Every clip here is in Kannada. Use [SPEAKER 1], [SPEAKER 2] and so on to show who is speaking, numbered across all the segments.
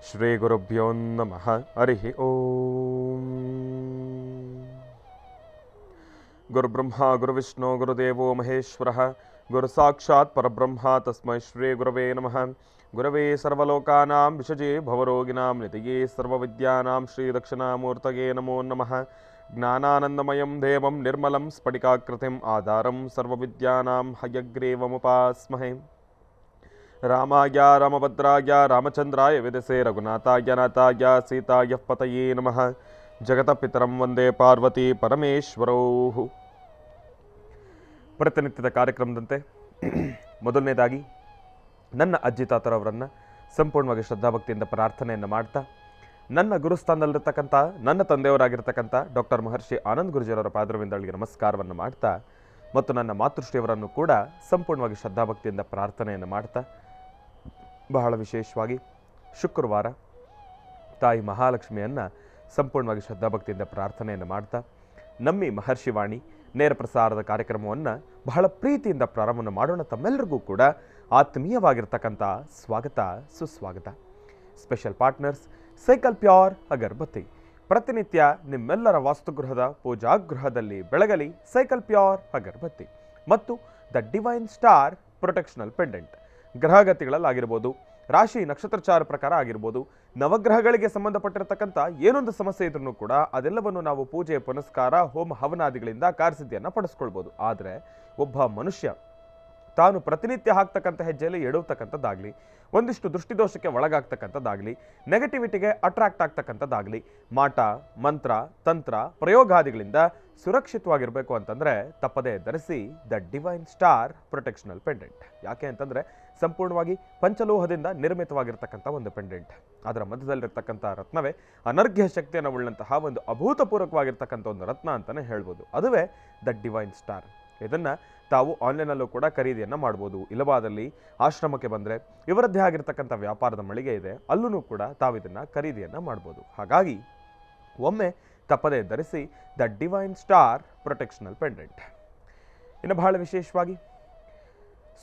[SPEAKER 1] ಶ್ರೀ ಗುರುಭ್ಯೋ ನಮಃ. ಹರಿ ಓಂ. ಗುರುಬ್ರಹ್ಮ ಗುರುವಿಷ್ಣು ಗುರುದೇವೋ ಮಹೇಶ್ವರಃ. ಗುರು ಸಾಕ್ಷಾತ್ ಪರಬ್ರಹ್ಮ ತಸ್ಮೈ ಶ್ರೀ ಗುರವೇ ನಮಃ. ಗುರವೇ ಸರ್ವಲೋಕಾನಾಂ ವಿಷಜೇ ಭವರೋಗಿಣಾಂ ನಿಧಿಯೇ ಸರ್ವವಿದ್ಯಾನಾಂ ಶ್ರೀ ದಕ್ಷಿಣಾಮೂರ್ತಯೇ ನಮೋ ನಮಃ. ಜ್ಞಾನಾನಂದಮಯಂ ದೇವಂ ನಿರ್ಮಲಂ ಸ್ಫಟಿಕಾಕೃತಿಂ ಆಧಾರಂ ಸರ್ವವಿದ್ಯಾನಾಂ ಹಯಗ್ರೀವಮುಪಾಸ್ಮಹೇ. ರಾಮಾಯ ರಾಮಭದ್ರಾಯ ರಾಮಚಂದ್ರಾಯ ವಿದಸೆ ರಘುನಾಥಾಯ ನಾಥಾಯ ಸೀತಾಯ ಪತಯೇ ನಮಃ. ಜಗತಪಿತರಂ ವಂದೇ ಪಾರ್ವತಿ ಪರಮೇಶ್ವರೌ. ಪ್ರತಿನಿತ್ಯದ ಕಾರ್ಯಕ್ರಮದಂತೆ ಮೊದಲನೇದಾಗಿ ನನ್ನ ಅಜ್ಜಿ ತಾತರವರನ್ನು ಸಂಪೂರ್ಣವಾಗಿ ಶ್ರದ್ಧಾಭಕ್ತಿಯಿಂದ ಪ್ರಾರ್ಥನೆಯನ್ನು ಮಾಡ್ತಾ, ನನ್ನ ಗುರುಸ್ಥಾನದಲ್ಲಿರ್ತಕ್ಕಂಥ ನನ್ನ ತಂದೆಯವರಾಗಿರ್ತಕ್ಕಂಥ ಡಾಕ್ಟರ್ ಮಹರ್ಷಿ ಆನಂದ್ ಗುರುಜಿಯವರ ಪಾದರವಿಂದಳಿಗೆ ನಮಸ್ಕಾರವನ್ನು ಮಾಡ್ತಾ, ಮತ್ತು ನನ್ನ ಮಾತೃಶ್ರೀಯವರನ್ನು ಕೂಡ ಸಂಪೂರ್ಣವಾಗಿ ಶ್ರದ್ಧಾಭಕ್ತಿಯಿಂದ ಪ್ರಾರ್ಥನೆಯನ್ನು ಮಾಡ್ತಾ, ಬಹಳ ವಿಶೇಷವಾಗಿ ಶುಕ್ರವಾರ ತಾಯಿ ಮಹಾಲಕ್ಷ್ಮಿಯನ್ನು ಸಂಪೂರ್ಣವಾಗಿ ಶ್ರದ್ಧಾಭಕ್ತಿಯಿಂದ ಪ್ರಾರ್ಥನೆಯನ್ನು ಮಾಡ್ತಾ, ನಮ್ಮಿ ಮಹರ್ಷಿವಾಣಿ ನೇರ ಪ್ರಸಾರದ ಕಾರ್ಯಕ್ರಮವನ್ನು ಬಹಳ ಪ್ರೀತಿಯಿಂದ ಪ್ರಾರಂಭವನ್ನು ಮಾಡೋಣ. ತಮ್ಮೆಲ್ಲರಿಗೂ ಕೂಡ ಆತ್ಮೀಯವಾಗಿರ್ತಕ್ಕಂಥ ಸ್ವಾಗತ, ಸುಸ್ವಾಗತ. ಸ್ಪೆಷಲ್ ಪಾರ್ಟ್ನರ್ಸ್ ಸೈಕಲ್ ಪ್ಯೂರ್ ಅಗರಬತ್ತಿ. ಪ್ರತಿನಿತ್ಯ ನಿಮ್ಮೆಲ್ಲರ ವಾಸ್ತುಗೃಹದ ಪೂಜಾಗೃಹದಲ್ಲಿ ಬೆಳಗಲಿ ಸೈಕಲ್ ಪ್ಯೂರ್ ಅಗರಬತ್ತಿ ಮತ್ತು ದ ಡಿವೈನ್ ಸ್ಟಾರ್ ಪ್ರೊಟೆಕ್ಷನಲ್ ಪೆಂಡೆಂಟ್. ಗ್ರಹಗತಿಗಳಲ್ಲಾಗಿರ್ಬೋದು, ರಾಶಿ ನಕ್ಷತ್ರಚಾರ ಪ್ರಕಾರ ಆಗಿರ್ಬೋದು, ನವಗ್ರಹಗಳಿಗೆ ಸಂಬಂಧಪಟ್ಟಿರತಕ್ಕಂಥ ಏನೊಂದು ಸಮಸ್ಯೆ ಇದ್ರೂ ಕೂಡ ಅದೆಲ್ಲವನ್ನು ನಾವು ಪೂಜೆ ಪುನಸ್ಕಾರ ಹೋಮ ಹವನಾದಿಗಳಿಂದ ಕಾರ್ಯಸಿದ್ಧಿಯನ್ನು ಪಡಿಸ್ಕೊಳ್ಬೋದು. ಆದರೆ ಒಬ್ಬ ಮನುಷ್ಯ ತಾನು ಪ್ರತಿನಿತ್ಯ ಹಾಕ್ತಕ್ಕಂಥ ಹೆಜ್ಜೆಯಲ್ಲಿ ಎಡುವತಕ್ಕಂಥದ್ದಾಗಲಿ, ಒಂದಿಷ್ಟು ದೃಷ್ಟಿದೋಷಕ್ಕೆ ಒಳಗಾಗ್ತಕ್ಕಂಥದ್ದಾಗಲಿ, ನೆಗೆಟಿವಿಟಿಗೆ ಅಟ್ರಾಕ್ಟ್ ಆಗ್ತಕ್ಕಂಥದ್ದಾಗಲಿ, ಮಾಟ ಮಂತ್ರ ತಂತ್ರ ಪ್ರಯೋಗಾದಿಗಳಿಂದ ಸುರಕ್ಷಿತವಾಗಿರಬೇಕು ಅಂತಂದರೆ ತಪ್ಪದೇ ಧರಿಸಿ ದ ಡಿವೈನ್ ಸ್ಟಾರ್ ಪ್ರೊಟೆಕ್ಷನಲ್ ಪೆಂಡೆಂಟ್. ಯಾಕೆ ಅಂತಂದರೆ ಸಂಪೂರ್ಣವಾಗಿ ಪಂಚಲೋಹದಿಂದ ನಿರ್ಮಿತವಾಗಿರ್ತಕ್ಕಂಥ ಒಂದು ಪೆಂಡೆಂಟ್. ಅದರ ಮಧ್ಯದಲ್ಲಿರ್ತಕ್ಕಂಥ ರತ್ನವೇ ಅನರ್ಘ್ಯ ಶಕ್ತಿಯನ್ನು ಉಳ್ಳಂತಹ ಒಂದು ಅಭೂತಪೂರ್ವಕವಾಗಿರ್ತಕ್ಕಂಥ ಒಂದು ರತ್ನ ಅಂತಲೇ ಹೇಳ್ಬೋದು. ಅದುವೇ ದ ಡಿವೈನ್ ಸ್ಟಾರ್. ಇದನ್ನು ತಾವು ಆನ್ಲೈನಲ್ಲೂ ಕೂಡ ಖರೀದಿಯನ್ನು ಮಾಡ್ಬೋದು. ಇಲ್ಲವಾದಲ್ಲಿ ಆಶ್ರಮಕ್ಕೆ ಬಂದರೆ ಇವರದ್ದೇ ಆಗಿರ್ತಕ್ಕಂಥ ವ್ಯಾಪಾರದ ಮಳಿಗೆ ಇದೆ, ಅಲ್ಲೂ ಕೂಡ ತಾವು ಇದನ್ನು ಖರೀದಿಯನ್ನು ಮಾಡ್ಬೋದು. ಹಾಗಾಗಿ ಒಮ್ಮೆ ತಪ್ಪದೇ ಧರಿಸಿ ದ ಡಿವೈನ್ ಸ್ಟಾರ್ ಪ್ರೊಟೆಕ್ಷನಲ್ ಪೆಂಡೆಂಟ್. ಇನ್ನು ಬಹಳ ವಿಶೇಷವಾಗಿ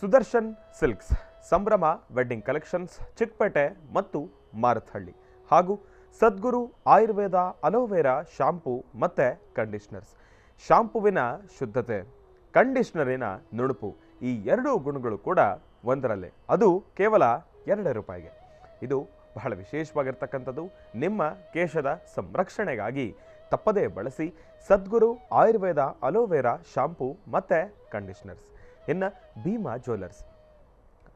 [SPEAKER 1] ಸುದರ್ಶನ್ ಸಿಲ್ಕ್ಸ್, ಸಂಭ್ರಮ ವೆಡ್ಡಿಂಗ್ ಕಲೆಕ್ಷನ್ಸ್, ಚಿಕ್ಕಪೇಟೆ ಮತ್ತು ಮಾರತ್ಹಳ್ಳಿ, ಹಾಗೂ ಸದ್ಗುರು ಆಯುರ್ವೇದ ಅಲೋವೆರಾ ಶಾಂಪೂ ಮತ್ತು ಕಂಡೀಷ್ನರ್ಸ್. ಶಾಂಪುವಿನ ಶುದ್ಧತೆ, ಕಂಡೀಷ್ನರಿನ ನುಣುಪು, ಈ ಎರಡೂ ಗುಣಗಳು ಕೂಡ ಒಂದರಲ್ಲೇ, ಅದು ಕೇವಲ ₹2. ಇದು ಬಹಳ ವಿಶೇಷವಾಗಿರ್ತಕ್ಕಂಥದ್ದು. ನಿಮ್ಮ ಕೇಶದ ಸಂರಕ್ಷಣೆಗಾಗಿ ತಪ್ಪದೇ ಬಳಸಿ ಸದ್ಗುರು ಆಯುರ್ವೇದ ಅಲೋವೆರಾ ಶಾಂಪೂ ಮತ್ತು ಕಂಡೀಷ್ನರ್ಸ್. ಇನ್ನು ಭೀಮಾ ಜ್ಯುವೆಲರ್ಸ್,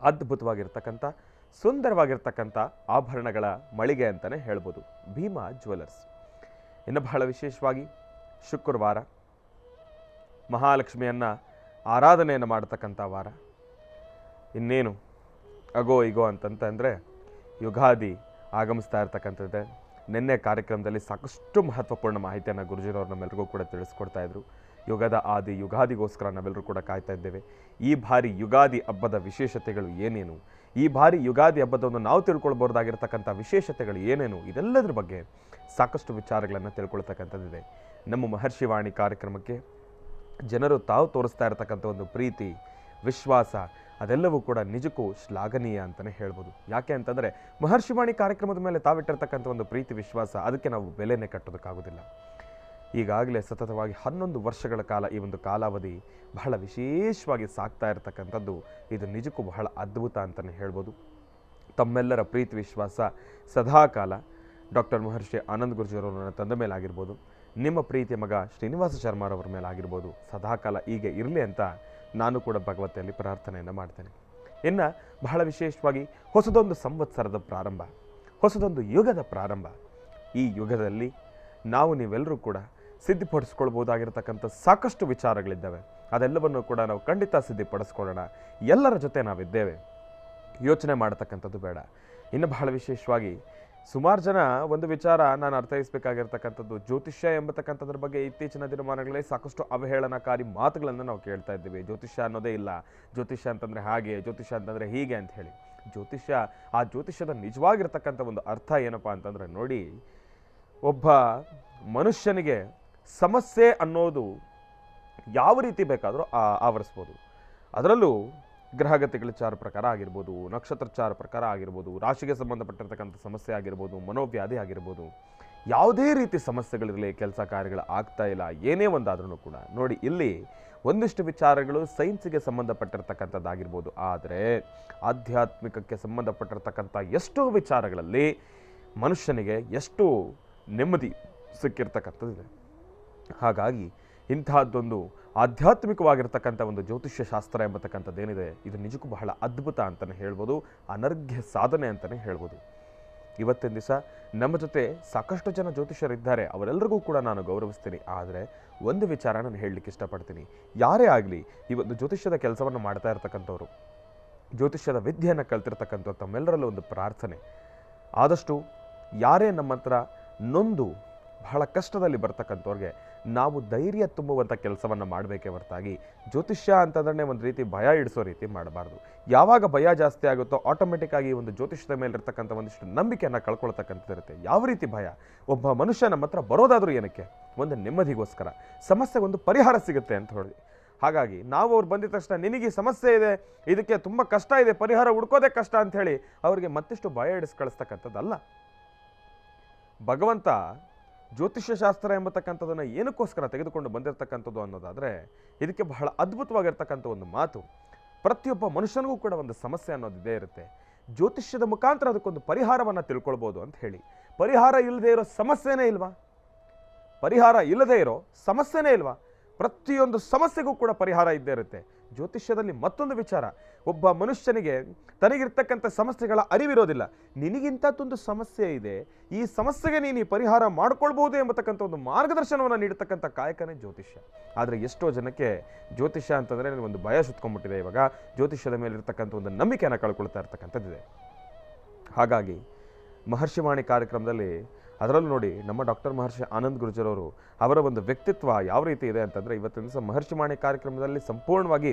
[SPEAKER 1] ಅದ್ಭುತವಾಗಿರ್ತಕ್ಕಂಥ ಸುಂದರವಾಗಿರ್ತಕ್ಕಂಥ ಆಭರಣಗಳ ಮಳಿಗೆ ಅಂತಲೇ ಹೇಳ್ಬೋದು ಭೀಮಾ ಜ್ಯುವೆಲರ್ಸ್. ಇನ್ನು ಬಹಳ ವಿಶೇಷವಾಗಿ ಶುಕ್ರವಾರ ಮಹಾಲಕ್ಷ್ಮಿಯನ್ನು ಆರಾಧನೆಯನ್ನು ಮಾಡತಕ್ಕಂಥ ವಾರ. ಇನ್ನೇನು ಅಗೋ ಈಗೋ ಅಂತಂತಂದರೆ ಯುಗಾದಿ ಆಗಮಿಸ್ತಾ ಇರ್ತಕ್ಕಂಥದ್ದೇ. ನಿನ್ನೆ ಕಾರ್ಯಕ್ರಮದಲ್ಲಿ ಸಾಕಷ್ಟು ಮಹತ್ವಪೂರ್ಣ ಮಾಹಿತಿಯನ್ನು ಗುರುಜಿರವರು ನಮ್ಮೆಲ್ಲರಿಗೂ ಕೂಡ ತಿಳಿಸ್ಕೊಡ್ತಾ ಇದ್ರು. ಯುಗದ ಆದಿ ಯುಗಾದಿಗೋಸ್ಕರ ನಾವೆಲ್ಲರೂ ಕೂಡ ಕಾಯ್ತಾ ಇದ್ದೇವೆ. ಈ ಬಾರಿ ಯುಗಾದಿ ಹಬ್ಬದ ವಿಶೇಷತೆಗಳು ಏನೇನು, ಈ ಬಾರಿ ಯುಗಾದಿ ಹಬ್ಬದವನ್ನು ನಾವು ತಿಳ್ಕೊಳ್ಬೋದಾಗಿರ್ತಕ್ಕಂಥ ವಿಶೇಷತೆಗಳು ಏನೇನು, ಇದೆಲ್ಲದ್ರ ಬಗ್ಗೆ ಸಾಕಷ್ಟು ವಿಚಾರಗಳನ್ನು ತಿಳ್ಕೊಳ್ತಕ್ಕಂಥದ್ದಿದೆ. ನಮ್ಮ ಮಹರ್ಷಿವಾಣಿ ಕಾರ್ಯಕ್ರಮಕ್ಕೆ ಜನರು ತಾವು ತೋರಿಸ್ತಾ ಇರತಕ್ಕಂಥ ಒಂದು ಪ್ರೀತಿ ವಿಶ್ವಾಸ ಅದೆಲ್ಲವೂ ಕೂಡ ನಿಜಕ್ಕೂ ಶ್ಲಾಘನೀಯ ಅಂತಲೇ ಹೇಳ್ಬೋದು. ಯಾಕೆ ಅಂತಂದರೆ ಮಹರ್ಷಿವಾಣಿ ಕಾರ್ಯಕ್ರಮದ ಮೇಲೆ ತಾವಿಟ್ಟಿರ್ತಕ್ಕಂಥ ಒಂದು ಪ್ರೀತಿ ವಿಶ್ವಾಸ, ಅದಕ್ಕೆ ನಾವು ಬೆಲೆನೇ ಕಟ್ಟೋದಕ್ಕಾಗೋದಿಲ್ಲ. ಈಗಾಗಲೇ ಸತತವಾಗಿ 11 ವರ್ಷಗಳ ಕಾಲ ಈ ಒಂದು ಕಾಲಾವಧಿ ಬಹಳ ವಿಶೇಷವಾಗಿ ಸಾಗ್ತಾ ಇರತಕ್ಕಂಥದ್ದು. ಇದು ನಿಜಕ್ಕೂ ಬಹಳ ಅದ್ಭುತ ಅಂತಲೇ ಹೇಳ್ಬೋದು. ತಮ್ಮೆಲ್ಲರ ಪ್ರೀತಿ ವಿಶ್ವಾಸ ಸದಾಕಾಲ ಡಾಕ್ಟರ್ ಮಹರ್ಷಿ ಆನಂದ್ ಗುರುಜಿಯವರನ್ನ ತಂದ ಮೇಲಾಗಿರ್ಬೋದು, ನಿಮ್ಮ ಪ್ರೀತಿಯ ಮಗ ಶ್ರೀನಿವಾಸ ಶರ್ಮಾರವ್ರ ಮೇಲಾಗಿರ್ಬೋದು, ಸದಾಕಾಲ ಹೀಗೆ ಇರಲಿ ಅಂತ ನಾನು ಕೂಡ ಭಗವತಿಯಲ್ಲಿ ಪ್ರಾರ್ಥನೆಯನ್ನು ಮಾಡ್ತೇನೆ. ಇನ್ನು ಬಹಳ ವಿಶೇಷವಾಗಿ ಹೊಸದೊಂದು ಸಂವತ್ಸರದ ಪ್ರಾರಂಭ, ಹೊಸದೊಂದು ಯುಗದ ಪ್ರಾರಂಭ. ಈ ಯುಗದಲ್ಲಿ ನಾವು ನೀವೆಲ್ಲರೂ ಕೂಡ ಸಿದ್ಧಿಪಡಿಸ್ಕೊಳ್ಬೋದಾಗಿರ್ತಕ್ಕಂಥ ಸಾಕಷ್ಟು ವಿಚಾರಗಳಿದ್ದಾವೆ. ಅದೆಲ್ಲವನ್ನು ಕೂಡ ನಾವು ಖಂಡಿತ ಸಿದ್ಧಿಪಡಿಸ್ಕೊಳ್ಳೋಣ. ಎಲ್ಲರ ಜೊತೆ ನಾವಿದ್ದೇವೆ, ಯೋಚನೆ ಮಾಡತಕ್ಕಂಥದ್ದು ಬೇಡ. ಇನ್ನು ಬಹಳ ವಿಶೇಷವಾಗಿ ಸುಮಾರು ಜನ ಒಂದು ವಿಚಾರ ನಾನು ಅರ್ಥೈಸಬೇಕಾಗಿರ್ತಕ್ಕಂಥದ್ದು, ಜ್ಯೋತಿಷ್ಯ ಎಂಬತಕ್ಕಂಥದ್ರ ಬಗ್ಗೆ ಇತ್ತೀಚಿನ ದಿನಮಾನಗಳಲ್ಲಿ ಸಾಕಷ್ಟು ಅವಹೇಳನಕಾರಿ ಮಾತುಗಳನ್ನು ನಾವು ಕೇಳ್ತಾ ಇದ್ದೀವಿ. ಜ್ಯೋತಿಷ್ಯ ಅನ್ನೋದೇ ಇಲ್ಲ, ಜ್ಯೋತಿಷ್ಯ ಅಂತಂದರೆ ಹಾಗೆ, ಜ್ಯೋತಿಷ್ಯ ಅಂತಂದರೆ ಹೀಗೆ ಅಂತ ಹೇಳಿ. ಜ್ಯೋತಿಷ್ಯ, ಆ ಜ್ಯೋತಿಷ್ಯದ ನಿಜವಾಗಿರ್ತಕ್ಕಂಥ ಒಂದು ಅರ್ಥ ಏನಪ್ಪ ಅಂತಂದರೆ, ನೋಡಿ, ಒಬ್ಬ ಮನುಷ್ಯನಿಗೆ ಸಮಸ್ಯೆ ಅನ್ನೋದು ಯಾವ ರೀತಿ ಬೇಕಾದರೂ ಆವರಿಸ್ಬೋದು. ಅದರಲ್ಲೂ ಗ್ರಹಗತಿಗಳ ಚಾರ ಪ್ರಕಾರ ಆಗಿರ್ಬೋದು, ನಕ್ಷತ್ರ ಚಾರ ಪ್ರಕಾರ ಆಗಿರ್ಬೋದು, ರಾಶಿಗೆ ಸಂಬಂಧಪಟ್ಟಿರ್ತಕ್ಕಂಥ ಸಮಸ್ಯೆ ಆಗಿರ್ಬೋದು, ಮನೋವ್ಯಾಧಿ ಆಗಿರ್ಬೋದು, ಯಾವುದೇ ರೀತಿ ಸಮಸ್ಯೆಗಳಿರಲಿ, ಕೆಲಸ ಕಾರ್ಯಗಳು ಆಗ್ತಾ ಇಲ್ಲ, ಏನೇ ಒಂದಾದ್ರೂ ಕೂಡ ನೋಡಿ, ಇಲ್ಲಿ ಒಂದಿಷ್ಟು ವಿಚಾರಗಳು ಸೈನ್ಸಿಗೆ ಸಂಬಂಧಪಟ್ಟಿರ್ತಕ್ಕಂಥದ್ದಾಗಿರ್ಬೋದು, ಆದರೆ ಆಧ್ಯಾತ್ಮಿಕಕ್ಕೆ ಸಂಬಂಧಪಟ್ಟಿರ್ತಕ್ಕಂಥ ಎಷ್ಟೋ ವಿಚಾರಗಳಲ್ಲಿ ಮನುಷ್ಯನಿಗೆ ಎಷ್ಟು ನೆಮ್ಮದಿ ಸಿಕ್ಕಿರ್ತಕ್ಕಂಥದ್ದಿದೆ. ಹಾಗಾಗಿ ಇಂತಹದ್ದೊಂದು ಆಧ್ಯಾತ್ಮಿಕವಾಗಿರ್ತಕ್ಕಂಥ ಒಂದು ಜ್ಯೋತಿಷ್ಯ ಶಾಸ್ತ್ರ ಎಂಬತಕ್ಕಂಥದ್ದೇನಿದೆ, ಇದು ನಿಜಕ್ಕೂ ಬಹಳ ಅದ್ಭುತ ಅಂತಲೇ ಹೇಳ್ಬೋದು, ಅನರ್ಘ್ಯ ಸಾಧನೆ ಅಂತಲೇ ಹೇಳ್ಬೋದು. ಇವತ್ತಿನ ದಿವಸ ನಮ್ಮ ಜೊತೆ ಸಾಕಷ್ಟು ಜನ ಜ್ಯೋತಿಷ್ಯರಿದ್ದಾರೆ, ಅವರೆಲ್ಲರಿಗೂ ಕೂಡ ನಾನು ಗೌರವಿಸ್ತೀನಿ. ಆದರೆ ಒಂದು ವಿಚಾರ ನಾನು ಹೇಳಲಿಕ್ಕೆ ಇಷ್ಟಪಡ್ತೀನಿ, ಯಾರೇ ಆಗಲಿ ಈ ಒಂದು ಜ್ಯೋತಿಷ್ಯದ ಕೆಲಸವನ್ನು ಮಾಡ್ತಾ ಇರ್ತಕ್ಕಂಥವ್ರು, ಜ್ಯೋತಿಷ್ಯದ ವಿದ್ಯೆಯನ್ನು ಕಲ್ತಿರ್ತಕ್ಕಂಥವ್ರು, ತಮ್ಮೆಲ್ಲರಲ್ಲೂ ಒಂದು ಪ್ರಾರ್ಥನೆ, ಆದಷ್ಟು ಯಾರೇ ನಮ್ಮ ಹತ್ರ ನೊಂದು ಬಹಳ ಕಷ್ಟದಲ್ಲಿ ಬರ್ತಕ್ಕಂಥವ್ರಿಗೆ ನಾವು ಧೈರ್ಯ ತುಂಬುವಂಥ ಕೆಲಸವನ್ನು ಮಾಡಬೇಕೇ ಹೊರತಾಗಿ ಜ್ಯೋತಿಷ್ಯ ಅಂತಂದ್ರೆ ಒಂದು ರೀತಿ ಭಯ ಇಡಿಸೋ ರೀತಿ ಮಾಡಬಾರ್ದು. ಯಾವಾಗ ಭಯ ಜಾಸ್ತಿ ಆಗುತ್ತೋ ಆಟೋಮೆಟಿಕ್ ಆಗಿ ಒಂದು ಜ್ಯೋತಿಷ್ಯದ ಮೇಲೆ ಇರ್ತಕ್ಕಂಥ ಒಂದಿಷ್ಟು ನಂಬಿಕೆಯನ್ನು ಕಳ್ಕೊಳ್ತಕ್ಕಂಥದ್ದಿರುತ್ತೆ. ಯಾವ ರೀತಿ ಭಯ? ಒಬ್ಬ ಮನುಷ್ಯ ನಮ್ಮ ಹತ್ರ ಬರೋದಾದ್ರೂ ಏನಕ್ಕೆ? ಒಂದು ನೆಮ್ಮದಿಗೋಸ್ಕರ, ಸಮಸ್ಯೆಗೆ ಒಂದು ಪರಿಹಾರ ಸಿಗುತ್ತೆ ಅಂತ ಹೇಳಿ. ಹಾಗಾಗಿ ನಾವು ಅವ್ರು ಬಂದಿದ ತಕ್ಷಣ ನಿನಗೆ ಸಮಸ್ಯೆ ಇದೆ, ಇದಕ್ಕೆ ತುಂಬ ಕಷ್ಟ ಇದೆ, ಪರಿಹಾರ ಹುಡ್ಕೋದೇ ಕಷ್ಟ ಅಂತ ಹೇಳಿ ಅವರಿಗೆ ಮತ್ತಿಷ್ಟು ಭಯ ಇಡಿಸ್ ಕಳಿಸ್ತಕ್ಕಂಥದ್ದಲ್ಲ. ಭಗವಂತ ಜ್ಯೋತಿಷ್ಯ ಶಾಸ್ತ್ರ ಎಂಬತಕ್ಕಂಥದ್ದನ್ನು ಏನಕ್ಕೋಸ್ಕರ ತೆಗೆದುಕೊಂಡು ಬಂದಿರತಕ್ಕಂಥದ್ದು ಅನ್ನೋದಾದರೆ, ಇದಕ್ಕೆ ಬಹಳ ಅದ್ಭುತವಾಗಿರ್ತಕ್ಕಂಥ ಒಂದು ಮಾತು, ಪ್ರತಿಯೊಬ್ಬ ಮನುಷ್ಯನಿಗೂ ಕೂಡ ಒಂದು ಸಮಸ್ಯೆ ಅನ್ನೋದು ಇದೇ ಇರುತ್ತೆ. ಜ್ಯೋತಿಷ್ಯದ ಮುಖಾಂತರ ಅದಕ್ಕೊಂದು ಪರಿಹಾರವನ್ನು ತಿಳ್ಕೊಳ್ಬೋದು ಅಂತ ಹೇಳಿ. ಪರಿಹಾರ ಇಲ್ಲದೆ ಇರೋ ಸಮಸ್ಯೆನೇ ಇಲ್ವಾ? ಪರಿಹಾರ ಇಲ್ಲದೆ ಇರೋ ಸಮಸ್ಯೆನೇ ಇಲ್ವಾ? ಪ್ರತಿಯೊಂದು ಸಮಸ್ಯೆಗೂ ಕೂಡ ಪರಿಹಾರ ಇದ್ದೇ ಇರುತ್ತೆ. ಜ್ಯೋತಿಷ್ಯದಲ್ಲಿ ಮತ್ತೊಂದು ವಿಚಾರ, ಒಬ್ಬ ಮನುಷ್ಯನಿಗೆ ತನಗಿರ್ತಕ್ಕಂಥ ಸಮಸ್ಯೆಗಳ ಅರಿವಿರೋದಿಲ್ಲ. ನಿನಗಿಂತದ್ದೊಂದು ಸಮಸ್ಯೆ ಇದೆ, ಈ ಸಮಸ್ಯೆಗೆ ನೀನು ಈ ಪರಿಹಾರ ಮಾಡ್ಕೊಳ್ಬೋದು ಎಂಬತಕ್ಕಂಥ ಒಂದು ಮಾರ್ಗದರ್ಶನವನ್ನು ನೀಡತಕ್ಕಂಥ ಕಾಯಕನೇ ಜ್ಯೋತಿಷ್ಯ. ಆದರೆ ಎಷ್ಟೋ ಜನಕ್ಕೆ ಜ್ಯೋತಿಷ್ಯ ಅಂತಂದರೆ ಒಂದು ಭಯ ಸುತ್ಕೊಂಡ್ಬಿಟ್ಟಿದೆ. ಇವಾಗ ಜ್ಯೋತಿಷ್ಯದ ಮೇಲೆ ಇರ್ತಕ್ಕಂಥ ಒಂದು ನಂಬಿಕೆಯನ್ನು ಕಳ್ಕೊಳ್ತಾ ಇರ್ತಕ್ಕಂಥದ್ದಿದೆ. ಹಾಗಾಗಿ ಮಹರ್ಷಿವಾಣಿ ಕಾರ್ಯಕ್ರಮದಲ್ಲಿ ಅದರಲ್ಲೂ ನೋಡಿ, ನಮ್ಮ ಡಾಕ್ಟರ್ ಮಹರ್ಷಿ ಆನಂದ್ ಗುರ್ಜರವರು ಅವರ ಒಂದು ವ್ಯಕ್ತಿತ್ವ ಯಾವ ರೀತಿ ಇದೆ ಅಂತಂದರೆ, ಇವತ್ತಿನ ದಿವಸ ಮಹರ್ಷಿವಾಣಿ ಕಾರ್ಯಕ್ರಮದಲ್ಲಿ ಸಂಪೂರ್ಣವಾಗಿ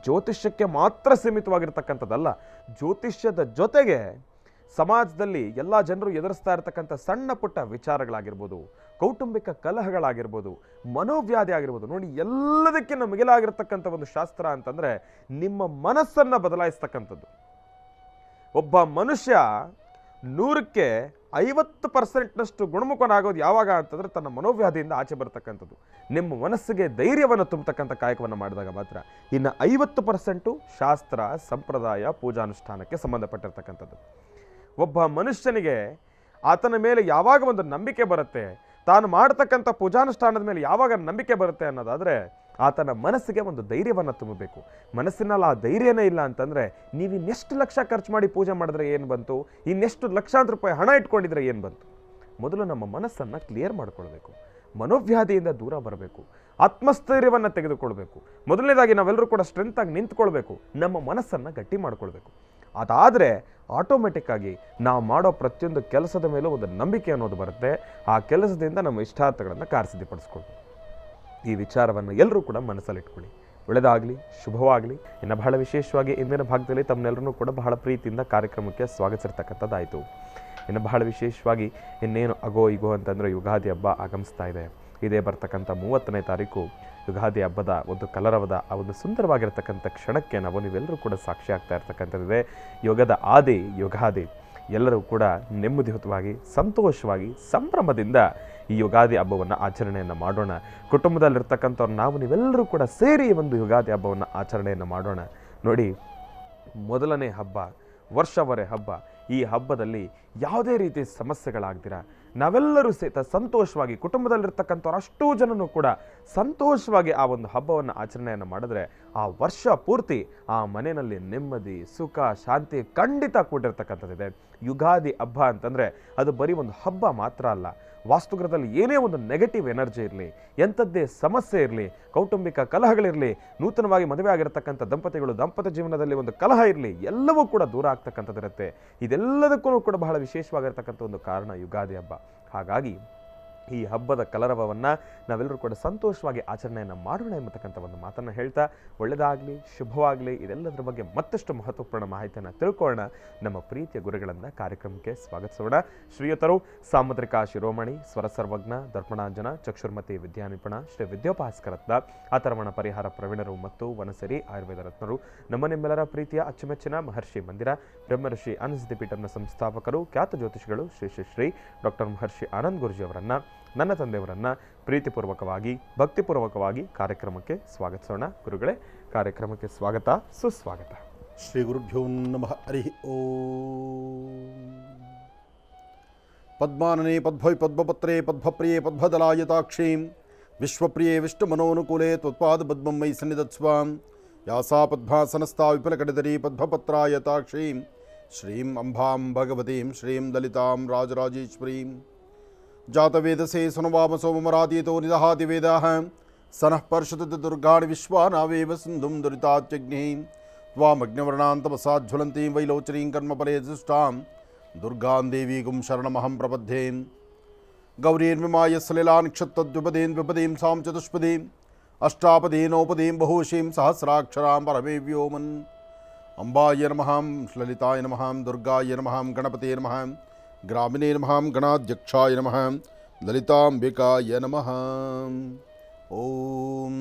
[SPEAKER 1] ಜ್ಯೋತಿಷ್ಯಕ್ಕೆ ಮಾತ್ರ ಸೀಮಿತವಾಗಿರ್ತಕ್ಕಂಥದ್ದಲ್ಲ, ಜ್ಯೋತಿಷ್ಯದ ಜೊತೆಗೆ ಸಮಾಜದಲ್ಲಿ ಎಲ್ಲ ಜನರು ಎದುರಿಸ್ತಾ ಇರತಕ್ಕಂಥ ಸಣ್ಣ ಪುಟ್ಟ ವಿಚಾರಗಳಾಗಿರ್ಬೋದು, ಕೌಟುಂಬಿಕ ಕಲಹಗಳಾಗಿರ್ಬೋದು, ಮನೋವ್ಯಾಧಿ ಆಗಿರ್ಬೋದು, ನೋಡಿ ಎಲ್ಲದಕ್ಕಿಂತ ಮಿಗಿಲಾಗಿರ್ತಕ್ಕಂಥ ಒಂದು ಶಾಸ್ತ್ರ ಅಂತಂದರೆ ನಿಮ್ಮ ಮನಸ್ಸನ್ನು ಬದಲಾಯಿಸ್ತಕ್ಕಂಥದ್ದು. ಒಬ್ಬ ಮನುಷ್ಯ 100ಕ್ಕೆ 50% ಗುಣಮುಖನಾಗೋದು ಯಾವಾಗ ಅಂತಂದರೆ ತನ್ನ ಮನೋವ್ಯಾಧಿಯಿಂದ ಆಚೆ ಬರ್ತಕ್ಕಂಥದ್ದು. ನಿಮ್ಮ ಮನಸ್ಸಿಗೆ ಧೈರ್ಯವನ್ನು ತುಂಬತಕ್ಕಂಥ ಕಾಯಕವನ್ನು ಮಾಡಿದಾಗ ಮಾತ್ರ. ಇನ್ನು 50% ಶಾಸ್ತ್ರ, ಸಂಪ್ರದಾಯ, ಪೂಜಾನುಷ್ಠಾನಕ್ಕೆ ಸಂಬಂಧಪಟ್ಟಿರ್ತಕ್ಕಂಥದ್ದು. ಒಬ್ಬ ಮನುಷ್ಯನಿಗೆ ಆತನ ಮೇಲೆ ಯಾವಾಗ ಒಂದು ನಂಬಿಕೆ ಬರುತ್ತೆ, ತಾನು ಮಾಡ್ತಕ್ಕಂಥ ಪೂಜಾನುಷ್ಠಾನದ ಮೇಲೆ ಯಾವಾಗ ನಂಬಿಕೆ ಬರುತ್ತೆ ಅನ್ನೋದಾದರೆ ಆತನ ಮನಸ್ಸಿಗೆ ಒಂದು ಧೈರ್ಯವನ್ನು ತುಂಬಬೇಕು. ಮನಸ್ಸಿನಲ್ಲಿ ಆ ಧೈರ್ಯನೇ ಇಲ್ಲ ಅಂತಂದರೆ ನೀವು ಇನ್ನೆಷ್ಟು ಲಕ್ಷ ಖರ್ಚು ಮಾಡಿ ಪೂಜೆ ಮಾಡಿದ್ರೆ ಏನು ಬಂತು, ಇನ್ನೆಷ್ಟು ಲಕ್ಷಾಂತರ ರೂಪಾಯಿ ಹಣ ಇಟ್ಕೊಂಡಿದ್ರೆ ಏನು ಬಂತು? ಮೊದಲು ನಮ್ಮ ಮನಸ್ಸನ್ನು ಕ್ಲಿಯರ್ ಮಾಡ್ಕೊಳ್ಬೇಕು, ಮನೋವ್ಯಾಧಿಯಿಂದ ದೂರ ಬರಬೇಕು, ಆತ್ಮಸ್ಥೈರ್ಯವನ್ನು ತೆಗೆದುಕೊಳ್ಬೇಕು. ಮೊದಲನೇದಾಗಿ ನಾವೆಲ್ಲರೂ ಕೂಡ ಸ್ಟ್ರೆಂತಾಗಿ ನಿಂತ್ಕೊಳ್ಬೇಕು, ನಮ್ಮ ಮನಸ್ಸನ್ನು ಗಟ್ಟಿ ಮಾಡ್ಕೊಳ್ಬೇಕು. ಅದಾದರೆ ಆಟೋಮೆಟಿಕ್ ಆಗಿ ನಾವು ಮಾಡೋ ಪ್ರತಿಯೊಂದು ಕೆಲಸದ ಮೇಲೂ ಒಂದು ನಂಬಿಕೆ ಅನ್ನೋದು ಬರುತ್ತೆ. ಆ ಕೆಲಸದಿಂದ ನಮ್ಮ ಇಷ್ಟಾರ್ಥಗಳನ್ನು ಕಾರ್ಯಸಿದ್ಧಿಪಡಿಸ್ಕೊಳ್ಬೇಕು. ಈ ವಿಚಾರವನ್ನು ಎಲ್ಲರೂ ಕೂಡ ಮನಸ್ಸಲ್ಲಿಟ್ಕೊಳ್ಳಿ. ಒಳ್ಳೆಯದಾಗಲಿ, ಶುಭವಾಗಲಿ. ಇನ್ನು ಬಹಳ ವಿಶೇಷವಾಗಿ ಇಂದಿನ ಭಾಗದಲ್ಲಿ ತಮ್ಮನ್ನೆಲ್ಲರೂ ಕೂಡ ಬಹಳ ಪ್ರೀತಿಯಿಂದ ಕಾರ್ಯಕ್ರಮಕ್ಕೆ ಸ್ವಾಗತಿಸಿರ್ತಕ್ಕಂಥದ್ದಾಯಿತು. ಇನ್ನು ಬಹಳ ವಿಶೇಷವಾಗಿ ಇನ್ನೇನು ಅಗೋ ಇಗೋ ಅಂತಂದರೆ ಯುಗಾದಿ ಹಬ್ಬ ಆಗಮಿಸ್ತಾ ಇದೆ. ಇದೇ ಬರ್ತಕ್ಕಂಥ 30ನೇ ತಾರೀಕು ಯುಗಾದಿ ಹಬ್ಬದ ಒಂದು ಕಲರವದ ಆ ಒಂದು ಸುಂದರವಾಗಿರ್ತಕ್ಕಂಥ ಕ್ಷಣಕ್ಕೆ ನೀವೆಲ್ಲರೂ ಕೂಡ ಸಾಕ್ಷಿ ಆಗ್ತಾ ಇರ್ತಕ್ಕಂಥದ್ದಿದೆ. ಯೋಗದ ಆದಿ ಯುಗಾದಿ. ಎಲ್ಲರೂ ಕೂಡ ನೆಮ್ಮದಿಯುತವಾಗಿ, ಸಂತೋಷವಾಗಿ, ಸಂಭ್ರಮದಿಂದ ಈ ಯುಗಾದಿ ಹಬ್ಬವನ್ನು ಆಚರಣೆಯನ್ನು ಮಾಡೋಣ. ಕುಟುಂಬದಲ್ಲಿರ್ತಕ್ಕಂಥವ್ರು ನೀವೆಲ್ಲರೂ ಕೂಡ ಸೇರಿ ಒಂದು ಯುಗಾದಿ ಹಬ್ಬವನ್ನು ಆಚರಣೆಯನ್ನು ಮಾಡೋಣ. ನೋಡಿ, ಮೊದಲನೇ ಹಬ್ಬ, ವರ್ಷವರೆ ಹಬ್ಬ. ಈ ಹಬ್ಬದಲ್ಲಿ ಯಾವುದೇ ರೀತಿ ಸಮಸ್ಯೆಗಳಾಗ್ದಿರ ನಾವೆಲ್ಲರೂ ಸಹಿತ ಸಂತೋಷವಾಗಿ, ಕುಟುಂಬದಲ್ಲಿರ್ತಕ್ಕಂಥವ್ರು ಅಷ್ಟೂ ಜನನೂ ಕೂಡ ಸಂತೋಷವಾಗಿ ಆ ಒಂದು ಹಬ್ಬವನ್ನು ಆಚರಣೆಯನ್ನು ಮಾಡಿದ್ರೆ ಆ ವರ್ಷ ಪೂರ್ತಿ ಆ ಮನೆಯಲ್ಲಿ ನೆಮ್ಮದಿ, ಸುಖ, ಶಾಂತಿ ಖಂಡಿತ ಕೂಡಿರ್ತಕ್ಕಂಥದ್ದಿದೆ. ಯುಗಾದಿ ಹಬ್ಬ ಅಂತಂದರೆ ಅದು ಬರೀ ಒಂದು ಹಬ್ಬ ಮಾತ್ರ ಅಲ್ಲ. ವಾಸ್ತುಗ್ರಹದಲ್ಲಿ ಏನೇ ಒಂದು ನೆಗೆಟಿವ್ ಎನರ್ಜಿ ಇರಲಿ, ಎಂಥದ್ದೇ ಸಮಸ್ಯೆ ಇರಲಿ, ಕೌಟುಂಬಿಕ ಕಲಹಗಳಿರಲಿ, ನೂತನವಾಗಿ ಮದುವೆ ಆಗಿರತಕ್ಕಂಥ ದಂಪತಿಗಳು ದಾಂಪತ್ಯ ಜೀವನದಲ್ಲಿ ಒಂದು ಕಲಹ ಇರಲಿ, ಎಲ್ಲವೂ ಕೂಡ ದೂರ ಆಗ್ತಕ್ಕಂಥದ್ದಿರುತ್ತೆ. ಇದೆಲ್ಲದಕ್ಕೂ ಕೂಡ ಬಹಳ ವಿಶೇಷವಾಗಿರ್ತಕ್ಕಂಥ ಒಂದು ಕಾರಣ ಯುಗಾದಿ ಹಬ್ಬ. ಹಾಗಾಗಿ ಈ ಹಬ್ಬದ ಕಲರವವನ್ನು ನಾವೆಲ್ಲರೂ ಕೂಡ ಸಂತೋಷವಾಗಿ ಆಚರಣೆಯನ್ನು ಮಾಡೋಣ ಎಂಬತಕ್ಕಂಥ ಒಂದು ಮಾತನ್ನು ಹೇಳ್ತಾ, ಒಳ್ಳೆಯದಾಗಲಿ, ಶುಭವಾಗಲಿ, ಇದೆಲ್ಲದರ ಬಗ್ಗೆ ಮತ್ತಷ್ಟು ಮಹತ್ವಪೂರ್ಣ ಮಾಹಿತಿಯನ್ನು ತಿಳ್ಕೊಳ್ಳೋಣ. ನಮ್ಮ ಪ್ರೀತಿಯ ಗುರುಗಳನ್ನು ಕಾರ್ಯಕ್ರಮಕ್ಕೆ ಸ್ವಾಗತಿಸೋಣ. ಶ್ರೀಯುತರು ಸಾಮುದ್ರಿಕ ಶಿರೋಮಣಿ, ಸ್ವರ ಸರ್ವಜ್ಞ, ದರ್ಪಣಾಂಜನ, ಚಕ್ಷುರ್ಮತಿ ವಿದ್ಯಾನಿಪುಣ, ಶ್ರೀ ವಿದ್ಯೋಪಾಸ್ಕರತ್ನ, ಅಥರ್ವಣ ಪರಿಹಾರ ಪ್ರವೀಣರು ಮತ್ತು ವನಸರಿ ಆಯುರ್ವೇದ ರತ್ನರು, ನಮ್ಮ ನಿಮ್ಮೆಲ್ಲರ ಪ್ರೀತಿಯ ಅಚ್ಚುಮೆಚ್ಚಿನ ಮಹರ್ಷಿ ಮಂದಿರ ಬ್ರಹ್ಮರ್ಷಿ ಅನುಸಿದ್ಧಿ ಪೀಠದ ಸಂಸ್ಥಾಪಕರು, ಖ್ಯಾತ ಜ್ಯೋತಿಷಿಗಳು ಶ್ರೀ ಶ್ರೀ ಶ್ರೀ ಡಾಕ್ಟರ್ ಮಹರ್ಷಿ ಆನಂದ್ ಗುರುಜಿ ಅವರನ್ನು, ನನ್ನ ತಂದೆಯವರನ್ನು ಪ್ರೀತಿಪೂರ್ವಕವಾಗಿ ಭಕ್ತಿಪೂರ್ವಕವಾಗಿ ಕಾರ್ಯಕ್ರಮಕ್ಕೆ ಸ್ವಾಗತಿಸೋಣ. ಗುರುಗಳೇ, ಕಾರ್ಯಕ್ರಮಕ್ಕೆ ಸ್ವಾಗತ, ಸುಸ್ವಾಗತ.
[SPEAKER 2] ಶ್ರೀ ಗುರುಭ್ಯೋ ನಮಃ. ಹರಿ ಓಂ. ಪದ್ಮಾನನೆ ಪದ್ಭೈ ಪದ್ಮಪತ್ರೇ ಪದ್ಮಪ್ರಿಯೇ ಪದ್ಮದಲಾಯತಾಕ್ಷೀಂ ವಿಶ್ವಪ್ರಿಯೇ ವಿಷ್ಣುಮನೋನುಕೂಲೆ ತ್ವತ್ಪಾದ ಪದ್ಮಂ ಮಯಿ ಸನ್ನಿಧತ್ಸ್ವಾಂ ಯಾಸಾ ಪದ್ಮಾಸನಸ್ಥಾ ವಿಪುಲಕಟಿಧರೀ ಪದ್ಮಪತ್ರಾಯತಾಕ್ಷೀಂ ಶ್ರೀಂ ಅಂಬಾಂ ಭಗವತೀಂ ಶ್ರೀಂ ಲಲಿತಾಂ ರಾಜರಾಜೇಶ್ವರೀಂ ಜಾತವೇದಸೇ ಸುನವಾಮಸೋ ಮಮರಾತೀತೋ ನಿದಹಾತಿ ವೇದಾಃ ಸನಃ ಪರ್ಷತತಿ ದುರ್ಗಾಣಿ ವಿಶ್ವಾನಾವೇವ ಸಿಂಧುಂ ದುರಿತಾತ್ಯಗ್ನಿಃ ತ್ವಾಮಗ್ನಿವರ್ಣಾಂತಮಸಾಜ್ವಲಂತೀಂ ವೈಲೋಚನೀಂ ಕರ್ಮಫಲೇ ದುಷ್ಟಾಂ ದುರ್ಗಾಂ ದೇವೀಗುಂ ಶರಣಮಹಂ ಪ್ರಪದ್ಯೆ. ಗೌರೀರ್ಮಿಮಾಯ ಸಲಿಲಾನಿಕ್ಷತ್ತದ್ವಿಪದೀಂ ವಿಪದೀಂ ಸಾಂ ಚತುಷ್ಪದೀಂ ಅಷ್ಟಾಪದೀನೋಪದೀಂ ಬಹುಶೀಂ ಸಹಸ್ರಾಕ್ಷರಾಂ ಪರಮೇ ವ್ಯೋಮನ್. ಅಂಬಾಯ ನಮಃ, ಲಲಿತಾಯ ನಮಃ, ದುರ್ಗಾಯ ನಮಃ, ಗಣಪತಿಯೇ ನಮಃ, ಗ್ರಾಮಿಣೇ ನಮಃ, ಗಣಾಧ್ಯಕ್ಷಾಯ ನಮಃ, ಲಲಿತಾಂಬಿಕಾಯ ನಮಃ. ಓಂ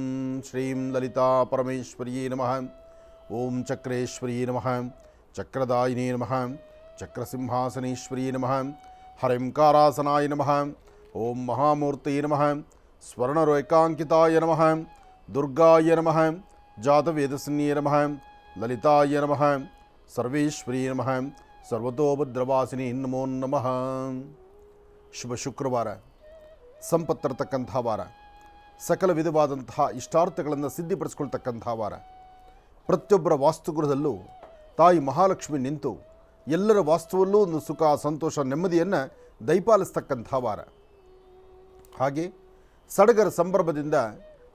[SPEAKER 2] ಶ್ರೀಂ ಲಲಿತಾ ಪರಮೇಶ್ವರಿಯೇ ನಮಃ. ಓಂ ಚಕ್ರೇಶ್ವರಿಯೇ ನಮಃ, ಚಕ್ರದಾಯಿನೇ ನಮಃ, ಚಕ್ರಸಿಂಹಾಸನೇಶ್ವರಿಯೇ ನಮಃ, ಹರಿಂಕಾರಾಸನಾಯ ನಮಃ. ಓಂ ಮಹಾಮೂರ್ತಯೇ ನಮಃ, ಸ್ವರ್ಣರೇಖಾಂಕಿತಾಯ ನಮಃ, ದುರ್ಗಾಯ ನಮಃ, ಜಾತವೇದಸನ್ಯೇ ನಮಃ, ಲಲಿತಾಯ ನಮಃ, ಸರ್ವೇಶ್ವರಿಯೇ ನಮಃ, ಸರ್ವತೋಭದ್ರವಾಸಿನಿ ನಮೋ ನಮಃ. ಶುಭ ಶುಕ್ರವಾರ, ಸಂಪತ್ತಿರತಕ್ಕಂಥ ವಾರ, ಸಕಲ ವಿಧವಾದಂತಹ ಇಷ್ಟಾರ್ಥಗಳನ್ನು ಸಿದ್ಧಿಪಡಿಸ್ಕೊಳ್ತಕ್ಕಂಥ ವಾರ. ಪ್ರತಿಯೊಬ್ಬರ ವಾಸ್ತುಗೃಹದಲ್ಲೂ ತಾಯಿ ಮಹಾಲಕ್ಷ್ಮಿ ನಿಂತು ಎಲ್ಲರ ವಾಸ್ತುವಲ್ಲೂ ಒಂದು ಸುಖ, ಸಂತೋಷ, ನೆಮ್ಮದಿಯನ್ನು ದಯಪಾಲಿಸ್ತಕ್ಕಂಥ ವಾರ. ಹಾಗೆ ಸಡಗರ ಸಂಭ್ರಮದಿಂದ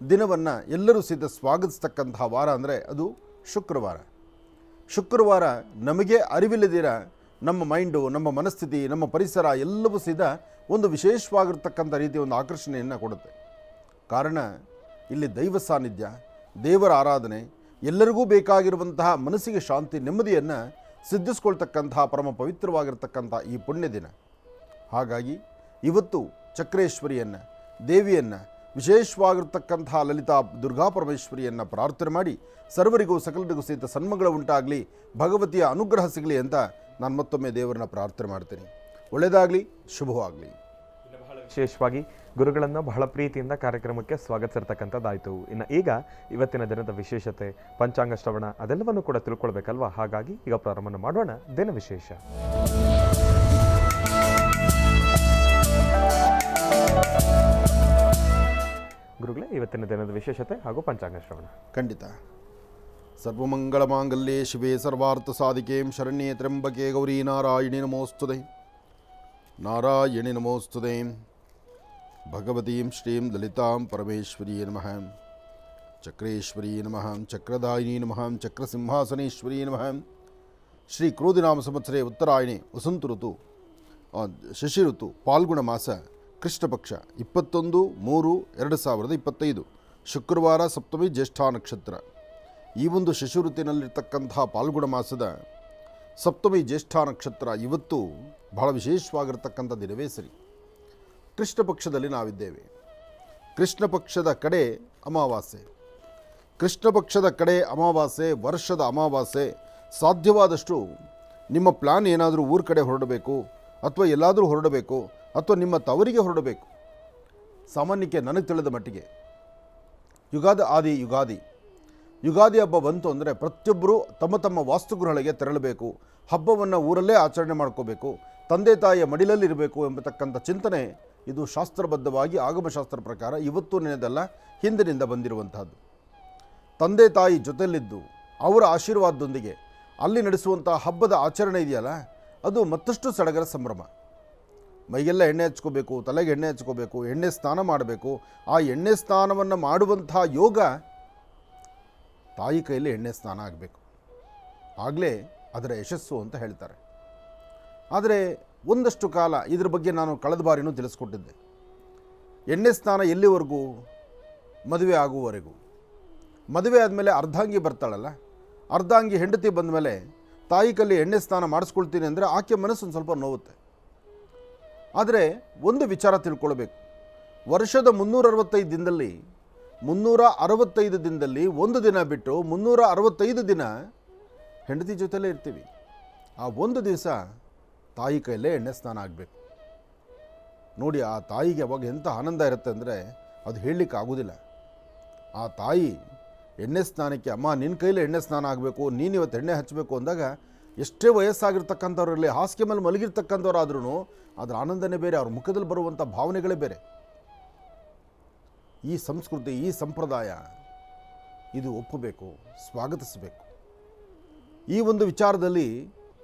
[SPEAKER 2] ದಿನವನ್ನು ಎಲ್ಲರೂ ಸಹಿತ ಸ್ವಾಗತಿಸ್ತಕ್ಕಂಥ ವಾರ ಅಂದರೆ ಅದು ಶುಕ್ರವಾರ. ಶುಕ್ರವಾರ ನಮಗೆ ಅರಿವಿಲ್ಲದಿರ ನಮ್ಮ ಮೈಂಡು, ನಮ್ಮ ಮನಸ್ಥಿತಿ, ನಮ್ಮ ಪರಿಸರ ಎಲ್ಲವೂ ಸಹಿತ ಒಂದು ವಿಶೇಷವಾಗಿರ್ತಕ್ಕಂಥ ರೀತಿಯ ಒಂದು ಆಕರ್ಷಣೆಯನ್ನು ಕೊಡುತ್ತೆ. ಕಾರಣ ಇಲ್ಲಿ ದೈವ ಸಾನ್ನಿಧ್ಯ, ದೇವರ ಆರಾಧನೆ, ಎಲ್ಲರಿಗೂ ಬೇಕಾಗಿರುವಂತಹ ಮನಸ್ಸಿಗೆ ಶಾಂತಿ, ನೆಮ್ಮದಿಯನ್ನು ಸಿದ್ಧಿಸ್ಕೊಳ್ತಕ್ಕಂತಹ ಪರಮ ಪವಿತ್ರವಾಗಿರ್ತಕ್ಕಂಥ ಈ ಪುಣ್ಯ ದಿನ. ಹಾಗಾಗಿ ಇವತ್ತು ಚಕ್ರೇಶ್ವರಿಯನ್ನು, ದೇವಿಯನ್ನು, ವಿಶೇಷವಾಗಿರ್ತಕ್ಕಂಥ ಲಲಿತಾ ದುರ್ಗಾ ಪರಮೇಶ್ವರಿಯನ್ನು ಪ್ರಾರ್ಥನೆ ಮಾಡಿ ಸರ್ವರಿಗೂ ಸಕಲರಿಗೂ ಸಹಿತ ಸನ್ಮಂಗಳ ಉಂಟಾಗಲಿ, ಭಗವತಿಯ ಅನುಗ್ರಹ ಸಿಗಲಿ ಅಂತ ನಾನು ಮತ್ತೊಮ್ಮೆ ದೇವರನ್ನ ಪ್ರಾರ್ಥನೆ ಮಾಡ್ತೀನಿ. ಒಳ್ಳೆಯದಾಗಲಿ, ಶುಭವಾಗಲಿ.
[SPEAKER 1] ವಿಶೇಷವಾಗಿ ಗುರುಗಳನ್ನು ಬಹಳ ಪ್ರೀತಿಯಿಂದ ಕಾರ್ಯಕ್ರಮಕ್ಕೆ ಸ್ವಾಗತಿಸಿರ್ತಕ್ಕಂಥದ್ದಾಯಿತು. ಇನ್ನು ಈಗ ಇವತ್ತಿನ ದಿನದ ವಿಶೇಷತೆ, ಪಂಚಾಂಗ ಶ್ರವಣ ಅದೆಲ್ಲವನ್ನು ಕೂಡ ತಿಳ್ಕೊಳ್ಬೇಕಲ್ವಾ? ಹಾಗಾಗಿ ಈಗ ಪ್ರಾರಂಭ ಮಾಡೋಣ ದಿನ ವಿಶೇಷ. ಗುರುಗಳೇ, ಇವತ್ತಿನ ದಿನದ ವಿಶೇಷತೆ ಹಾಗೂ ಪಂಚಾಂಗ ಶ್ರವಣ.
[SPEAKER 2] ಖಂಡಿತ. ಸರ್ವಮಂಗಳ ಮಾಂಗಲ್ಯೆ ಶಿವೆ ಸರ್ವಾರ್ಥ ಸಾಧಿಕೆ ಶರಣ್ಯೇ ತ್ರ್ಯಂಬಕೆ ಗೌರಿ ನಾರಾಯಣಿ ನಮೋಸ್ತುತೆ. ನಾರಾಯಣಿ ನಮೋಸ್ತುತೆ. ಭಗವತೀಂ ಶ್ರೀಂ ಲಲಿತಾಂ ಪರಮೇಶ್ವರಿಯೇ ನಮಃ, ಚಕ್ರೇಶ್ವರಿಯೇ ನಮಃ, ಚಕ್ರದಾಯಿನಿ ನಮಃ, ಚಕ್ರಸಿಂಹಾಸನೇಶ್ವರಿಯೇ ನಮಃ. ಶ್ರೀ ಕ್ರೋಧಿನಾಮ ಸಂವತ್ಸರೆ ಉತ್ತರಾಯಣೆ ವಸಂತ ಋತು, ಶಶಿ ಋತು, ಪಾಲ್ಗುಣ ಮಾಸ, ಕೃಷ್ಣಪಕ್ಷ 21/3/2025 ಶುಕ್ರವಾರ, ಸಪ್ತಮಿ, ಜ್ಯೇಷ್ಠ ನಕ್ಷತ್ರ. ಈ ಒಂದು ಶಶಿ ಋತುವಿನಲ್ಲಿರ್ತಕ್ಕಂಥ ಪಾಲ್ಗುಣ ಮಾಸದ ಸಪ್ತಮಿ ಜ್ಯೇಷ್ಠ ನಕ್ಷತ್ರ ಇವತ್ತು ಬಹಳ ವಿಶೇಷವಾಗಿರ್ತಕ್ಕಂಥ ದಿನವೇ ಸರಿ. ಕೃಷ್ಣ ಪಕ್ಷದಲ್ಲಿ ನಾವಿದ್ದೇವೆ. ಕೃಷ್ಣ ಪಕ್ಷದ ಕಡೆ ಅಮಾವಾಸ್ಯೆ. ಕೃಷ್ಣ ಪಕ್ಷದ ಕಡೆ ಅಮಾವಾಸ್ಯೆ, ವರ್ಷದ ಅಮಾವಾಸ್ಯೆ. ಸಾಧ್ಯವಾದಷ್ಟು ನಿಮ್ಮ ಪ್ಲ್ಯಾನ್ ಏನಾದರೂ ಊರ ಕಡೆ ಹೊರಡಬೇಕು ಅಥವಾ ಎಲ್ಲಾದರೂ ಹೊರಡಬೇಕು ಅಥವಾ ನಿಮ್ಮ ತವರಿಗೆ ಹೊರಡಬೇಕು. ಸಾಮಾನ್ಯಕ್ಕೆ ನನಗೆ ತಿಳಿದ ಮಟ್ಟಿಗೆ ಯುಗಾದಿ ಹಬ್ಬ ಬಂತು ಅಂದರೆ ಪ್ರತಿಯೊಬ್ಬರು ತಮ್ಮ ತಮ್ಮ ವಾಸ್ತುಗೃಹಗಳಿಗೆ ತೆರಳಬೇಕು, ಹಬ್ಬವನ್ನು ಊರಲ್ಲೇ ಆಚರಣೆ ಮಾಡ್ಕೋಬೇಕು, ತಂದೆ ತಾಯಿಯ ಮಡಿಲಲ್ಲಿರಬೇಕು ಎಂಬತಕ್ಕಂಥ ಚಿಂತನೆ ಇದು ಶಾಸ್ತ್ರಬದ್ಧವಾಗಿ ಆಗಮಶಾಸ್ತ್ರ ಪ್ರಕಾರ ಇವತ್ತು ನೆನೆದಲ್ಲ, ಹಿಂದಿನಿಂದ ಬಂದಿರುವಂತಹದ್ದು. ತಂದೆ ತಾಯಿ ಜೊತೆಯಲ್ಲಿದ್ದು ಅವರ ಆಶೀರ್ವಾದದೊಂದಿಗೆ ಅಲ್ಲಿ ನಡೆಸುವಂಥ ಹಬ್ಬದ ಆಚರಣೆ ಇದೆಯಲ್ಲ, ಅದು ಮತ್ತಷ್ಟು ಸಡಗರ ಸಂಭ್ರಮ. ಮೈಗೆಲ್ಲ ಎಣ್ಣೆ ಹಚ್ಕೋಬೇಕು, ತಲೆಗೆ ಎಣ್ಣೆ ಹಚ್ಕೋಬೇಕು, ಎಣ್ಣೆ ಸ್ನಾನ ಮಾಡಬೇಕು. ಆ ಎಣ್ಣೆ ಸ್ನಾನವನ್ನು ಮಾಡುವಂಥ ಯೋಗ ತಾಯಿ ಕೈಯಲ್ಲಿ ಎಣ್ಣೆ ಸ್ನಾನ ಆಗಬೇಕು, ಆಗಲೇ ಅದರ ಯಶಸ್ಸು ಅಂತ ಹೇಳ್ತಾರೆ. ಆದರೆ ಒಂದಷ್ಟು ಕಾಲ ಇದ್ರ ಬಗ್ಗೆ ನಾನು ಕಳೆದ ಬಾರಿನೂ ತಿಳಿಸ್ಕೊಟ್ಟಿದ್ದೆ. ಎಣ್ಣೆ ಸ್ನಾನ ಎಲ್ಲಿವರೆಗೂ? ಮದುವೆ ಆಗುವವರೆಗೂ. ಮದುವೆ ಆದಮೇಲೆ ಅರ್ಧಾಂಗಿ ಬರ್ತಾಳಲ್ಲ, ಅರ್ಧಾಂಗಿ ಹೆಂಡತಿ ಬಂದ ಮೇಲೆ ತಾಯಿ ಕಲ್ಲಿ ಎಣ್ಣೆ ಸ್ನಾನ ಮಾಡಿಸ್ಕೊಳ್ತೀನಿ ಅಂದರೆ ಆಕೆ ಮನಸ್ಸು ಒಂದು ಸ್ವಲ್ಪ ನೋವುತ್ತೆ. ಆದರೆ ಒಂದು ವಿಚಾರ ತಿಳ್ಕೊಳ್ಬೇಕು, ವರ್ಷದ 365 ದಿನದಲ್ಲಿ 365 ದಿನದಲ್ಲಿ ಒಂದು ದಿನ ಬಿಟ್ಟು 365 ದಿನ ಹೆಂಡತಿ ಜೊತೆಲೇ ಇರ್ತೀವಿ. ಆ ಒಂದು ದಿವಸ ತಾಯಿ ಕೈಯಲ್ಲೇ ಎಣ್ಣೆ ಸ್ನಾನ ಆಗಬೇಕು. ನೋಡಿ, ಆ ತಾಯಿಗೆ ಅವಾಗ ಎಂಥ ಆನಂದ ಇರುತ್ತೆ ಅಂದರೆ ಅದು ಹೇಳಲಿಕ್ಕೆ ಆಗೋದಿಲ್ಲ. ಆ ತಾಯಿ ಎಣ್ಣೆ ಸ್ನಾನಕ್ಕೆ, ಅಮ್ಮ ನಿನ್ನ ಕೈಲೇ ಎಣ್ಣೆ ಸ್ನಾನ ಆಗಬೇಕು, ನೀನು ಇವತ್ತು ಎಣ್ಣೆ ಹಚ್ಚಬೇಕು ಅಂದಾಗ ಎಷ್ಟೇ ವಯಸ್ಸಾಗಿರ್ತಕ್ಕಂಥವ್ರಲ್ಲಿ ಹಾಸಿಗೆ ಮೇಲೆ ಮಲಗಿರ್ತಕ್ಕಂಥವ್ರಾದ್ರೂ ಅದರ ಆನಂದನೇ ಬೇರೆ, ಅವ್ರ ಮುಖದಲ್ಲಿ ಬರುವಂಥ ಭಾವನೆಗಳೇ ಬೇರೆ. ಈ ಸಂಸ್ಕೃತಿ, ಈ ಸಂಪ್ರದಾಯ ಇದು ಒಪ್ಪಬೇಕು, ಸ್ವಾಗತಿಸಬೇಕು. ಈ ಒಂದು ವಿಚಾರದಲ್ಲಿ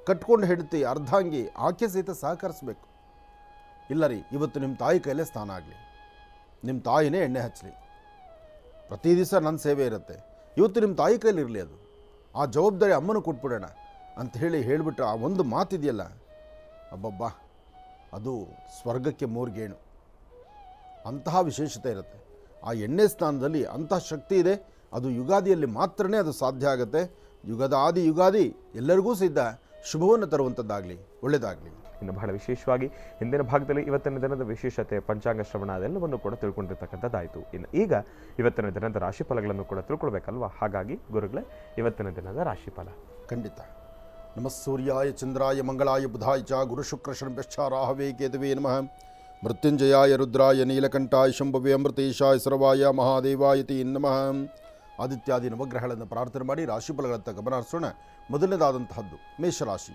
[SPEAKER 2] ಕಟ್ಕೊಂಡು ಹೆಂಡತಿ ಅರ್ಧಾಂಗಿ ಆಕೆ ಸಹಿತ ಸಹಕರಿಸಬೇಕು. ಇಲ್ಲ ರೀ, ಇವತ್ತು ನಿಮ್ಮ ತಾಯಿ ಕೈಲೇ ಸ್ನಾನ ಆಗಲಿ, ನಿಮ್ಮ ತಾಯಿನೇ ಎಣ್ಣೆ ಹಚ್ಚಲಿ, ಪ್ರತಿ ದಿವಸ ನನ್ನ ಸೇವೆ ಇರುತ್ತೆ, ಇವತ್ತು ನಿಮ್ಮ ತಾಯಿ ಕೈಲಿ ಇರಲಿ, ಅದು ಆ ಜವಾಬ್ದಾರಿ ಅಮ್ಮನ ಕೊಟ್ಬಿಡೋಣ ಅಂತ ಹೇಳಿಬಿಟ್ರೆ ಆ ಒಂದು ಮಾತಿದೆಯಲ್ಲ, ಅಬ್ಬಬ್ಬಾ, ಅದು ಸ್ವರ್ಗಕ್ಕೆ ಮೂರ್ಗೇಣು. ಅಂತಹ ವಿಶೇಷತೆ ಇರುತ್ತೆ ಆ ಎಣ್ಣೆ ಸ್ನಾನದಲ್ಲಿ, ಅಂತಹ ಶಕ್ತಿ ಇದೆ. ಅದು ಯುಗಾದಿಯಲ್ಲಿ ಮಾತ್ರನೇ ಅದು ಸಾಧ್ಯ ಆಗುತ್ತೆ. ಯುಗದ ಆದಿ ಯುಗಾದಿ ಎಲ್ಲರಿಗೂ ಸಿದ್ಧ ಶುಭವನ್ನು ತರುವಂಥದ್ದಾಗಲಿ, ಒಳ್ಳೆಯದಾಗಲಿ.
[SPEAKER 1] ಇನ್ನು ಬಹಳ ವಿಶೇಷವಾಗಿ ಹಿಂದಿನ ಭಾಗದಲ್ಲಿ ಇವತ್ತಿನ ದಿನದ ವಿಶೇಷತೆ, ಪಂಚಾಂಗ ಶ್ರವಣ ಅದೆಲ್ಲವನ್ನು ಕೂಡ ತಿಳ್ಕೊಂಡಿರ್ತಕ್ಕಂಥದ್ದಾಯಿತು. ಇನ್ನು ಈಗ ಇವತ್ತಿನ ದಿನದ ರಾಶಿಫಲಗಳನ್ನು ಕೂಡ ತಿಳ್ಕೊಳ್ಬೇಕಲ್ವಾ? ಹಾಗಾಗಿ ಗುರುಗಳೇ, ಇವತ್ತಿನ ದಿನದ ರಾಶಿಫಲ
[SPEAKER 2] ಖಂಡಿತ. ನಮಃ ಸೂರ್ಯಾಯ ಚಂದ್ರಾಯ ಮಂಗಳಾಯ ಬುಧಾಯ ಚ ಗುರು ಶುಕ್ರ ಶನಿಶ್ಚ ರಾಹವೇ ಕೇತವೇ ನಮಃ. ಮೃತ್ಯುಂಜಯಾಯ ರುದ್ರಾಯ ನೀಲಕಂಠಾಯ ಶಂಭವೇ ಅಮೃತೇಶಾಯ ಸರ್ವಾಯ ಮಹಾದೇವಾಯತಿ ನಮಃ. ಆದಿತ್ಯಾದಿ ನವಗ್ರಹಗಳನ್ನು ಪ್ರಾರ್ಥನೆ ಮಾಡಿ ರಾಶಿಫಲಗಳತ್ತ ಗಮನ ಹರಿಸೋಣ. ಮೊದಲನೇದಾದಂತಹದ್ದು ಮೇಷರಾಶಿ.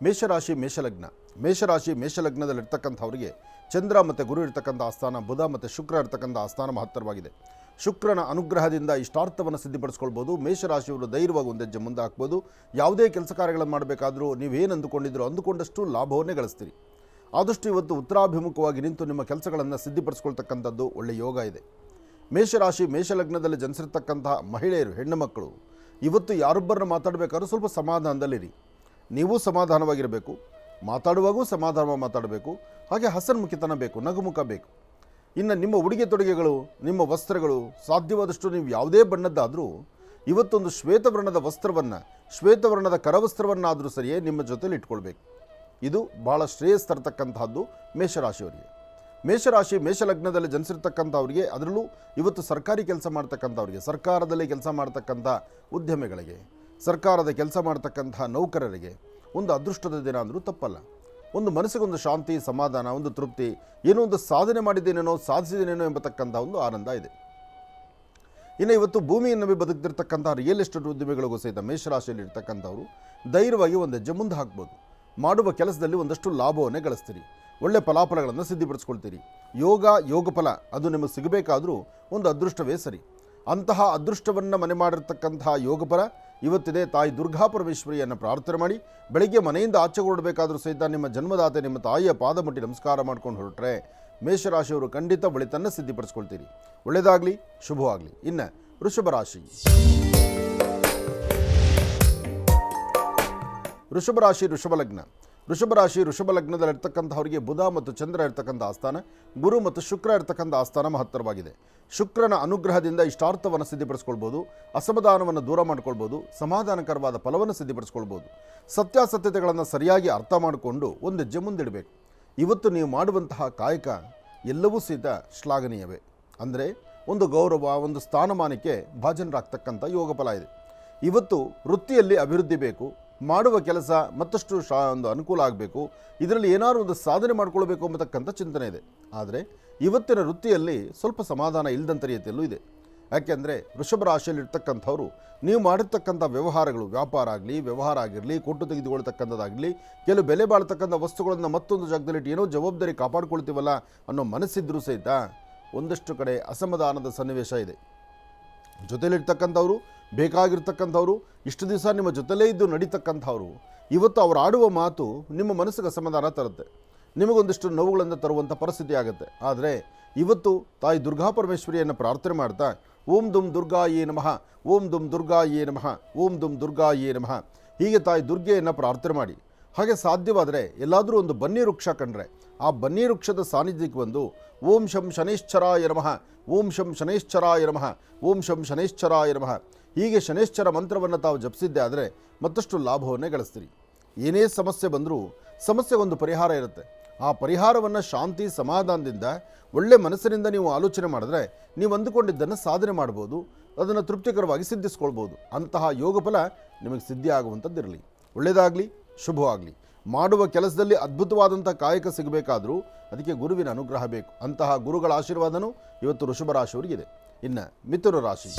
[SPEAKER 2] ಮೇಷರಾಶಿ ಮೇಷಲಗ್ನ. ಮೇಷರಾಶಿ ಮೇಷಲಗ್ನದಲ್ಲಿರ್ತಕ್ಕಂಥವರಿಗೆ ಚಂದ್ರ ಮತ್ತು ಗುರು ಇರ್ತಕ್ಕಂಥ ಆಸ್ಥಾನ, ಬುಧ ಮತ್ತು ಶುಕ್ರ ಇರ್ತಕ್ಕಂಥ ಆಸ್ಥಾನ ಮಹತ್ತರವಾಗಿದೆ. ಶುಕ್ರನ ಅನುಗ್ರಹದಿಂದ ಇಷ್ಟಾರ್ಥವನ್ನು ಸಿದ್ಧಿಪಡಿಸ್ಕೊಳ್ಬೋದು. ಮೇಷರಾಶಿಯವರು ಧೈರ್ಯವಾಗಿ ಒಂದು ಹೆಜ್ಜೆ ಮುಂದೆ ಹಾಕ್ಬೋದು. ಯಾವುದೇ ಕೆಲಸ ಕಾರ್ಯಗಳನ್ನು ಮಾಡಬೇಕಾದ್ರೂ ನೀವೇನು ಅಂದುಕೊಂಡಿದ್ರೋ ಅಂದುಕೊಂಡಷ್ಟು ಲಾಭವನ್ನೇ ಗಳಿಸ್ತೀರಿ. ಆದಷ್ಟು ಇವತ್ತು ಉತ್ತರಾಭಿಮುಖವಾಗಿ ನಿಂತು ನಿಮ್ಮ ಕೆಲಸಗಳನ್ನು ಸಿದ್ಧಿಪಡಿಸ್ಕೊಳ್ತಕ್ಕಂಥದ್ದು ಒಳ್ಳೆಯ ಯೋಗ ಇದೆ. ಮೇಷರಾಶಿ ಮೇಷಲಗ್ನದಲ್ಲಿ ಜನಿಸಿರ್ತಕ್ಕಂತಹ ಮಹಿಳೆಯರು, ಹೆಣ್ಣು ಮಕ್ಕಳು ಇವತ್ತು ಯಾರೊಬ್ಬರನ್ನ ಮಾತಾಡಬೇಕಾದ್ರೂ ಸ್ವಲ್ಪ ಸಮಾಧಾನದಲ್ಲಿರಿ. ನೀವು ಸಮಾಧಾನವಾಗಿರಬೇಕು, ಮಾತಾಡುವಾಗೂ ಸಮಾಧಾನವಾಗಿ ಮಾತಾಡಬೇಕು. ಹಾಗೆ ಹಸನ್ಮುಖಿತನ ಬೇಕು, ನಗುಮುಖ ಬೇಕು. ಇನ್ನು ನಿಮ್ಮ ಉಡುಗೆ ತೊಡುಗೆಗಳು, ನಿಮ್ಮ ವಸ್ತ್ರಗಳು ಸಾಧ್ಯವಾದಷ್ಟು ನೀವು ಯಾವುದೇ ಬಣ್ಣದ್ದಾದರೂ ಇವತ್ತೊಂದು ಶ್ವೇತವರ್ಣದ ವಸ್ತ್ರವನ್ನು, ಶ್ವೇತವರ್ಣದ ಕರವಸ್ತ್ರವನ್ನಾದರೂ ಸರಿಯೇ ನಿಮ್ಮ ಜೊತೆಲಿ ಇಟ್ಕೊಳ್ಬೇಕು. ಇದು ಭಾಳ ಶ್ರೇಯಸ್ ತರತಕ್ಕಂತಹದ್ದು ಮೇಷರಾಶಿಯವರಿಗೆ. ಮೇಷರಾಶಿ ಮೇಷಲಗ್ನದಲ್ಲಿ ಜನಿಸಿರ್ತಕ್ಕಂಥವ್ರಿಗೆ, ಅದರಲ್ಲೂ ಇವತ್ತು ಸರ್ಕಾರಿ ಕೆಲಸ ಮಾಡ್ತಕ್ಕಂಥವ್ರಿಗೆ, ಸರ್ಕಾರದಲ್ಲಿ ಕೆಲಸ ಮಾಡ್ತಕ್ಕಂಥ ಉದ್ಯಮಿಗಳಿಗೆ, ಸರ್ಕಾರದ ಕೆಲಸ ಮಾಡ್ತಕ್ಕಂಥ ನೌಕರರಿಗೆ ಒಂದು ಅದೃಷ್ಟದ ದಿನ ಅಂದರೂ ತಪ್ಪಲ್ಲ. ಒಂದು ಮನಸ್ಸಿಗೊಂದು ಶಾಂತಿ, ಸಮಾಧಾನ, ಒಂದು ತೃಪ್ತಿ, ಏನೋ ಒಂದು ಸಾಧನೆ ಮಾಡಿದ್ದೇನೇನೋ, ಸಾಧಿಸಿದ್ದೇನೇನೋ ಎಂಬತಕ್ಕಂಥ ಒಂದು ಆನಂದ ಇದೆ. ಇನ್ನು ಇವತ್ತು ಭೂಮಿಯನ್ನು ಬದುಕ್ತಿರ್ತಕ್ಕಂಥ ರಿಯಲ್ ಎಸ್ಟೇಟ್ ಉದ್ಯಮಿಗಳಿಗೂ ಸಹಿತ ಮೇಷರಾಶಿಯಲ್ಲಿ ಇರ್ತಕ್ಕಂಥವ್ರು ಧೈರ್ಯವಾಗಿ ಒಂದು ಹೆಜ್ಜೆ ಮುಂದೆ ಹಾಕ್ಬೋದು. ಮಾಡುವ ಕೆಲಸದಲ್ಲಿ ಒಂದಷ್ಟು ಲಾಭವನ್ನೇ ಗಳಿಸ್ತೀರಿ, ಒಳ್ಳೆ ಫಲಾಫಲಗಳನ್ನು ಸಿದ್ಧಿಪಡಿಸ್ಕೊಳ್ತೀರಿ. ಯೋಗಫಲ ಅದು ನಿಮಗೆ ಸಿಗಬೇಕಾದರೂ ಒಂದು ಅದೃಷ್ಟವೇ ಸರಿ. ಅಂತಹ ಅದೃಷ್ಟವನ್ನು ಮನೆ ಮಾಡಿರ್ತಕ್ಕಂತಹ ಯೋಗಫಲ ಇವತ್ತಿದೆ. ತಾಯಿ ದುರ್ಗಾ ಪರಮೇಶ್ವರಿಯನ್ನು ಪ್ರಾರ್ಥನೆ ಮಾಡಿ ಬೆಳಗ್ಗೆ ಮನೆಯಿಂದ ಆಚೆ ಹೊರಡಬೇಕಾದ್ರೂ ಸಹಿತ ನಿಮ್ಮ ಜನ್ಮದಾತೆ, ನಿಮ್ಮ ತಾಯಿಯ ಪಾದ ಮುಟ್ಟಿ ನಮಸ್ಕಾರ ಮಾಡ್ಕೊಂಡು ಹೊರಟ್ರೆ ಮೇಷರಾಶಿಯವರು ಖಂಡಿತ ಒಳಿತನ್ನು ಸಿದ್ಧಿಪಡಿಸ್ಕೊಳ್ತೀರಿ. ಒಳ್ಳೆಯದಾಗಲಿ, ಶುಭವಾಗಲಿ. ಇನ್ನು ವೃಷಭ ರಾಶಿ. ವೃಷಭ ರಾಶಿ ವೃಷಭಲಗ್ನ. ವೃಷಭ ರಾಶಿ ವೃಷಭಲಗ್ನದಲ್ಲಿರ್ತಕ್ಕಂಥವರಿಗೆ ಬುಧ ಮತ್ತು ಚಂದ್ರ ಇರ್ತಕ್ಕಂಥ ಆಸ್ಥಾನ, ಗುರು ಮತ್ತು ಶುಕ್ರ ಇರ್ತಕ್ಕಂಥ ಆಸ್ಥಾನ ಮಹತ್ತರವಾಗಿದೆ. ಶುಕ್ರನ ಅನುಗ್ರಹದಿಂದ ಇಷ್ಟಾರ್ಥವನ್ನು ಸಿದ್ಧಿಪಡಿಸ್ಕೊಳ್ಬೋದು, ಅಸಮಾಧಾನವನ್ನು ದೂರ ಮಾಡ್ಕೊಳ್ಬೋದು, ಸಮಾಧಾನಕರವಾದ ಫಲವನ್ನು ಸಿದ್ಧಿಪಡಿಸ್ಕೊಳ್ಬೋದು. ಸತ್ಯಾಸತ್ಯತೆಗಳನ್ನು ಸರಿಯಾಗಿ ಅರ್ಥ ಮಾಡಿಕೊಂಡು ಒಂದು ಹೆಜ್ಜೆ ಮುಂದಿಡಬೇಕು. ಇವತ್ತು ನೀವು ಮಾಡುವಂತಹ ಕಾಯಕ ಎಲ್ಲವೂ ಸಹಿತ ಶ್ಲಾಘನೀಯವೇ. ಅಂದರೆ ಒಂದು ಗೌರವ, ಒಂದು ಸ್ಥಾನಮಾನಕ್ಕೆ ಭಾಜನರಾಗ್ತಕ್ಕಂಥ ಯೋಗಫಲ ಇದೆ. ಇವತ್ತು ವೃತ್ತಿಯಲ್ಲಿ ಅಭಿವೃದ್ಧಿ ಬೇಕು, ಮಾಡುವ ಕೆಲಸ ಮತ್ತಷ್ಟು ಒಂದು ಅನುಕೂಲ ಆಗಬೇಕು, ಇದರಲ್ಲಿ ಏನಾದರೂ ಒಂದು ಸಾಧನೆ ಮಾಡ್ಕೊಳ್ಬೇಕು ಎಂಬತಕ್ಕಂಥ ಚಿಂತನೆ ಇದೆ. ಆದರೆ ಇವತ್ತಿನ ವೃತ್ತಿಯಲ್ಲಿ ಸ್ವಲ್ಪ ಸಮಾಧಾನ ಇಲ್ಲದಂಥ ರೀತಿಯಲ್ಲೂ ಇದೆ. ಯಾಕೆಂದರೆ ವೃಷಭ ರಾಶಿಯಲ್ಲಿರ್ತಕ್ಕಂಥವ್ರು ನೀವು ಮಾಡಿರ್ತಕ್ಕಂಥ ವ್ಯವಹಾರಗಳು, ವ್ಯಾಪಾರ ಆಗಲಿ, ವ್ಯವಹಾರ ಆಗಿರಲಿ, ಕೊಟ್ಟು ತೆಗೆದುಕೊಳ್ತಕ್ಕಂಥದ್ದಾಗಲಿ, ಕೆಲವು ಬೆಲೆ ಬಾಳ್ತಕ್ಕಂಥ ವಸ್ತುಗಳನ್ನು ಮತ್ತೊಂದು ಜಾಗದಲ್ಲಿಟ್ಟು ಏನೋ ಜವಾಬ್ದಾರಿ ಕಾಪಾಡ್ಕೊಳ್ತೀವಲ್ಲ ಅನ್ನೋ ಮನಸ್ಸಿದ್ರೂ ಸಹಿತ ಒಂದಷ್ಟು ಕಡೆ ಅಸಮಾಧಾನದ ಸನ್ನಿವೇಶ ಇದೆ. ಜೊತೆಲಿರ್ತಕ್ಕಂಥವ್ರು, ಬೇಕಾಗಿರ್ತಕ್ಕಂಥವ್ರು, ಇಷ್ಟು ದಿವಸ ನಿಮ್ಮ ಜೊತೆಲೇ ಇದ್ದು ನಡೀತಕ್ಕಂಥವ್ರು ಇವತ್ತು ಅವರು ಆಡುವ ಮಾತು ನಿಮ್ಮ ಮನಸ್ಸಿಗೆ ಅಸಮಾಧಾನ ತರುತ್ತೆ, ನಿಮಗೊಂದಿಷ್ಟು ನೋವುಗಳನ್ನು ತರುವಂಥ ಪರಿಸ್ಥಿತಿ ಆಗುತ್ತೆ. ಆದರೆ ಇವತ್ತು ತಾಯಿ ದುರ್ಗಾ ಪರಮೇಶ್ವರಿಯನ್ನು ಪ್ರಾರ್ಥನೆ ಮಾಡ್ತಾ ಓಂ ದುಂ ದುರ್ಗಾಯೇ ನಮಃ, ಓಂ ದುಂ ದುರ್ಗಾಯೇ ನಮಃ, ಓಂ ದುಂ ದುರ್ಗಾಯೇ ನಮಃ, ಹೀಗೆ ತಾಯಿ ದುರ್ಗೆಯನ್ನು ಪ್ರಾರ್ಥನೆ ಮಾಡಿ ಹಾಗೆ ಸಾಧ್ಯವಾದರೆ ಎಲ್ಲಾದರೂ ಒಂದು ಬನ್ನಿ ವೃಕ್ಷ ಕಂಡ್ರೆ ಆ ಬನ್ನಿ ವೃಕ್ಷದ ಸಾನ್ನಿಧ್ಯಕ್ಕೆ ಬಂದು ಓಂ ಶಂ ಶನೈಶ್ಚರಾಯ ನಮಃ, ಓಂ ಶಂ ಶನೈಶ್ಚರಾಯ ನಮಃ, ಓಂ ಶಂ ಶನೈಶ್ಚರಾಯ ನಮಃ ಹೀಗೆ ಶನೈಶ್ಚರ ಮಂತ್ರವನ್ನು ತಾವು ಜಪಿಸಿದ್ದೆ ಆದರೆ ಮತ್ತಷ್ಟು ಲಾಭವನ್ನೇ ಗಳಿಸ್ತೀರಿ. ಏನೇ ಸಮಸ್ಯೆ ಬಂದರೂ ಸಮಸ್ಯೆಗೊಂದು ಪರಿಹಾರ ಇರುತ್ತೆ. ಆ ಪರಿಹಾರವನ್ನು ಶಾಂತಿ ಸಮಾಧಾನದಿಂದ ಒಳ್ಳೆ ಮನಸ್ಸಿನಿಂದ ನೀವು ಆಲೋಚನೆ ಮಾಡಿದ್ರೆ ನೀವು ಅಂದುಕೊಂಡಿದ್ದನ್ನು ಸಾಧನೆ ಮಾಡ್ಬೋದು, ಅದನ್ನು ತೃಪ್ತಿಕರವಾಗಿ ಸಿದ್ಧಿಸ್ಕೊಳ್ಬೋದು. ಅಂತಹ ಯೋಗಫಲ ನಿಮಗೆ ಸಿದ್ಧಿ ಆಗುವಂಥದ್ದಿರಲಿ. ಒಳ್ಳೆಯದಾಗಲಿ, ಶುಭವಾಗಲಿ. ಮಾಡುವ ಕೆಲಸದಲ್ಲಿ ಅದ್ಭುತವಾದಂಥ ಕಾಯಕ ಸಿಗಬೇಕಾದರೂ ಅದಕ್ಕೆ ಗುರುವಿನ ಅನುಗ್ರಹ ಬೇಕು. ಅಂತಹ ಗುರುಗಳ ಆಶೀರ್ವಾದನೂ ಇವತ್ತು ವೃಷಭ ರಾಶಿಯವರಿಗಿದೆ. ಇನ್ನು ಮಿಥುನ ರಾಶಿ.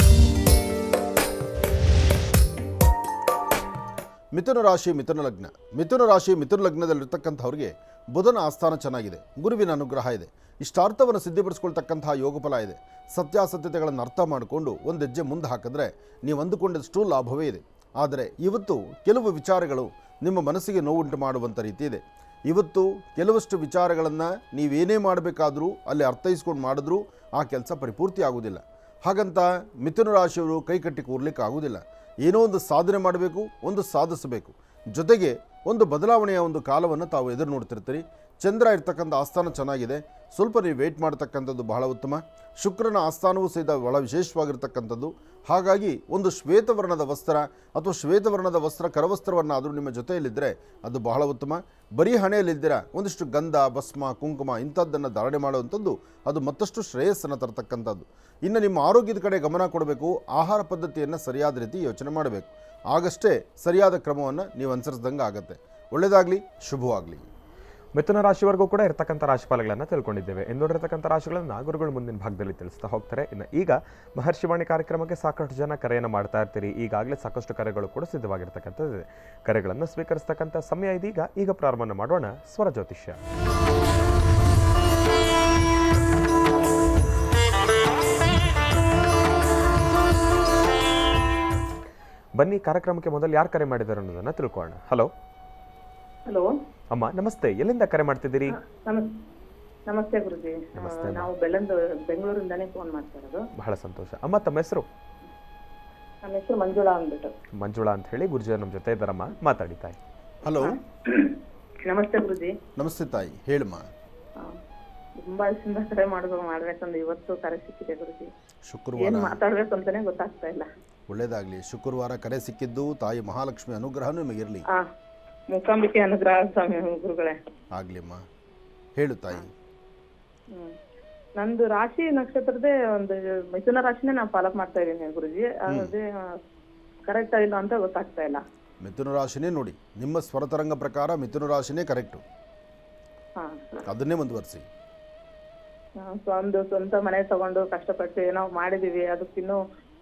[SPEAKER 2] ಮಿಥುನ ರಾಶಿ ಮಿಥುನ ಲಗ್ನ. ಮಿಥುನ ರಾಶಿ ಮಿಥುನ ಲಗ್ನದಲ್ಲಿರ್ತಕ್ಕಂಥವ್ರಿಗೆ ಬುಧನ ಆಸ್ಥಾನ ಚೆನ್ನಾಗಿದೆ, ಗುರುವಿನ ಅನುಗ್ರಹ ಇದೆ, ಇಷ್ಟಾರ್ಥವನ್ನು ಸಿದ್ಧಿಪಡಿಸ್ಕೊಳ್ತಕ್ಕಂತಹ ಯೋಗಫಲ ಇದೆ. ಸತ್ಯಾಸತ್ಯತೆಗಳನ್ನು ಅರ್ಥ ಮಾಡಿಕೊಂಡು ಒಂದು ಹೆಜ್ಜೆ ಮುಂದೆ ಹಾಕಿದ್ರೆ ನೀವು ಅಂದುಕೊಂಡಷ್ಟು ಲಾಭವೇ ಇದೆ. ಆದರೆ ಇವತ್ತು ಕೆಲವು ವಿಚಾರಗಳು ನಿಮ್ಮ ಮನಸ್ಸಿಗೆ ನೋವುಂಟು ಮಾಡುವಂಥ ರೀತಿ ಇದೆ. ಇವತ್ತು ಕೆಲವಷ್ಟು ವಿಚಾರಗಳನ್ನು ನೀವೇನೇ ಮಾಡಬೇಕಾದ್ರೂ ಅಲ್ಲಿ ಅರ್ಥೈಸ್ಕೊಂಡು ಮಾಡಿದ್ರೂ ಆ ಕೆಲಸ ಪರಿಪೂರ್ತಿ ಆಗೋದಿಲ್ಲ. ಹಾಗಂತ ಮಿಥುನ ರಾಶಿಯವರು ಕೈಕಟ್ಟಿ ಕೂರ್ಲಿಕ್ಕೆ ಆಗೋದಿಲ್ಲ. ಏನೋ ಒಂದು ಸಾಧನೆ ಮಾಡಬೇಕು, ಒಂದು ಸಾಧಿಸಬೇಕು. ಜೊತೆಗೆ ಒಂದು ಬದಲಾವಣೆಯ ಒಂದು ಕಾಲವನ್ನು ತಾವು ಎದುರು ನೋಡ್ತಿರ್ತೀರಿ. ಚಂದ್ರ ಇರ್ತಕ್ಕಂಥ ಆಸ್ಥಾನ ಚೆನ್ನಾಗಿದೆ, ಸ್ವಲ್ಪ ನೀವು ವೆಯ್ಟ್ ಮಾಡ್ತಕ್ಕಂಥದ್ದು ಬಹಳ ಉತ್ತಮ. ಶುಕ್ರನ ಆಸ್ಥಾನವೂ ಸಹಿತ ಬಹಳ ವಿಶೇಷವಾಗಿರ್ತಕ್ಕಂಥದ್ದು. ಹಾಗಾಗಿ ಒಂದು ಶ್ವೇತವರ್ಣದ ವಸ್ತ್ರ ಅಥವಾ ಶ್ವೇತವರ್ಣದ ವಸ್ತ್ರ ಕರವಸ್ತ್ರವನ್ನಾದರೂ ನಿಮ್ಮ ಜೊತೆಯಲ್ಲಿದ್ದರೆ ಅದು ಬಹಳ ಉತ್ತಮ. ಬರೀ ಹಣೆಯಲ್ಲಿದ್ದರೆ ಒಂದಿಷ್ಟು ಗಂಧ, ಭಸ್ಮ, ಕುಂಕುಮ ಇಂಥದ್ದನ್ನು ಧಾರಣೆ ಮಾಡುವಂಥದ್ದು ಅದು ಮತ್ತಷ್ಟು ಶ್ರೇಯಸ್ಸನ್ನು ತರತಕ್ಕಂಥದ್ದು. ಇನ್ನು ನಿಮ್ಮ ಆರೋಗ್ಯದ ಕಡೆ ಗಮನ ಕೊಡಬೇಕು. ಆಹಾರ ಪದ್ಧತಿಯನ್ನು ಸರಿಯಾದ ರೀತಿ ಯೋಚನೆ ಮಾಡಬೇಕು. ಆಗಷ್ಟೇ ಸರಿಯಾದ ಕ್ರಮವನ್ನು ನೀವು ಅನುಸರಿಸಿದಂಗೆ ಆಗುತ್ತೆ. ಒಳ್ಳೆಯದಾಗಲಿ, ಶುಭವಾಗಲಿ.
[SPEAKER 1] ಮಿಥುನ ರಾಶಿವರೆಗೂ ಕೂಡ ಇರತಕ್ಕಂಥ ರಾಶಿಫಲಗಳನ್ನು ತಿಳ್ಕೊಂಡಿದ್ದೇವೆ. ಇನ್ನುಳಿರತಕ್ಕಂಥ ರಾಶಿಗಳನ್ನು ಗುರುಗಳು ಮುಂದಿನ ಭಾಗದಲ್ಲಿ ತಿಳಿಸ್ತಾ ಹೋಗ್ತಾರೆ. ಇನ್ನು ಈಗ ಮಹರ್ಷಿವಾಣಿ ಕಾರ್ಯಕ್ರಮಕ್ಕೆ ಸಾಕಷ್ಟು ಜನ ಕರೆಯನ್ನು ಮಾಡ್ತಾ ಇರ್ತೀರಿ. ಈಗಾಗಲೇ ಸಾಕಷ್ಟು ಕರೆಗಳು ಕೂಡ ಸಿದ್ಧವಾಗಿರ್ತಕ್ಕಂಥದ್ದಿದೆ. ಕರೆಗಳನ್ನು ಸ್ವೀಕರಿಸ್ತಕ್ಕಂಥ ಸಮಯ ಇದೀಗ. ಈಗ ಪ್ರಾರಂಭ ಮಾಡೋಣ ಸ್ವರ ಜ್ಯೋತಿಷ್ಯ. ಬನ್ನಿ, ಕಾರ್ಯಕ್ರಮಕ್ಕೆ ಮೊದಲು ಯಾರು ಕರೆ ಮಾಡಿದ್ದಾರೆ ಅನ್ನೋದನ್ನು ತಿಳ್ಕೊಳ್ಳೋಣ. ಹಲೋ.
[SPEAKER 3] ಹಲೋ
[SPEAKER 1] ಅಮ್ಮ ನಮಸ್ತೆ, ಎಲ್ಲಿಂದ ಕರೆ ಮಾಡ್ತಿದ್ದೀರಿ?
[SPEAKER 3] ನಮಸ್ತೆ ಗುರುಜಿ. ನಾವು ಬೆಂಗಳೂರಿಂದಾನೇ ಫೋನ್ ಮಾಡ್ತಾ ಇರೋದು.
[SPEAKER 1] ಬಹಳ ಸಂತೋಷ. ಅಮ್ಮ ತಮ್ಮ ಹೆಸರು?
[SPEAKER 3] ನನ್ನ ಹೆಸರು ಮಂಜುಳಾ ಅಂದ್ಬಿಟ್ಟು.
[SPEAKER 1] ಮಂಜುಳಾ ಅಂತ ಹೇಳಿ. ಗುರುಜಿ ನಮ್ಮ ಜೊತೆ ಇದ್ದಾರಮ್ಮ, ಮಾತಾಡಿ ತಾಯಿ.
[SPEAKER 2] ಹಲೋ.
[SPEAKER 3] ನಮಸ್ತೆ ಗುರುಜಿ.
[SPEAKER 2] ನಮಸ್ತೆ ತಾಯಿ, ಹೇಳಮ್ಮ.
[SPEAKER 3] ತುಂಬಾ ದಿವಸದಿಂದ ಕರೆ ಮಾಡ್ಬೇಕಂದ್ರೆ ಇವತ್ತು ಕರೆ ಸಿಕ್ಕಿದೆ ಗುರುಜಿ.
[SPEAKER 2] ಶುಕ್ರವಾರ
[SPEAKER 3] ಏನ್ ಮಾತಾಡ್ಬೇಕು ಅಂತಾನೆ ಗೊತ್ತಾಗ್ತಾ ಇಲ್ಲ.
[SPEAKER 2] ಒಳ್ಳೇದಾಗ್ಲಿ. ಶುಕ್ರವಾರ ಕರೆ ಸಿಕ್ಕಿದ್ದು ತಾಯಿ ಮಹಾಲಕ್ಷ್ಮಿ ಅನುಗ್ರಹನೂ ನಿಮಗಿರಲಿ.
[SPEAKER 3] ಮೂಕಾಂಬಿಕೆ ಅನುಗ್ರಹ ಸ್ವಾಮಿ ಗುರುಗಳೇ
[SPEAKER 2] ಆಗ್ಲಿಮ್ಮ. ಹೇಳು ತಾಯಿ.
[SPEAKER 3] ನಂದು ರಾಶಿ ನಕ್ಷತ್ರದೇ ಒಂದು ಮಿಥುನ ರಾಶಿನೇ ನಾನು ಫಾಲೋ ಮಾಡ್ತಾ ಇದ್ದೀನಿ ಗುರುಜಿ. ಅದೇ ಕರೆಕ್ಟ್ ಇಲ್ಲ ಅಂತ ಗೊತ್ತಾಗ್ತಾ ಇಲ್ಲ.
[SPEAKER 2] ಮಿಥುನ ರಾಶಿನೇ ನೋಡಿ, ನಿಮ್ಮ ಸ್ವರತರಂಗ ಪ್ರಕಾರ ಮಿಥುನ ರಾಶಿನೇ ಕರೆಕ್ಟು. ಅದನ್ನೇ ಮುಂದುವರಿಸಿ.
[SPEAKER 3] ಒಂದು ಸ್ವಂತ ಮನೆ ತಗೊಂಡು ಕಷ್ಟಪಟ್ಟು ಏನೋ ಮಾಡಿದೀವಿ, ಅದಕ್ಕಿನ್ನೂ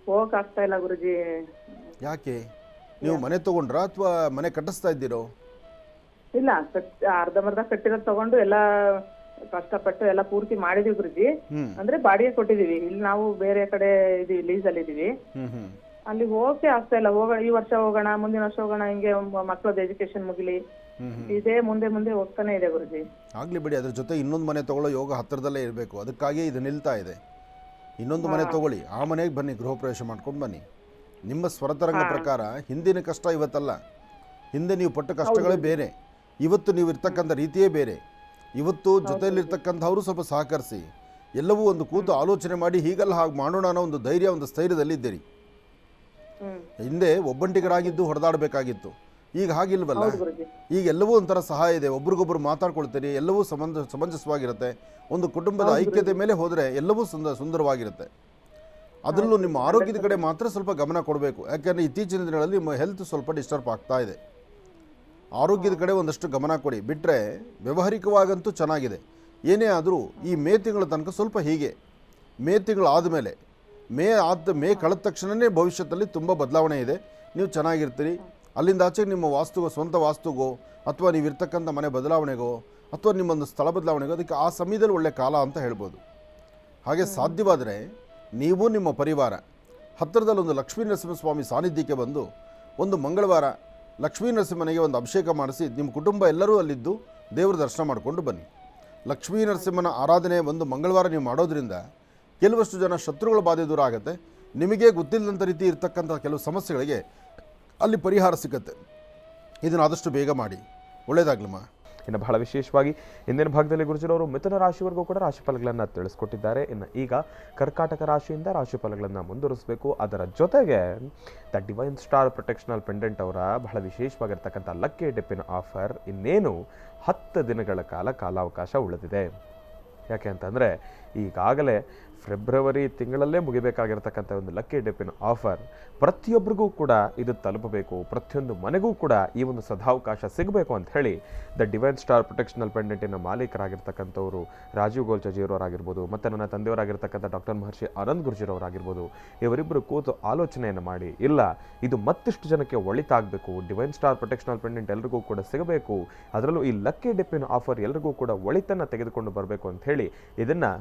[SPEAKER 3] ಹೋಗಕ್ ಆಗ್ತಾ ಇಲ್ಲ ಗುರುಜಿ.
[SPEAKER 2] ಯಾಕೆ? ನೀವು ಮನೆ ತಗೊಂಡ್ರಾ ಅಥವಾ ಮನೆ ಕಟ್ಟಿಸ್ತಾ ಇದ್ದೀರೋ?
[SPEAKER 3] ಇಲ್ಲ, ಅರ್ಧಂಬರ್ಧ ಕಟ್ಟಿರೋದು ತಗೊಂಡು ಎಲ್ಲ ಕಷ್ಟಪಟ್ಟು ಎಲ್ಲ ಪೂರ್ತಿ ಮಾಡಿದೀವಿ ಗುರುಜಿ. ಅಂದ್ರೆ ಬಾಡಿಗೆ ಕೊಟ್ಟಿದೀವಿ. ಇಲ್ಲಿ ನಾವು ಬೇರೆ ಕಡೆ ಇದೀವಿ, ಲೀಸ್ ಅಲ್ಲಿ ಇದೀವಿ. ಅಲ್ಲಿ ಹೋಗಕ್ಕೆ ಆಗ್ತಾ ಇಲ್ಲ. ಈ ವರ್ಷ ಹೋಗೋಣ, ಮುಂದಿನ ವರ್ಷ ಹೋಗೋಣ, ಹಿಂಗೆ ಮಕ್ಕಳದ್ದು ಎಜುಕೇಶನ್ ಮುಗಿಲಿ, ಇದೇ ಮುಂದೆ ಮುಂದೆ ಹೋಗ್ತಾನೆ ಇದೆ ಗುರುಜಿ.
[SPEAKER 2] ಆಗ್ಲಿ ಬಿಡಿ. ಅದ್ರ ಜೊತೆ ಇನ್ನೊಂದು ಮನೆ ತಗೊಳ್ಳೋ ಯೋಗ ಹತ್ತಿರದಲ್ಲೇ ಇರಬೇಕು. ಅದಕ್ಕಾಗಿ ಇದು ನಿಲ್ತಾ ಇದೆ. ಇನ್ನೊಂದು ಮನೆ ತಗೊಳ್ಳಿ, ಆ ಮನೆಗೆ ಬನ್ನಿ, ಗೃಹ ಪ್ರವೇಶ ಮಾಡ್ಕೊಂಡು ಬನ್ನಿ. ನಿಮ್ಮ ಸ್ವರತರಂಗ ಪ್ರಕಾರ ಹಿಂದಿನ ಕಷ್ಟ ಇವತ್ತಲ್ಲ. ಹಿಂದೆ ನೀವು ಪಟ್ಟ ಕಷ್ಟಗಳೇ ಬೇರೆ, ಇವತ್ತು ನೀವು ಇರ್ತಕ್ಕಂಥ ರೀತಿಯೇ ಬೇರೆ. ಇವತ್ತು ಜೊತೆಯಲ್ಲಿರ್ತಕ್ಕಂಥವರು ಸ್ವಲ್ಪ ಸಹಕರಿಸಿ, ಎಲ್ಲವೂ ಒಂದು ಕೂತು ಆಲೋಚನೆ ಮಾಡಿ ಹೀಗೆಲ್ಲ ಹಾಗೆ ಮಾಡೋಣ ಅನ್ನೋ ಒಂದು ಧೈರ್ಯ, ಒಂದು ಸ್ಥೈರ್ಯದಲ್ಲಿ ಇದ್ದೀರಿ. ಹಿಂದೆ ಒಬ್ಬಂಟಿಗರಾಗಿದ್ದು ಹೊಡೆದಾಡಬೇಕಾಗಿತ್ತು, ಈಗ ಹಾಗಿಲ್ವಲ್ಲ. ಈಗ ಎಲ್ಲವೂ ಒಂಥರ ಸಹಾಯ ಇದೆ, ಒಬ್ರಿಗೊಬ್ರು ಮಾತಾಡ್ಕೊಳ್ತೀರಿ, ಎಲ್ಲವೂ ಸಮಂಜಸವಾಗಿರುತ್ತೆ. ಒಂದು ಕುಟುಂಬದ ಐಕ್ಯತೆ ಮೇಲೆ ಹೋದರೆ ಎಲ್ಲವೂ ಸುಂದರವಾಗಿರುತ್ತೆ. ಅದರಲ್ಲೂ ನಿಮ್ಮ ಆರೋಗ್ಯದ ಕಡೆ ಮಾತ್ರ ಸ್ವಲ್ಪ ಗಮನ ಕೊಡಬೇಕು. ಯಾಕೆಂದರೆ ಇತ್ತೀಚಿನ ದಿನಗಳಲ್ಲಿ ನಿಮ್ಮ ಹೆಲ್ತ್ ಸ್ವಲ್ಪ ಡಿಸ್ಟರ್ಬ್ ಆಗ್ತಾ ಇದೆ. ಆರೋಗ್ಯದ ಕಡೆ ಒಂದಷ್ಟು ಗಮನ ಕೊಡಿ. ಬಿಟ್ಟರೆ ವ್ಯಾವಹಾರಿಕವಾಗಂತೂ ಚೆನ್ನಾಗಿದೆ. ಏನೇ ಆದರೂ ಈ ಮೇ ತಿಂಗಳ ತನಕ ಸ್ವಲ್ಪ ಹೀಗೆ. ಮೇ ತಿಂಗಳು ಆದಮೇಲೆ ಮೇ ಕಳೆದ ತಕ್ಷಣವೇ ಭವಿಷ್ಯದಲ್ಲಿ ತುಂಬ ಬದಲಾವಣೆ ಇದೆ. ನೀವು ಚೆನ್ನಾಗಿರ್ತೀರಿ. ಅಲ್ಲಿಂದ ಆಚೆಗೆ ನಿಮ್ಮ ಸ್ವಂತ ವಾಸ್ತುಗೋ ಅಥವಾ ನೀವು ಇರ್ತಕ್ಕಂಥ ಮನೆ ಬದಲಾವಣೆಗೋ ಅಥವಾ ನಿಮ್ಮೊಂದು ಸ್ಥಳ ಬದಲಾವಣೆಗೋ ಅದಕ್ಕೆ ಆ ಸಮಯದಲ್ಲಿ ಒಳ್ಳೆ ಕಾಲ ಅಂತ ಹೇಳ್ಬೋದು. ಹಾಗೆ ಸಾಧ್ಯವಾದರೆ ನೀವು ನಿಮ್ಮ ಪರಿವಾರ ಹತ್ತಿರದಲ್ಲಿ ಒಂದು ಲಕ್ಷ್ಮೀ ನರಸಿಂಹಸ್ವಾಮಿ ಸಾನ್ನಿಧ್ಯಕ್ಕೆ ಬಂದು ಒಂದು ಮಂಗಳವಾರ ಲಕ್ಷ್ಮೀ ನರಸಿಂಹನಿಗೆ ಒಂದು ಅಭಿಷೇಕ ಮಾಡಿಸಿ ನಿಮ್ಮ ಕುಟುಂಬ ಎಲ್ಲರೂ ಅಲ್ಲಿದ್ದು ದೇವರ ದರ್ಶನ ಮಾಡಿಕೊಂಡು ಬನ್ನಿ. ಲಕ್ಷ್ಮೀ ನರಸಿಂಹನ ಆರಾಧನೆ ಒಂದು ಮಂಗಳವಾರ ನೀವು ಮಾಡೋದ್ರಿಂದ ಕೆಲವಷ್ಟು ಜನ ಶತ್ರುಗಳ ಬಾಧೆ ದೂರ ಆಗುತ್ತೆ. ನಿಮಗೆ ಗೊತ್ತಿಲ್ಲದಂಥ ರೀತಿ ಇರ್ತಕ್ಕಂಥ ಕೆಲವು ಸಮಸ್ಯೆಗಳಿಗೆ ಅಲ್ಲಿ ಪರಿಹಾರ ಸಿಗುತ್ತೆ. ಇದನ್ನು ಆದಷ್ಟು ಬೇಗ ಮಾಡಿ. ಒಳ್ಳೆಯದಾಗ್ಲಮ್ಮ.
[SPEAKER 1] ಇನ್ನು ಬಹಳ ವಿಶೇಷವಾಗಿ ಇಂದಿನ ಭಾಗದಲ್ಲಿ ಗುರುಜಿರವರು ಮಿಥುನ ರಾಶಿವರೆಗೂ ಕೂಡ ರಾಶಿಫಲಗಳನ್ನು ತಿಳಿಸ್ಕೊಟ್ಟಿದ್ದಾರೆ. ಇನ್ನು ಈಗ ಕರ್ಕಾಟಕ ರಾಶಿಯಿಂದ ರಾಶಿಫಲಗಳನ್ನು ಮುಂದುವರಿಸಬೇಕು. ಅದರ ಜೊತೆಗೆ ದ ಡಿವೈನ್ ಸ್ಟಾರ್ ಪ್ರೊಟೆಕ್ಷನಲ್ ಪೆಂಡೆಂಟ್ ಅವರ ಬಹಳ ವಿಶೇಷವಾಗಿರ್ತಕ್ಕಂಥ ಲಕ್ಕಿ ಡಿಪ್ಪಿನ ಆಫರ್ ಇನ್ನೇನು 10 ದಿನಗಳ ಕಾಲಾವಕಾಶ ಉಳಿದಿದೆ. ಯಾಕೆ ಅಂತಂದರೆ ಈಗಾಗಲೇ ಫೆಬ್ರವರಿ ತಿಂಗಳಲ್ಲೇ ಮುಗಿಬೇಕಾಗಿರ್ತಕ್ಕಂಥ ಒಂದು ಲಕ್ಕಿ ಡಿಪ್ಪಿನ ಆಫರ್ ಪ್ರತಿಯೊಬ್ಬರಿಗೂ ಕೂಡ ಇದು ತಲುಪಬೇಕು, ಪ್ರತಿಯೊಂದು ಮನೆಗೂ ಕೂಡ ಈ ಒಂದು ಸದಾವಕಾಶ ಸಿಗಬೇಕು ಅಂತ ಹೇಳಿ ದ ಡಿವೈನ್ ಸ್ಟಾರ್ ಪ್ರೊಟೆಕ್ಷನಲ್ ಪೆಂಡೆಂಟಿನ ಮಾಲೀಕರಾಗಿರ್ತಕ್ಕಂಥವರು ರಾಜೀವ್ ಗೋಲ್ಚಜಿಯವರಾಗಿರ್ಬೋದು, ಮತ್ತು ನನ್ನ ತಂದೆಯವರಾಗಿರ್ತಕ್ಕಂಥ ಡಾಕ್ಟರ್ ಮಹರ್ಷಿ ಆನಂದ್ ಗುರುಜಿರವರಾಗಿರ್ಬೋದು, ಇವರಿಬ್ಬರು ಕೂತು ಆಲೋಚನೆಯನ್ನು ಮಾಡಿ, ಇಲ್ಲ ಇದು ಮತ್ತಿಷ್ಟು ಜನಕ್ಕೆ ಒಳಿತಾಗಬೇಕು, ಡಿವೈನ್ ಸ್ಟಾರ್ ಪ್ರೊಟೆಕ್ಷನಲ್ ಪೆಂಡೆಂಟ್ ಎಲ್ರಿಗೂ ಕೂಡ ಸಿಗಬೇಕು, ಅದರಲ್ಲೂ ಈ ಲಕ್ಕಿ ಡಿಪ್ಪಿನ ಆಫರ್ ಎಲ್ರಿಗೂ ಕೂಡ ಒಳಿತನ್ನು ತೆಗೆದುಕೊಂಡು ಬರಬೇಕು ಅಂತ ಹೇಳಿ ಇದನ್ನು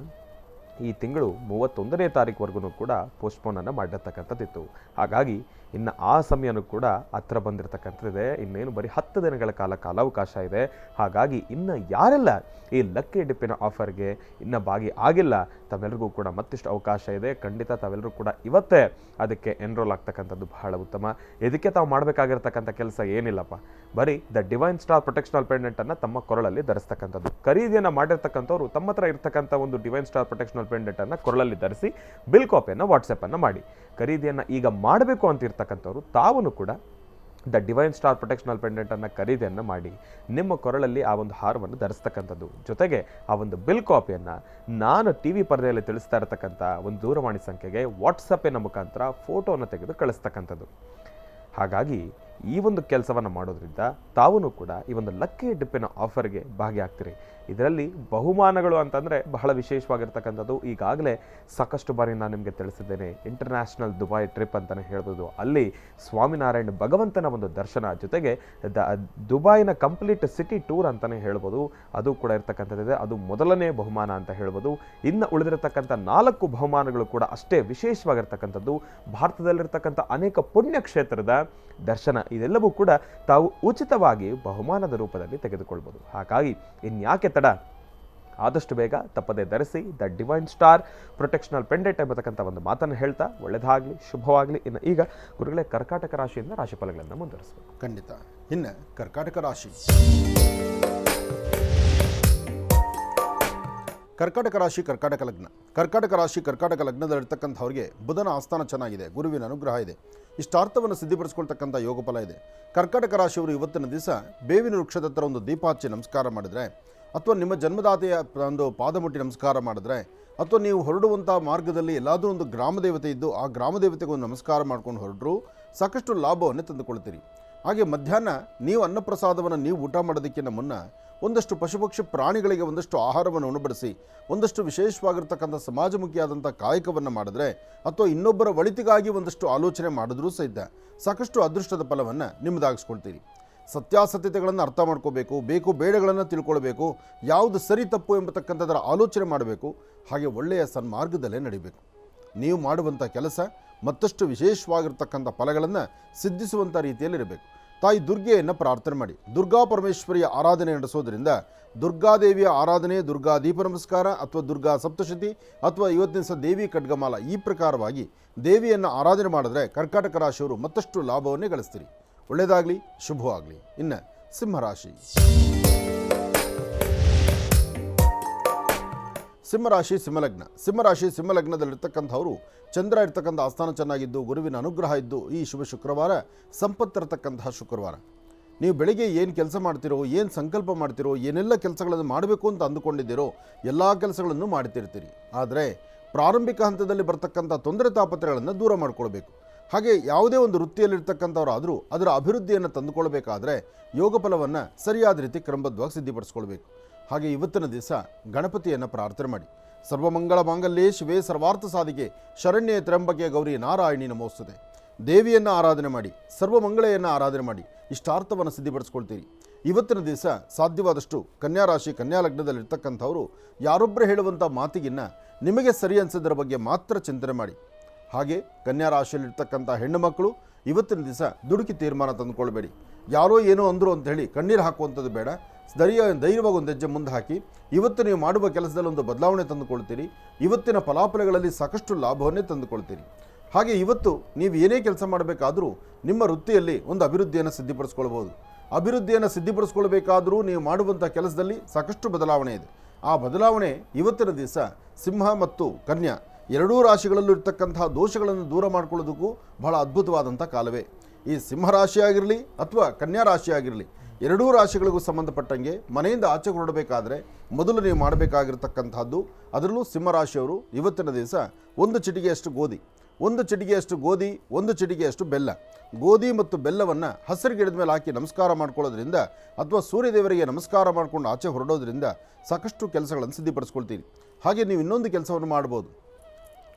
[SPEAKER 1] ಈ ತಿಂಗಳು 31ನೇ ತಾರೀಕುವರೆಗೂ ಕೂಡ ಪೋಸ್ಟ್ಪೋನನ್ನು ಮಾಡಿರ್ತಕ್ಕಂಥದ್ದಿತ್ತು. ಹಾಗಾಗಿ ಇನ್ನು ಆ ಸಮಯನೂ ಕೂಡ ಹತ್ರ ಬಂದಿರತಕ್ಕಂಥದ್ದಿದೆ. ಇನ್ನೇನು ಬರೀ 10 ದಿನಗಳ ಕಾಲಾವಕಾಶ ಇದೆ. ಹಾಗಾಗಿ ಇನ್ನು ಯಾರೆಲ್ಲ ಈ ಲಕ್ಕಿ ಡಿಪ್ಪಿನ ಆಫರ್ಗೆ ಇನ್ನು ಭಾಗಿ ಆಗಿಲ್ಲ, ತಾವೆಲ್ಲರಿಗೂ ಕೂಡ ಮತ್ತಿಷ್ಟು ಅವಕಾಶ ಇದೆ. ಖಂಡಿತ ತಾವೆಲ್ಲರೂ ಕೂಡ ಇವತ್ತೇ ಅದಕ್ಕೆ ಎನ್ರೋಲ್ ಆಗ್ತಕ್ಕಂಥದ್ದು ಬಹಳ ಉತ್ತಮ. ಇದಕ್ಕೆ ತಾವು ಮಾಡಬೇಕಾಗಿರ್ತಕ್ಕಂಥ ಕೆಲಸ ಏನಿಲ್ಲಪ್ಪ, ಬರೀ ದ ಡಿವೈನ್ ಸ್ಟಾರ್ ಪ್ರೊಟೆಕ್ಷನಲ್ ಪೆಂಡೆಂಟನ್ನು ತಮ್ಮ ಕೊರಳಲ್ಲಿ ಧರಿಸ್ತಕ್ಕಂಥದ್ದು. ಖರೀದಿಯನ್ನು ಮಾಡಿರ್ತಕ್ಕಂಥವ್ರು ತಮ್ಮ ಹತ್ರ ಇರ್ತಕ್ಕಂಥ ಒಂದು ಡಿವೈನ್ ಸ್ಟಾರ್ ಪ್ರೊಟೆಕ್ಷನಲ್ ಪೆಂಡೆಂಟನ್ನು ಕೊರಳಲ್ಲಿ ಧರಿಸಿ ಬಿಲ್ ಕಾಪಿಯನ್ನು ವಾಟ್ಸಪ್ಪನ್ನು ಮಾಡಿ. ಖರೀದಿಯನ್ನು ಈಗ ಮಾಡಬೇಕು ಅಂತ ಇರ್ತಕ್ಕಂಥವ್ರು ತಾವು ಕೂಡ ದ ಡಿವೈನ್ ಸ್ಟಾರ್ ಪ್ರೊಟೆಕ್ಷನಲ್ ಪೆಂಡೆಂಟನ್ನು ಖರೀದಿಯನ್ನು ಮಾಡಿ ನಿಮ್ಮ ಕೊರಳಲ್ಲಿ ಆ ಒಂದು ಹಾರವನ್ನು ಧರಿಸ್ತಕ್ಕಂಥದ್ದು. ಜೊತೆಗೆ ಆ ಒಂದು ಬಿಲ್ ಕಾಪಿಯನ್ನು ನಾನು TV ಪರದೆಯಲ್ಲಿ ತಿಳಿಸ್ತಾ ಇರತಕ್ಕಂಥ ಒಂದು ದೂರವಾಣಿ ಸಂಖ್ಯೆಗೆ ವಾಟ್ಸಪ್ಪಿನ ಮುಖಾಂತರ ಫೋಟೋವನ್ನು ತೆಗೆದು ಕಳಿಸ್ತಕ್ಕಂಥದ್ದು. ಹಾಗಾಗಿ ಈ ಒಂದು ಕೆಲಸವನ್ನು ಮಾಡೋದ್ರಿಂದ ತಾವು ಕೂಡ ಈ ಒಂದು ಲಕ್ಕಿ ಡಿಪ್ಪಿನ ಆಫರ್ಗೆ ಭಾಗಿಯಾಗ್ತೀರಿ. ಇದರಲ್ಲಿ ಬಹುಮಾನಗಳು ಅಂತಂದರೆ ಬಹಳ ವಿಶೇಷವಾಗಿರ್ತಕ್ಕಂಥದ್ದು. ಈಗಾಗಲೇ ಸಾಕಷ್ಟು ಬಾರಿ ನಾನು ನಿಮಗೆ ತಿಳಿಸಿದ್ದೇನೆ, ಇಂಟರ್ನ್ಯಾಷನಲ್ ದುಬೈ ಟ್ರಿಪ್ ಅಂತಲೇ ಹೇಳ್ಬೋದು. ಅಲ್ಲಿ ಸ್ವಾಮಿನಾರಾಯಣ ಭಗವಂತನ ಒಂದು ದರ್ಶನ, ಜೊತೆಗೆ ದುಬೈನ ಕಂಪ್ಲೀಟ್ ಸಿಟಿ ಟೂರ್ ಅಂತಲೇ ಹೇಳ್ಬೋದು, ಅದು ಕೂಡ ಇರ್ತಕ್ಕಂಥದ್ದಿದೆ. ಅದು ಮೊದಲನೇ ಬಹುಮಾನ ಅಂತ ಹೇಳ್ಬೋದು. ಇನ್ನು ಉಳಿದಿರತಕ್ಕಂಥ 4 ಬಹುಮಾನಗಳು ಕೂಡ ಅಷ್ಟೇ ವಿಶೇಷವಾಗಿರ್ತಕ್ಕಂಥದ್ದು. ಭಾರತದಲ್ಲಿರ್ತಕ್ಕಂಥ ಅನೇಕ ಪುಣ್ಯಕ್ಷೇತ್ರದ ದರ್ಶನ, ಇದೆಲ್ಲವೂ ಕೂಡ ತಾವು ಉಚಿತವಾಗಿ ಬಹುಮಾನದ ರೂಪದಲ್ಲಿ ತೆಗೆದುಕೊಳ್ಬೋದು. ಹಾಗಾಗಿ ಇನ್ಯಾಕೆ ತಡ, ಆದಷ್ಟು ಬೇಗ ತಪ್ಪದೇ ಧರಿಸಿ ದ ಡಿವೈನ್ ಸ್ಟಾರ್ ಪ್ರೊಟೆಕ್ಷನಲ್ ಪೆಂಡೆಂಟ್ ಎಂಬತಕ್ಕಂಥ ಒಂದು ಮಾತನ್ನು ಹೇಳ್ತಾ ಒಳ್ಳೆಯದಾಗಲಿ, ಶುಭವಾಗಲಿ. ಇನ್ನು ಈಗ ಗುರುಗಳೇ ಕರ್ಕಾಟಕ ರಾಶಿಯಿಂದ ರಾಶಿಫಲಗಳನ್ನು ಮುಂದುವರಿಸಬೇಕು.
[SPEAKER 2] ಖಂಡಿತ. ಇನ್ನು ಕರ್ಕಾಟಕ ರಾಶಿ. ಕರ್ಕಾಟಕ ರಾಶಿ, ಕರ್ಕಾಟಕ ಲಗ್ನ. ಕರ್ಕಾಟಕ ರಾಶಿ, ಕರ್ಕಾಟಕ ಲಗ್ನದಲ್ಲಿರ್ತಕ್ಕಂಥವ್ರಿಗೆ ಬುಧನ ಆಸ್ಥಾನ ಚೆನ್ನಾಗಿದೆ, ಗುರುವಿನ ಅನುಗ್ರಹ ಇದೆ, ಇಷ್ಟಾರ್ಥವನ್ನು ಸಿದ್ಧಿಪಡಿಸ್ಕೊಳ್ತಕ್ಕಂಥ ಯೋಗ ಫಲ ಇದೆ. ಕರ್ಕಾಟಕ ರಾಶಿಯವರು ಇವತ್ತಿನ ದಿವಸ ಬೇವಿನ ವೃಕ್ಷದ ಹತ್ರ ಒಂದು ದೀಪ ಹಚ್ಚಿ ನಮಸ್ಕಾರ ಮಾಡಿದ್ರೆ, ಅಥವಾ ನಿಮ್ಮ ಜನ್ಮದಾತೆಯ ಒಂದು ಪಾದ ಮುಟ್ಟಿ ನಮಸ್ಕಾರ ಮಾಡಿದ್ರೆ, ಅಥವಾ ನೀವು ಹೊರಡುವಂಥ ಮಾರ್ಗದಲ್ಲಿ ಎಲ್ಲಾದರೂ ಒಂದು ಗ್ರಾಮದೇವತೆ ಇದ್ದು ಆ ಗ್ರಾಮದೇವತೆಗೆ ಒಂದು ನಮಸ್ಕಾರ ಮಾಡ್ಕೊಂಡು ಹೊರಟರು ಸಾಕಷ್ಟು ಲಾಭವನ್ನೇ ತಂದುಕೊಳ್ತೀರಿ. ಹಾಗೆ ಮಧ್ಯಾಹ್ನ ನೀವು ಅನ್ನಪ್ರಸಾದವನ್ನು ನೀವು ಊಟ ಮಾಡೋದಕ್ಕಿಂತ ಮುನ್ನ ಒಂದಷ್ಟು ಪಶುಪಕ್ಷಿ ಪ್ರಾಣಿಗಳಿಗೆ ಒಂದಷ್ಟು ಆಹಾರವನ್ನು ಉಣಬಡಿಸಿ ಒಂದಷ್ಟು ವಿಶೇಷವಾಗಿರ್ತಕ್ಕಂಥ ಸಮಾಜಮುಖಿಯಾದಂಥ ಕಾಯಕವನ್ನು ಮಾಡಿದ್ರೆ, ಅಥವಾ ಇನ್ನೊಬ್ಬರ ಒಳಿತಿಗಾಗಿ ಒಂದಷ್ಟು ಆಲೋಚನೆ ಮಾಡಿದ್ರೂ ಸಹಿತ ಸಾಕಷ್ಟು ಅದೃಷ್ಟದ ಫಲವನ್ನು ನಿಮ್ಮದಾಗಿಸ್ಕೊಳ್ತೀರಿ. ಸತ್ಯಾಸತ್ಯತೆಗಳನ್ನು ಅರ್ಥ ಮಾಡ್ಕೋಬೇಕು, ಬೇಕು ಬೇಡಗಳನ್ನು ತಿಳ್ಕೊಳ್ಬೇಕು, ಯಾವುದು ಸರಿ ತಪ್ಪು ಎಂಬತಕ್ಕಂಥದ್ದರ ಆಲೋಚನೆ ಮಾಡಬೇಕು. ಹಾಗೆ ಒಳ್ಳೆಯ ಸನ್ಮಾರ್ಗದಲ್ಲೇ ನಡಿಬೇಕು. ನೀವು ಮಾಡುವಂಥ ಕೆಲಸ ಮತ್ತಷ್ಟು ವಿಶೇಷವಾಗಿರ್ತಕ್ಕಂಥ ಫಲಗಳನ್ನು ಸಿದ್ಧಿಸುವಂಥ ರೀತಿಯಲ್ಲಿರಬೇಕು. ತಾಯಿ ದುರ್ಗೆಯನ್ನು ಪ್ರಾರ್ಥನೆ ಮಾಡಿ. ದುರ್ಗಾ ಪರಮೇಶ್ವರಿಯ ಆರಾಧನೆ ನಡೆಸೋದ್ರಿಂದ ದುರ್ಗಾದೇವಿಯ ಆರಾಧನೆ, ದುರ್ಗಾ ದೀಪ ನಮಸ್ಕಾರ, ಅಥವಾ ದುರ್ಗಾ ಸಪ್ತಶತಿ, ಅಥವಾ ಇವತ್ತಿನ ದಿವಸ ದೇವಿ ಖಡ್ಗಮಾಲ, ಈ ಪ್ರಕಾರವಾಗಿ ದೇವಿಯನ್ನು ಆರಾಧನೆ ಮಾಡಿದ್ರೆ ಕರ್ಕಾಟಕ ರಾಶಿಯವರು ಮತ್ತಷ್ಟು ಲಾಭವನ್ನೇ ಗಳಿಸ್ತೀರಿ. ಒಳ್ಳೆಯದಾಗಲಿ, ಶುಭವಾಗಲಿ. ಇನ್ನು ಸಿಂಹರಾಶಿ. ಸಿಂಹರಾಶಿ, ಸಿಂಹಲಗ್ನ. ಸಿಂಹರಾಶಿ, ಸಿಂಹಲಗ್ನದಲ್ಲಿರ್ತಕ್ಕಂಥವರು ಚಂದ್ರ ಇರ್ತಕ್ಕಂಥ ಆಸ್ಥಾನ ಚೆನ್ನಾಗಿದ್ದು, ಗುರುವಿನ ಅನುಗ್ರಹ ಇದ್ದು, ಈ ಶುಭ ಶುಕ್ರವಾರ ಸಂಪತ್ತಿರತಕ್ಕಂತಹ ಶುಕ್ರವಾರ. ನೀವು ಬೆಳಿಗ್ಗೆ ಏನು ಕೆಲಸ ಮಾಡ್ತಿರೋ, ಏನು ಸಂಕಲ್ಪ ಮಾಡ್ತಿರೋ, ಏನೆಲ್ಲ ಕೆಲಸಗಳನ್ನು ಮಾಡಬೇಕು ಅಂತ ಅಂದುಕೊಂಡಿದ್ದೀರೋ ಎಲ್ಲ ಕೆಲಸಗಳನ್ನು ಮಾಡ್ತಿರ್ತೀರಿ. ಆದರೆ ಪ್ರಾರಂಭಿಕ ಹಂತದಲ್ಲಿ ಬರ್ತಕ್ಕಂಥ ತೊಂದರೆ ತಾಪತ್ರೆಗಳನ್ನು ದೂರ ಮಾಡಿಕೊಳ್ಬೇಕು. ಹಾಗೆ ಯಾವುದೇ ಒಂದು ವೃತ್ತಿಯಲ್ಲಿರ್ತಕ್ಕಂಥವರಾದರೂ ಅದರ ಅಭಿವೃದ್ಧಿಯನ್ನು ತಂದುಕೊಳ್ಬೇಕಾದ್ರೆ ಯೋಗ ಫಲವನ್ನು ಸರಿಯಾದ ರೀತಿ ಕ್ರಮಬದ್ಧವಾಗಿ ಸಿದ್ಧಿಪಡಿಸ್ಕೊಳ್ಬೇಕು. ಹಾಗೆ ಇವತ್ತಿನ ದಿವಸ ಗಣಪತಿಯನ್ನು ಪ್ರಾರ್ಥನೆ ಮಾಡಿ. ಸರ್ವಮಂಗಳ ಮಾಂಗಲ್ಯೇ ಶಿವೇ ಸರ್ವಾರ್ಥ ಸಾಧಿಕೆ ಶರಣ್ಯೇ ತ್ರ್ಯಂಬಕೆ ಗೌರಿ ನಾರಾಯಣಿ ನಮೋಸ್ತುತೆ. ದೇವಿಯನ್ನು ಆರಾಧನೆ ಮಾಡಿ, ಸರ್ವಮಂಗಳೆಯನ್ನು ಆರಾಧನೆ ಮಾಡಿ ಇಷ್ಟಾರ್ಥವನ್ನು ಸಿದ್ಧಿಪಡಿಸ್ಕೊಳ್ತೀರಿ. ಇವತ್ತಿನ ದಿವಸ ಸಾಧ್ಯವಾದಷ್ಟು ಕನ್ಯಾ ರಾಶಿ, ಕನ್ಯಾ ಲಗ್ನದಲ್ಲಿರ್ತಕ್ಕಂಥವರು ಯಾರೊಬ್ಬರು ಹೇಳುವಂಥ ಮಾತಿಗಿನ್ನ ನಿಮಗೆ ಸರಿ ಅನಿಸೋದ್ರ ಬಗ್ಗೆ ಮಾತ್ರ ಚಿಂತನೆ ಮಾಡಿ. ಹಾಗೆ ಕನ್ಯಾ ರಾಶಿಯಲ್ಲಿರ್ತಕ್ಕಂಥ ಹೆಣ್ಣು ಮಕ್ಕಳು ಇವತ್ತಿನ ದಿವಸ ದುಡುಕಿ ತೀರ್ಮಾನ ತಂದುಕೊಳ್ಬೇಡಿ. ಯಾರೋ ಏನೋ ಅಂದರು ಅಂತ ಹೇಳಿ ಕಣ್ಣೀರು ಹಾಕುವಂಥದ್ದು ಬೇಡ. ಧೈರ್ಯವಾಗಿ ಒಂದು ಹೆಜ್ಜೆ ಮುಂದೆ ಹಾಕಿ ಇವತ್ತು ನೀವು ಮಾಡುವ ಕೆಲಸದಲ್ಲಿ ಒಂದು ಬದಲಾವಣೆ ತಂದುಕೊಳ್ತೀರಿ. ಇವತ್ತಿನ ಫಲಾಫಲಗಳಲ್ಲಿ ಸಾಕಷ್ಟು ಲಾಭವನ್ನೇ ತಂದುಕೊಳ್ತೀರಿ. ಹಾಗೆ ಇವತ್ತು ನೀವು ಏನೇ ಕೆಲಸ ಮಾಡಬೇಕಾದರೂ ನಿಮ್ಮ ವೃತ್ತಿಯಲ್ಲಿ ಒಂದು ಅಭಿವೃದ್ಧಿಯನ್ನು ಸಿದ್ಧಿಪಡಿಸ್ಕೊಳ್ಬೋದು. ಅಭಿವೃದ್ಧಿಯನ್ನು ಸಿದ್ಧಿಪಡಿಸ್ಕೊಳ್ಬೇಕಾದರೂ ನೀವು ಮಾಡುವಂಥ ಕೆಲಸದಲ್ಲಿ ಸಾಕಷ್ಟು ಬದಲಾವಣೆ ಇದೆ. ಆ ಬದಲಾವಣೆ ಇವತ್ತಿನ ದಿವಸ ಸಿಂಹ ಮತ್ತು ಕನ್ಯಾ ಎರಡೂ ರಾಶಿಗಳಲ್ಲೂ ಇರ್ತಕ್ಕಂತಹ ದೋಷಗಳನ್ನು ದೂರ ಮಾಡ್ಕೊಳ್ಳೋದಕ್ಕೂ ಬಹಳ ಅದ್ಭುತವಾದಂಥ ಕಾಲವೇ. ಈ ಸಿಂಹರಾಶಿ ಆಗಿರಲಿ ಅಥವಾ ಕನ್ಯಾ ರಾಶಿ ಆಗಿರಲಿ, ಎರಡೂ ರಾಶಿಗಳಿಗೂ ಸಂಬಂಧಪಟ್ಟಂಗೆ ಮನೆಯಿಂದ ಆಚೆ ಹೊರಡಬೇಕಾದ್ರೆ ಮೊದಲು ನೀವು ಮಾಡಬೇಕಾಗಿರ್ತಕ್ಕಂಥದ್ದು, ಅದರಲ್ಲೂ ಸಿಂಹರಾಶಿಯವರು ಇವತ್ತಿನ ದಿವಸ ಒಂದು ಚಿಟಿಗೆಯಷ್ಟು ಗೋಧಿ, ಒಂದು ಚಿಟಿಗೆಯಷ್ಟು ಗೋಧಿ, ಒಂದು ಚಿಟಿಗೆಯಷ್ಟು ಬೆಲ್ಲ, ಗೋಧಿ ಮತ್ತು ಬೆಲ್ಲವನ್ನು ಹಸಿರು ಗಿಡದ ಮೇಲೆ ಹಾಕಿ ನಮಸ್ಕಾರ ಮಾಡ್ಕೊಳ್ಳೋದ್ರಿಂದ ಅಥವಾ ಸೂರ್ಯದೇವರಿಗೆ ನಮಸ್ಕಾರ ಮಾಡಿಕೊಂಡು ಆಚೆ ಹೊರಡೋದ್ರಿಂದ ಸಾಕಷ್ಟು ಕೆಲಸಗಳನ್ನು ಸಿದ್ಧಿಪಡಿಸ್ಕೊಳ್ತೀರಿ. ಹಾಗೆ ನೀವು ಇನ್ನೊಂದು ಕೆಲಸವನ್ನು ಮಾಡ್ಬೋದು.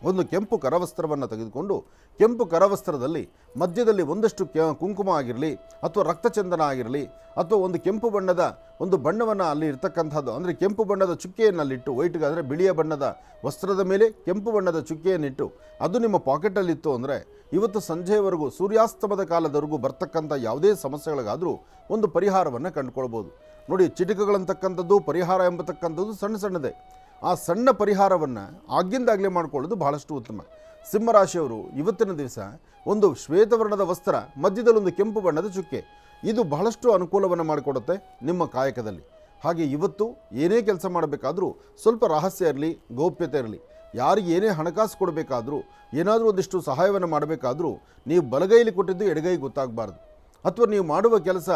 [SPEAKER 2] ಒಂದು ಕೆಂಪು ಕರವಸ್ತ್ರವನ್ನು ತೆಗೆದುಕೊಂಡು ಕೆಂಪು ಕರವಸ್ತ್ರದಲ್ಲಿ ಮಧ್ಯದಲ್ಲಿ ಒಂದಷ್ಟು ಕುಂಕುಮ ಆಗಿರಲಿ ಅಥವಾ ರಕ್ತಚಂದನ ಆಗಿರಲಿ ಅಥವಾ ಒಂದು ಕೆಂಪು ಬಣ್ಣದ ಒಂದು ಬಣ್ಣವನ್ನು ಅಲ್ಲಿ ಇರ್ತಕ್ಕಂಥದ್ದು, ಅಂದರೆ ಕೆಂಪು ಬಣ್ಣದ ಚುಕ್ಕೆಯನ್ನಲ್ಲಿಟ್ಟು, ವೈಟ್ಗಾದರೆ ಬಿಳಿಯ ಬಣ್ಣದ ವಸ್ತ್ರದ ಮೇಲೆ ಕೆಂಪು ಬಣ್ಣದ ಚುಕ್ಕೆಯನ್ನಿಟ್ಟು ಅದು ನಿಮ್ಮ ಪಾಕೆಟಲ್ಲಿತ್ತು ಅಂದರೆ ಇವತ್ತು ಸಂಜೆಯವರೆಗೂ ಸೂರ್ಯಾಸ್ತಮದ ಕಾಲದವರೆಗೂ ಬರ್ತಕ್ಕಂಥ ಯಾವುದೇ ಸಮಸ್ಯೆಗಳಿಗಾದರೂ ಒಂದು ಪರಿಹಾರವನ್ನು ಕಂಡುಕೊಳ್ಬೋದು. ನೋಡಿ, ಚಿಟಿಕೆಗಳಂತಕ್ಕಂಥದ್ದು ಪರಿಹಾರ ಎಂಬತಕ್ಕಂಥದ್ದು ಸಣ್ಣ ಸಣ್ಣದೇ. ಆ ಸಣ್ಣ ಪರಿಹಾರವನ್ನು ಆಗಿಂದಾಗಲೇ ಮಾಡಿಕೊಳ್ಳೋದು ಬಹಳಷ್ಟು ಉತ್ತಮ. ಸಿಂಹರಾಶಿಯವರು ಇವತ್ತಿನ ದಿವಸ ಒಂದು ಶ್ವೇತವರ್ಣದ ವಸ್ತ್ರ, ಮಧ್ಯದಲ್ಲಿ ಒಂದು ಕೆಂಪು ಬಣ್ಣದ ಚುಕ್ಕೆ, ಇದು ಬಹಳಷ್ಟು ಅನುಕೂಲವನ್ನು ಮಾಡಿಕೊಡುತ್ತೆ ನಿಮ್ಮ ಕಾಯಕದಲ್ಲಿ. ಹಾಗೆ ಇವತ್ತು ಏನೇ ಕೆಲಸ ಮಾಡಬೇಕಾದ್ರೂ ಸ್ವಲ್ಪ ರಹಸ್ಯ ಇರಲಿ, ಗೌಪ್ಯತೆ ಇರಲಿ. ಯಾರಿಗೆ ಏನೇ ಹಣಕಾಸು ಕೊಡಬೇಕಾದ್ರೂ, ಏನಾದರೂ ಒಂದಿಷ್ಟು ಸಹಾಯವನ್ನು ಮಾಡಬೇಕಾದ್ರೂ ನೀವು ಬಲಗೈಲಿ ಕೊಟ್ಟಿದ್ದು ಎಡಗೈ ಗೊತ್ತಾಗಬಾರ್ದು. ಅಥವಾ ನೀವು ಮಾಡುವ ಕೆಲಸ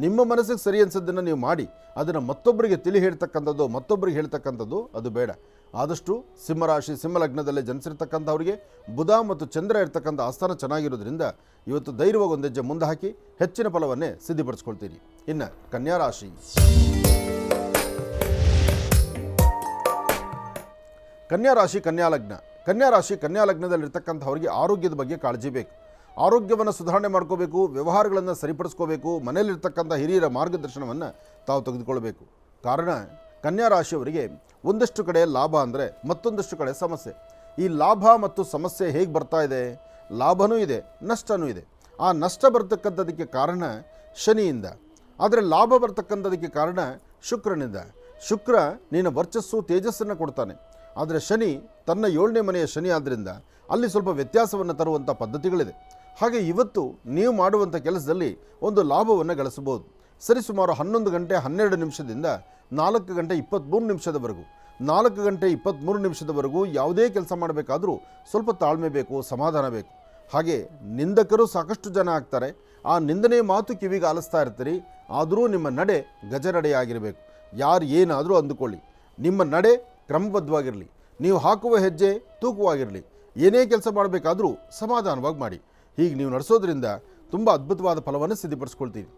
[SPEAKER 2] ನಿಮ್ಮ ಮನಸ್ಸಿಗೆ ಸರಿ ಅನಿಸೋದನ್ನು ನೀವು ಮಾಡಿ ಅದನ್ನು ಮತ್ತೊಬ್ಬರಿಗೆ ತಿಳಿ ಹೇಳ್ತಕ್ಕಂಥದ್ದು, ಮತ್ತೊಬ್ಬರಿಗೆ ಹೇಳ್ತಕ್ಕಂಥದ್ದು ಅದು ಬೇಡ. ಆದಷ್ಟು ಸಿಂಹರಾಶಿ ಸಿಂಹಲಗ್ನದಲ್ಲೇ ಜನಿಸಿರ್ತಕ್ಕಂಥವ್ರಿಗೆ ಬುಧ ಮತ್ತು ಚಂದ್ರ ಇರ್ತಕ್ಕಂಥ ಆಸ್ಥಾನ ಚೆನ್ನಾಗಿರೋದ್ರಿಂದ ಇವತ್ತು ಧೈರ್ಯವಾಗಿ ಒಂದು ಹೆಜ್ಜೆ ಮುಂದೆ ಹಾಕಿ ಹೆಚ್ಚಿನ ಫಲವನ್ನೇ ಸಿದ್ಧಿಪಡಿಸ್ಕೊಳ್ತೀರಿ. ಇನ್ನು ಕನ್ಯಾ ರಾಶಿ, ಕನ್ಯಾ ರಾಶಿ ಕನ್ಯಾ ಲಗ್ನ. ಕನ್ಯಾ ರಾಶಿ ಕನ್ಯಾ ಲಗ್ನದಲ್ಲಿರ್ತಕ್ಕಂಥವ್ರಿಗೆ ಆರೋಗ್ಯದ ಬಗ್ಗೆ ಕಾಳಜಿ ಬೇಕು. ಆರೋಗ್ಯವನ್ನು ಸುಧಾರಣೆ ಮಾಡ್ಕೋಬೇಕು, ವ್ಯವಹಾರಗಳನ್ನು ಸರಿಪಡಿಸ್ಕೋಬೇಕು, ಮನೆಯಲ್ಲಿರ್ತಕ್ಕಂಥ ಹಿರಿಯರ ಮಾರ್ಗದರ್ಶನವನ್ನು ತಾವು ತೆಗೆದುಕೊಳ್ಬೇಕು. ಕಾರಣ ಕನ್ಯಾ ರಾಶಿಯವರಿಗೆ ಒಂದಷ್ಟು ಕಡೆ ಲಾಭ ಅಂದರೆ ಮತ್ತೊಂದಷ್ಟು ಕಡೆ ಸಮಸ್ಯೆ. ಈ ಲಾಭ ಮತ್ತು ಸಮಸ್ಯೆ ಹೇಗೆ ಬರ್ತಾ ಇದೆ? ಲಾಭನೂ ಇದೆ, ನಷ್ಟನೂ ಇದೆ. ಆ ನಷ್ಟ ಬರ್ತಕ್ಕಂಥದಕ್ಕೆ ಕಾರಣ ಶನಿಯಿಂದ, ಆದರೆ ಲಾಭ ಬರ್ತಕ್ಕಂಥದಕ್ಕೆ ಕಾರಣ ಶುಕ್ರನಿಂದ. ಶುಕ್ರ ನಿನ್ನ ವರ್ಚಸ್ಸು ತೇಜಸ್ಸನ್ನು ಕೊಡ್ತಾನೆ, ಆದರೆ ಶನಿ ತನ್ನ 7ನೇ ಮನೆಯ ಶನಿ ಆದ್ದರಿಂದ ಅಲ್ಲಿ ಸ್ವಲ್ಪ ವ್ಯತ್ಯಾಸವನ್ನು ತರುವಂಥ ಪದ್ಧತಿಗಳಿದೆ. ಹಾಗೆ ಇವತ್ತು ನೀವು ಮಾಡುವಂಥ ಕೆಲಸದಲ್ಲಿ ಒಂದು ಲಾಭವನ್ನು ಗಳಿಸಬಹುದು. ಸರಿಸುಮಾರು 11 ಗಂಟೆ 12 ನಿಮಿಷದಿಂದ 4 ಗಂಟೆ 23 ನಿಮಿಷದವರೆಗೂ, 4 ಗಂಟೆ 23 ನಿಮಿಷದವರೆಗೂ ಯಾವುದೇ ಕೆಲಸ ಮಾಡಬೇಕಾದ್ರೂ ಸ್ವಲ್ಪ ತಾಳ್ಮೆ ಬೇಕು, ಸಮಾಧಾನ ಬೇಕು. ಹಾಗೆ ನಿಂದಕರು ಸಾಕಷ್ಟು ಜನ ಆಗ್ತಾರೆ. ಆ ನಿಂದನೆ ಮಾತು ಕಿವಿಗೆ ಆಲಿಸ್ತಾ ಇರ್ತೀರಿ, ಆದರೂ ನಿಮ್ಮ ನಡೆ ಗಜನಡೆಯಾಗಿರಬೇಕು. ಯಾರು ಏನಾದರೂ ಅಂದುಕೊಳ್ಳಿ, ನಿಮ್ಮ ನಡೆ ಕ್ರಮಬದ್ಧವಾಗಿರಲಿ, ನೀವು ಹಾಕುವ ಹೆಜ್ಜೆ ತೂಕವಾಗಿರಲಿ. ಏನೇ ಕೆಲಸ ಮಾಡಬೇಕಾದ್ರೂ ಸಮಾಧಾನವಾಗಿ ಮಾಡಿ. ಹೀಗೆ ನೀವು ನಡೆಸೋದ್ರಿಂದ ತುಂಬ ಅದ್ಭುತವಾದ ಫಲವನ್ನು ಸಿದ್ಧಿಪಡಿಸ್ಕೊಳ್ತೀರಿ.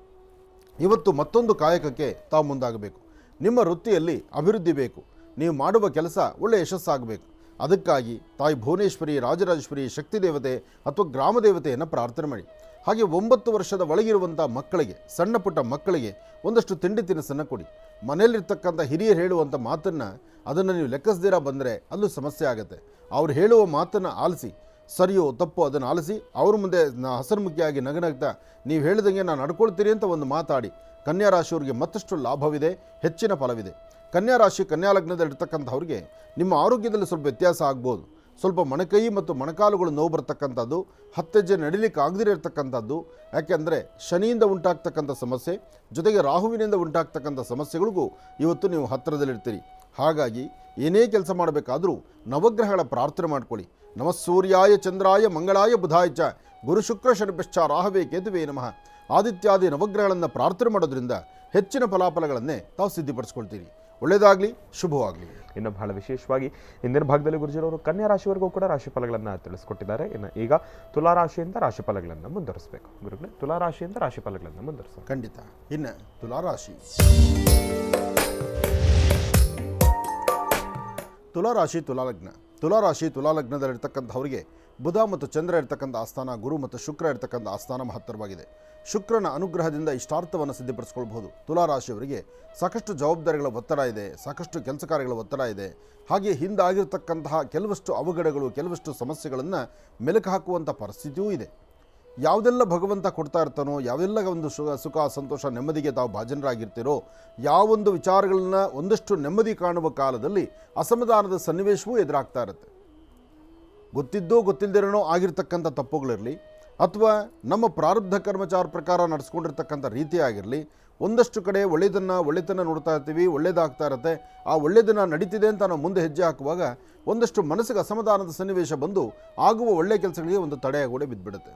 [SPEAKER 2] ಇವತ್ತು ಮತ್ತೊಂದು ಕಾಯಕಕ್ಕೆ ತಾವು ಮುಂದಾಗಬೇಕು. ನಿಮ್ಮ ವೃತ್ತಿಯಲ್ಲಿ ಅಭಿವೃದ್ಧಿ ಬೇಕು. ನೀವು ಮಾಡುವ ಕೆಲಸ ಒಳ್ಳೆಯ ಯಶಸ್ಸಾಗಬೇಕು. ಅದಕ್ಕಾಗಿ ತಾಯಿ ಭುವನೇಶ್ವರಿ, ರಾಜರಾಜೇಶ್ವರಿ, ಶಕ್ತಿ ದೇವತೆ ಅಥವಾ ಗ್ರಾಮ ದೇವತೆಯನ್ನು ಪ್ರಾರ್ಥನೆ ಮಾಡಿ. ಹಾಗೆ 9 ವರ್ಷದ ಒಳಗಿರುವಂಥ ಮಕ್ಕಳಿಗೆ, ಸಣ್ಣ ಪುಟ್ಟ ಮಕ್ಕಳಿಗೆ ಒಂದಷ್ಟು ತಿಂಡಿ ತಿನಿಸನ್ನು ಕೊಡಿ. ಮನೆಯಲ್ಲಿರ್ತಕ್ಕಂಥ ಹಿರಿಯರು ಹೇಳುವಂಥ ಮಾತನ್ನು ಅದನ್ನು ನೀವು ಲೆಕ್ಕಿಸ್ದಿರ ಬಂದರೆ ಅಲ್ಲೂ ಸಮಸ್ಯೆ ಆಗುತ್ತೆ. ಅವ್ರು ಹೇಳುವ ಮಾತನ್ನು ಆಲಿಸಿ, ಸರಿಯೋ ತಪ್ಪೋ ಅದನ್ನು ಆಲಿಸಿ ಅವ್ರ ಮುಂದೆ ಹಸನ್ಮುಖಿಯಾಗಿ ನಗನಗ್ತಾ ನೀವು ಹೇಳಿದಂಗೆ ನಾನು ನಡ್ಕೊಳ್ತೀರಿ ಅಂತ ಒಂದು ಮಾತಾಡಿ. ಕನ್ಯಾ ರಾಶಿಯವರಿಗೆ ಮತ್ತಷ್ಟು ಲಾಭವಿದೆ, ಹೆಚ್ಚಿನ ಫಲವಿದೆ. ಕನ್ಯಾ ರಾಶಿ ಕನ್ಯಾ ಲಗ್ನದಲ್ಲಿರ್ತಕ್ಕಂಥವ್ರಿಗೆ ನಿಮ್ಮ ಆರೋಗ್ಯದಲ್ಲಿ ಸ್ವಲ್ಪ ವ್ಯತ್ಯಾಸ ಆಗ್ಬೋದು. ಸ್ವಲ್ಪ ಮೊಣಕೈ ಮತ್ತು ಮೊಣಕಾಲುಗಳು ನೋವು ಬರ್ತಕ್ಕಂಥದ್ದು, 10 ಹೆಜ್ಜೆ ನಡಿಲಿಕ್ಕೆ ಆಗದಿರ ಇರ್ತಕ್ಕಂಥದ್ದು. ಯಾಕೆಂದರೆ ಶನಿಯಿಂದ ಉಂಟಾಗ್ತಕ್ಕಂಥ ಸಮಸ್ಯೆ ಜೊತೆಗೆ ರಾಹುವಿನಿಂದ ಉಂಟಾಗ್ತಕ್ಕಂಥ ಸಮಸ್ಯೆಗಳಿಗೂ ಇವತ್ತು ನೀವು ಹತ್ತಿರದಲ್ಲಿರ್ತೀರಿ. ಹಾಗಾಗಿ ಏನೇ ಕೆಲಸ ಮಾಡಬೇಕಾದರೂ ನವಗ್ರಹಗಳ ಪ್ರಾರ್ಥನೆ ಮಾಡ್ಕೊಳ್ಳಿ. ನಮಃ ಸೂರ್ಯಾಯ ಚಂದ್ರಾಯ ಮಂಗಳಾಯ ಬುಧಾಯ ಚ ಗುರು ಶುಕ್ರ ಶನಿಶ್ಚ ರಾಹವೇ ಕೇತುವೇ ನಮಃ ಆದಿತ್ಯಾದಿ ನವಗ್ರಹಗಳನ್ನು ಪ್ರಾರ್ಥನೆ ಮಾಡೋದ್ರಿಂದ ಹೆಚ್ಚಿನ ಫಲಾಫಲಗಳನ್ನೇ ತಾವು ಸಿದ್ಧಿಪಡಿಸ್ಕೊಳ್ತೀರಿ. ಒಳ್ಳೆಯದಾಗಲಿ, ಶುಭವಾಗಲಿ.
[SPEAKER 1] ಇನ್ನು ಬಹಳ ವಿಶೇಷವಾಗಿ ಇಂದಿನ ಭಾಗದಲ್ಲಿ ಗುರುಜಿರವರು ಕನ್ಯಾ ರಾಶಿವರೆಗೂ ಕೂಡ ರಾಶಿಫಲಗಳನ್ನು ತಿಳಿಸ್ಕೊಟ್ಟಿದ್ದಾರೆ. ಇನ್ನು ಈಗ ತುಲಾರಾಶಿಯಿಂದ ರಾಶಿಫಲಗಳನ್ನು ಮುಂದುವರಿಸಬೇಕು. ಗುರುಗಳೇ, ತುಲಾರಾಶಿಯಿಂದ ರಾಶಿಫಲಗಳನ್ನು ಮುಂದುವರಿಸ.
[SPEAKER 2] ಖಂಡಿತ. ಇನ್ನು ತುಲಾರಾಶಿ, ತುಲಾರಾಶಿ ತುಲಾಲಗ್ನ. ತುಲಾರಾಶಿ ತುಲಾಲಗ್ನದಲ್ಲಿರ್ತಕ್ಕಂಥವರಿಗೆ ಬುಧ ಮತ್ತು ಚಂದ್ರ ಇರ್ತಕ್ಕಂಥ ಆಸ್ಥಾನ, ಗುರು ಮತ್ತು ಶುಕ್ರ ಇರ್ತಕ್ಕಂಥ ಆಸ್ಥಾನ ಮಹತ್ತರವಾಗಿದೆ. ಶುಕ್ರನ ಅನುಗ್ರಹದಿಂದ ಇಷ್ಟಾರ್ಥವನ್ನು ಸಿದ್ಧಪಡಿಸ್ಕೊಳ್ಬಹುದು. ತುಲಾರಾಶಿಯವರಿಗೆ ಸಾಕಷ್ಟು ಜವಾಬ್ದಾರಿಗಳ ಒತ್ತಡ ಇದೆ, ಸಾಕಷ್ಟು ಕೆಲಸ ಕಾರ್ಯಗಳ ಒತ್ತಡ ಇದೆ. ಹಾಗೆ ಹಿಂದಾಗಿರ್ತಕ್ಕಂತಹ ಕೆಲವಷ್ಟು ಅವಘಡಗಳು, ಕೆಲವಷ್ಟು ಸಮಸ್ಯೆಗಳನ್ನು ಮೆಲುಕು ಹಾಕುವಂಥ ಪರಿಸ್ಥಿತಿಯೂ ಇದೆ. ಯಾವುದೆಲ್ಲ ಭಗವಂತ ಕೊಡ್ತಾ ಇರ್ತಾನೋ, ಯಾವೆಲ್ಲ ಒಂದು ಸುಖ ಸಂತೋಷ ನೆಮ್ಮದಿಗೆ ತಾವು ಭಾಜನರಾಗಿರ್ತೀರೋ, ಯಾವೊಂದು ವಿಚಾರಗಳನ್ನ ಒಂದಷ್ಟು ನೆಮ್ಮದಿ ಕಾಣುವ ಕಾಲದಲ್ಲಿ ಅಸಮಾಧಾನದ ಸನ್ನಿವೇಶವೂ ಎದುರಾಗ್ತಾ ಇರುತ್ತೆ. ಗೊತ್ತಿದ್ದೋ ಗೊತ್ತಿಲ್ಲದಿರೋನೋ ಆಗಿರ್ತಕ್ಕಂಥ ತಪ್ಪುಗಳಿರಲಿ, ಅಥವಾ ನಮ್ಮ ಪ್ರಾರಬ್ಧ ಕರ್ಮಚಾರ ಪ್ರಕಾರ ನಡೆಸ್ಕೊಂಡಿರ್ತಕ್ಕಂಥ ರೀತಿ ಆಗಿರಲಿ, ಒಂದಷ್ಟು ಕಡೆ ಒಳ್ಳೆತನ ನೋಡ್ತಾ ಇರ್ತೀವಿ, ಒಳ್ಳೇದಾಗ್ತಾ ಇರುತ್ತೆ. ಆ ಒಳ್ಳೆಯದನ್ನು ನಡೀತಿದೆ ಅಂತ ನಾವು ಮುಂದೆ ಹೆಜ್ಜೆ ಹಾಕುವಾಗ ಒಂದಷ್ಟು ಮನಸ್ಸಿಗೆ ಅಸಮಾಧಾನದ ಸನ್ನಿವೇಶ ಬಂದು ಆಗುವ ಒಳ್ಳೆಯ ಕೆಲಸಗಳಿಗೆ ಒಂದು ತಡೆಯಾಗೋಡೆ ಬಿದ್ದುಬಿಡುತ್ತೆ.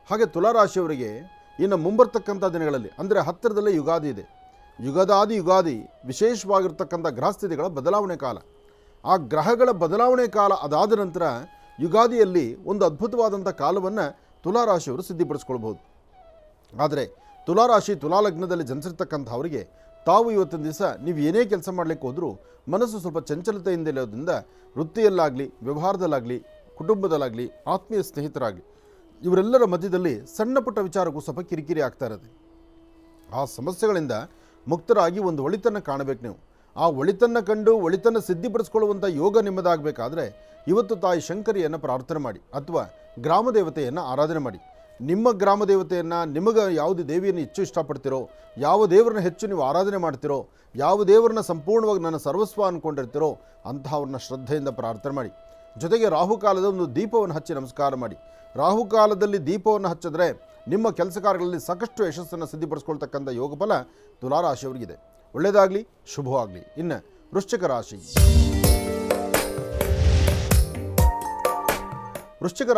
[SPEAKER 2] ಹಾಗೆ ತುಲಾರಾಶಿಯವರಿಗೆ ಇನ್ನು ಮುಂಬರ್ತಕ್ಕಂಥ ದಿನಗಳಲ್ಲಿ, ಅಂದರೆ ಹತ್ತಿರದಲ್ಲೇ ಯುಗಾದಿ ಇದೆ. ಯುಗಾದಿ ವಿಶೇಷವಾಗಿರ್ತಕ್ಕಂಥ ಗ್ರಹಸ್ಥಿತಿಗಳ ಬದಲಾವಣೆ ಕಾಲ. ಆ ಗ್ರಹಗಳ ಬದಲಾವಣೆ ಕಾಲ ಅದಾದ ನಂತರ ಯುಗಾದಿಯಲ್ಲಿ ಒಂದು ಅದ್ಭುತವಾದಂಥ ಕಾಲವನ್ನು ತುಲಾರಾಶಿಯವರು ಸಿದ್ಧಿಪಡಿಸ್ಕೊಳ್ಬೋದು. ಆದರೆ ತುಲಾರಾಶಿ ತುಲಾಲಗ್ನದಲ್ಲಿ ಜನಿಸಿರ್ತಕ್ಕಂಥವರಿಗೆ ತಾವು ಇವತ್ತಿನ ದಿವಸ ನೀವು ಏನೇ ಕೆಲಸ ಮಾಡಲಿಕ್ಕೆ ಹೋದರೂ ಮನಸ್ಸು ಸ್ವಲ್ಪ ಚಂಚಲತೆಯಿಂದ ಇರೋದ್ರಿಂದ ವೃತ್ತಿಯಲ್ಲಾಗಲಿ, ವ್ಯವಹಾರದಲ್ಲಾಗಲಿ, ಕುಟುಂಬದಲ್ಲಾಗಲಿ, ಆತ್ಮೀಯ ಸ್ನೇಹಿತರಾಗಲಿ, ಇವರೆಲ್ಲರ ಮಧ್ಯದಲ್ಲಿ ಸಣ್ಣ ಪುಟ್ಟ ವಿಚಾರಕ್ಕೂ ಸ್ವಲ್ಪ ಕಿರಿಕಿರಿ ಆಗ್ತಾ ಇರುತ್ತೆ. ಆ ಸಮಸ್ಯೆಗಳಿಂದ ಮುಕ್ತರಾಗಿ ಒಂದು ಒಳಿತನ್ನು ಕಾಣಬೇಕು. ನೀವು ಆ ಒಳಿತನ್ನು ಕಂಡು ಒಳಿತನ್ನು ಸಿದ್ಧಿಪಡಿಸ್ಕೊಳ್ಳುವಂಥ ಯೋಗ ನಿಮ್ಮದಾಗಬೇಕಾದ್ರೆ ಇವತ್ತು ತಾಯಿ ಶಂಕರಿಯನ್ನು ಪ್ರಾರ್ಥನೆ ಮಾಡಿ, ಅಥವಾ ಗ್ರಾಮ ದೇವತೆಯನ್ನು ಆರಾಧನೆ ಮಾಡಿ. ನಿಮ್ಮ ಗ್ರಾಮ ದೇವತೆಯನ್ನು, ನಿಮಗೆ ಯಾವುದು ದೇವಿಯನ್ನು ಹೆಚ್ಚು ಇಷ್ಟಪಡ್ತಿರೋ, ಯಾವ ದೇವರನ್ನ ಹೆಚ್ಚು ನೀವು ಆರಾಧನೆ ಮಾಡ್ತಿರೋ, ಯಾವ ದೇವರನ್ನ ಸಂಪೂರ್ಣವಾಗಿ ನನ್ನ ಸರ್ವಸ್ವ ಅಂದ್ಕೊಂಡಿರ್ತಿರೋ ಅಂತಹವ್ರನ್ನ ಶ್ರದ್ಧೆಯಿಂದ ಪ್ರಾರ್ಥನೆ ಮಾಡಿ. ಜೊತೆಗೆ ರಾಹುಕಾಲದ ಒಂದು ದೀಪವನ್ನು ಹಚ್ಚಿ ನಮಸ್ಕಾರ ಮಾಡಿ. ರಾಹುಕಾಲದಲ್ಲಿ ದೀಪವನ್ನು ಹಚ್ಚಿದ್ರೆ ನಿಮ್ಮ ಕೆಲಸ ಕಾರ್ಯಗಳಲ್ಲಿ ಸಾಕಷ್ಟು ಯಶಸ್ಸನ್ನು ಸಿದ್ಧಿಪಡಿಸ್ಕೊಳ್ತಕ್ಕಂಥ ಯೋಗಫಲ ತುಲಾರಾಶಿಯವರಿಗಿದೆ. ಒಳ್ಳೆಯದಾಗಲಿ, ಶುಭವಾಗಲಿ. ಇನ್ನು ವೃಶ್ಚಿಕ ರಾಶಿ. ವೃಶ್ಚಿಕ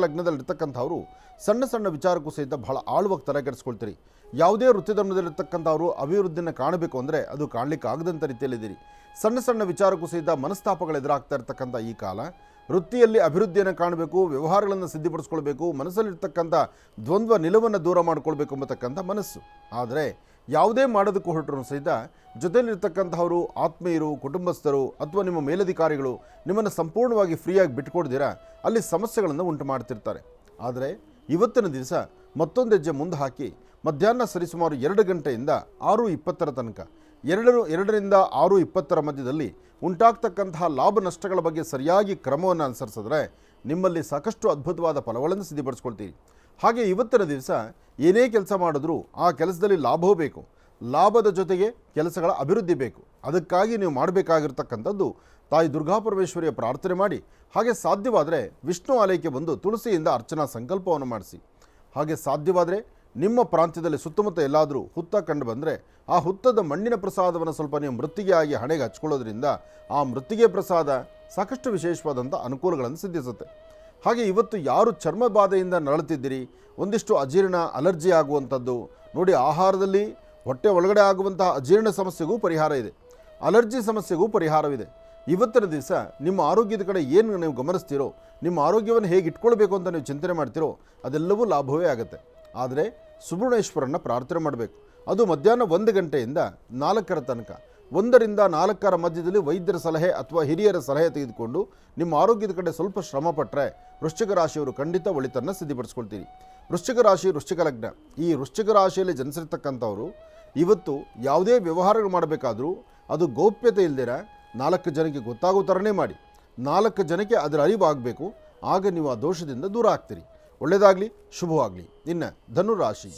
[SPEAKER 2] ಲಗ್ನದಲ್ಲಿರ್ತಕ್ಕಂಥವರು ಸಣ್ಣ ಸಣ್ಣ ವಿಚಾರಕ್ಕೂ ಸಹಿತ ಬಹಳ ಆಳವಾಗಿ ತಲೆ ಕೆಡಿಸ್ಕೊಳ್ತೀರಿ. ಯಾವುದೇ ವೃತ್ತಿಧರ್ಮದಲ್ಲಿರ್ತಕ್ಕಂಥವರು ಅಭಿವೃದ್ಧಿಯನ್ನು ಕಾಣಬೇಕು ಅಂದರೆ ಅದು ಕಾಣಲಿಕ್ಕೆ ಆಗದಂಥ ರೀತಿಯಲ್ಲಿದ್ದೀರಿ. ಸಣ್ಣ ಸಣ್ಣ ವಿಚಾರಕ್ಕೂ ಸಹಿತ ಮನಸ್ತಾಪಗಳು ಎದುರಾಗ್ತಾ ಇರ್ತಕ್ಕಂಥ ಈ ಕಾಲ. ವೃತ್ತಿಯಲ್ಲಿ ಅಭಿವೃದ್ಧಿಯನ್ನು ಕಾಣಬೇಕು, ವ್ಯವಹಾರಗಳನ್ನು ಸಿದ್ಧಿಪಡಿಸ್ಕೊಳ್ಬೇಕು, ಮನಸ್ಸಲ್ಲಿರ್ತಕ್ಕಂಥ ದ್ವಂದ್ವ ನಿಲುವನ್ನು ದೂರ ಮಾಡಿಕೊಳ್ಬೇಕು ಎಂಬತಕ್ಕಂಥ ಮನಸ್ಸು. ಆದರೆ ಯಾವುದೇ ಮಾಡೋದಕ್ಕೂ ಹೊರಟರು ಸಹಿತ ಜೊತೆಯಲ್ಲಿರ್ತಕ್ಕಂಥವರು ಆತ್ಮೀಯರು, ಕುಟುಂಬಸ್ಥರು ಅಥವಾ ನಿಮ್ಮ ಮೇಲಧಿಕಾರಿಗಳು ನಿಮ್ಮನ್ನು ಸಂಪೂರ್ಣವಾಗಿ ಫ್ರೀಯಾಗಿ ಬಿಟ್ಕೊಡ್ದಿರಾ ಅಲ್ಲಿ ಸಮಸ್ಯೆಗಳನ್ನು ಉಂಟು ಮಾಡ್ತಿರ್ತಾರೆ. ಆದರೆ ಇವತ್ತಿನ ದಿವಸ ಮತ್ತೊಂದು ಹೆಜ್ಜೆ ಮುಂದೆ ಹಾಕಿ ಮಧ್ಯಾಹ್ನ ಸರಿಸುಮಾರು 2 ಗಂಟೆಯಿಂದ 6:20 ತನಕ 2ರಿಂದ 6:20 ಮಧ್ಯದಲ್ಲಿ ಉಂಟಾಗ್ತಕ್ಕಂತಹ ಲಾಭ ನಷ್ಟಗಳ ಬಗ್ಗೆ ಸರಿಯಾಗಿ ಕ್ರಮವನ್ನು ಅನುಸರಿಸಿದ್ರೆ ನಿಮ್ಮಲ್ಲಿ ಸಾಕಷ್ಟು ಅದ್ಭುತವಾದ ಫಲಗಳನ್ನು ಸಿದ್ಧಿಪಡಿಸ್ಕೊಳ್ತೀರಿ. ಹಾಗೆ ಇವತ್ತಿನ ದಿವಸ ಏನೇ ಕೆಲಸ ಮಾಡಿದ್ರೂ ಆ ಕೆಲಸದಲ್ಲಿ ಲಾಭವೂ ಬೇಕು, ಲಾಭದ ಜೊತೆಗೆ ಕೆಲಸಗಳ ಅಭಿವೃದ್ಧಿ ಬೇಕು. ಅದಕ್ಕಾಗಿ ನೀವು ಮಾಡಬೇಕಾಗಿರ್ತಕ್ಕಂಥದ್ದು ತಾಯಿ ದುರ್ಗಾಪರಮೇಶ್ವರಿಯ ಪ್ರಾರ್ಥನೆ ಮಾಡಿ, ಹಾಗೆ ಸಾಧ್ಯವಾದರೆ ವಿಷ್ಣು ಆಲಯಕ್ಕೆ ಬಂದು ತುಳಸಿಯಿಂದ ಅರ್ಚನಾ ಸಂಕಲ್ಪವನ್ನು ಮಾಡಿಸಿ. ಹಾಗೆ ಸಾಧ್ಯವಾದರೆ ನಿಮ್ಮ ಪ್ರಾಂತ್ಯದಲ್ಲಿ ಸುತ್ತಮುತ್ತ ಎಲ್ಲಾದರೂ ಹುತ್ತ ಕಂಡು ಬಂದರೆ ಆ ಹುತ್ತದ ಮಣ್ಣಿನ ಪ್ರಸಾದವನ್ನು ಸ್ವಲ್ಪ ನೀವು ಮೃತ್ತಿಗೆಯಾಗಿ ಹಣೆಗೆ ಹಚ್ಕೊಳ್ಳೋದ್ರಿಂದ ಆ ಮೃತ್ತಿಗೆ ಪ್ರಸಾದ ಸಾಕಷ್ಟು ವಿಶೇಷವಾದಂಥ ಅನುಕೂಲಗಳನ್ನು ಸಿದ್ಧಿಸುತ್ತೆ. ಹಾಗೆ ಇವತ್ತು ಯಾರು ಚರ್ಮ ಬಾಧೆಯಿಂದ ನರಳುತ್ತಿದ್ದೀರಿ, ಒಂದಿಷ್ಟು ಅಜೀರ್ಣ, ಅಲರ್ಜಿ ಆಗುವಂಥದ್ದು ನೋಡಿ, ಆಹಾರದಲ್ಲಿ ಹೊಟ್ಟೆ ಒಳಗಡೆ ಆಗುವಂತಹ ಅಜೀರ್ಣ ಸಮಸ್ಯೆಗೂ ಪರಿಹಾರ ಇದೆ, ಅಲರ್ಜಿ ಸಮಸ್ಯೆಗೂ ಪರಿಹಾರವಿದೆ. ಇವತ್ತಿನ ದಿವಸ ನಿಮ್ಮ ಆರೋಗ್ಯದ ಕಡೆ ಏನು ನೀವು ಗಮನಿಸ್ತೀರೋ, ನಿಮ್ಮ ಆರೋಗ್ಯವನ್ನು ಹೇಗೆ ಇಟ್ಕೊಳ್ಬೇಕು ಅಂತ ನೀವು ಚಿಂತನೆ ಮಾಡ್ತೀರೋ ಅದೆಲ್ಲವೂ ಲಾಭವೇ ಆಗುತ್ತೆ. ಆದರೆ ಸುಬ್ರಹ್ಮಣ್ಯೇಶ್ವರನ ಪ್ರಾರ್ಥನೆ ಮಾಡಬೇಕು. ಅದು ಮಧ್ಯಾಹ್ನ 1 ಗಂಟೆಯಿಂದ 4 ತನಕ, 1ರಿಂದ 4 ಮಧ್ಯದಲ್ಲಿ ವೈದ್ಯರ ಸಲಹೆ ಅಥವಾ ಹಿರಿಯರ ಸಲಹೆ ತೆಗೆದುಕೊಂಡು ನಿಮ್ಮ ಆರೋಗ್ಯದ ಕಡೆ ಸ್ವಲ್ಪ ಶ್ರಮ ಪಟ್ಟರೆ ವೃಶ್ಚಿಕ ರಾಶಿಯವರು ಖಂಡಿತ ಒಳಿತನ್ನು ಸಿದ್ಧಿಪಡಿಸ್ಕೊಳ್ತೀರಿ. ವೃಶ್ಚಿಕ ರಾಶಿ, ವೃಶ್ಚಿಕ ಲಗ್ನ. ಈ ವೃಶ್ಚಿಕ ರಾಶಿಯಲ್ಲಿ ಜನಿಸಿರ್ತಕ್ಕಂಥವರು ಇವತ್ತು ಯಾವುದೇ ವ್ಯವಹಾರಗಳು ಮಾಡಬೇಕಾದ್ರೂ ಅದು ಗೌಪ್ಯತೆ ಇಲ್ದಿರ 4 ಜನಕ್ಕೆ ಗೊತ್ತಾಗೋ ಥರನೇ ಮಾಡಿ, 4 ಜನಕ್ಕೆ ಅದರ ಅರಿವಾಗಬೇಕು. ಆಗ ನೀವು ಆ ದೋಷದಿಂದ ದೂರ ಆಗ್ತೀರಿ. ಒಳ್ಳೆಯದಾಗಲಿ, ಶುಭವಾಗಲಿ. ಇನ್ನು ಧನುರಾಶಿ.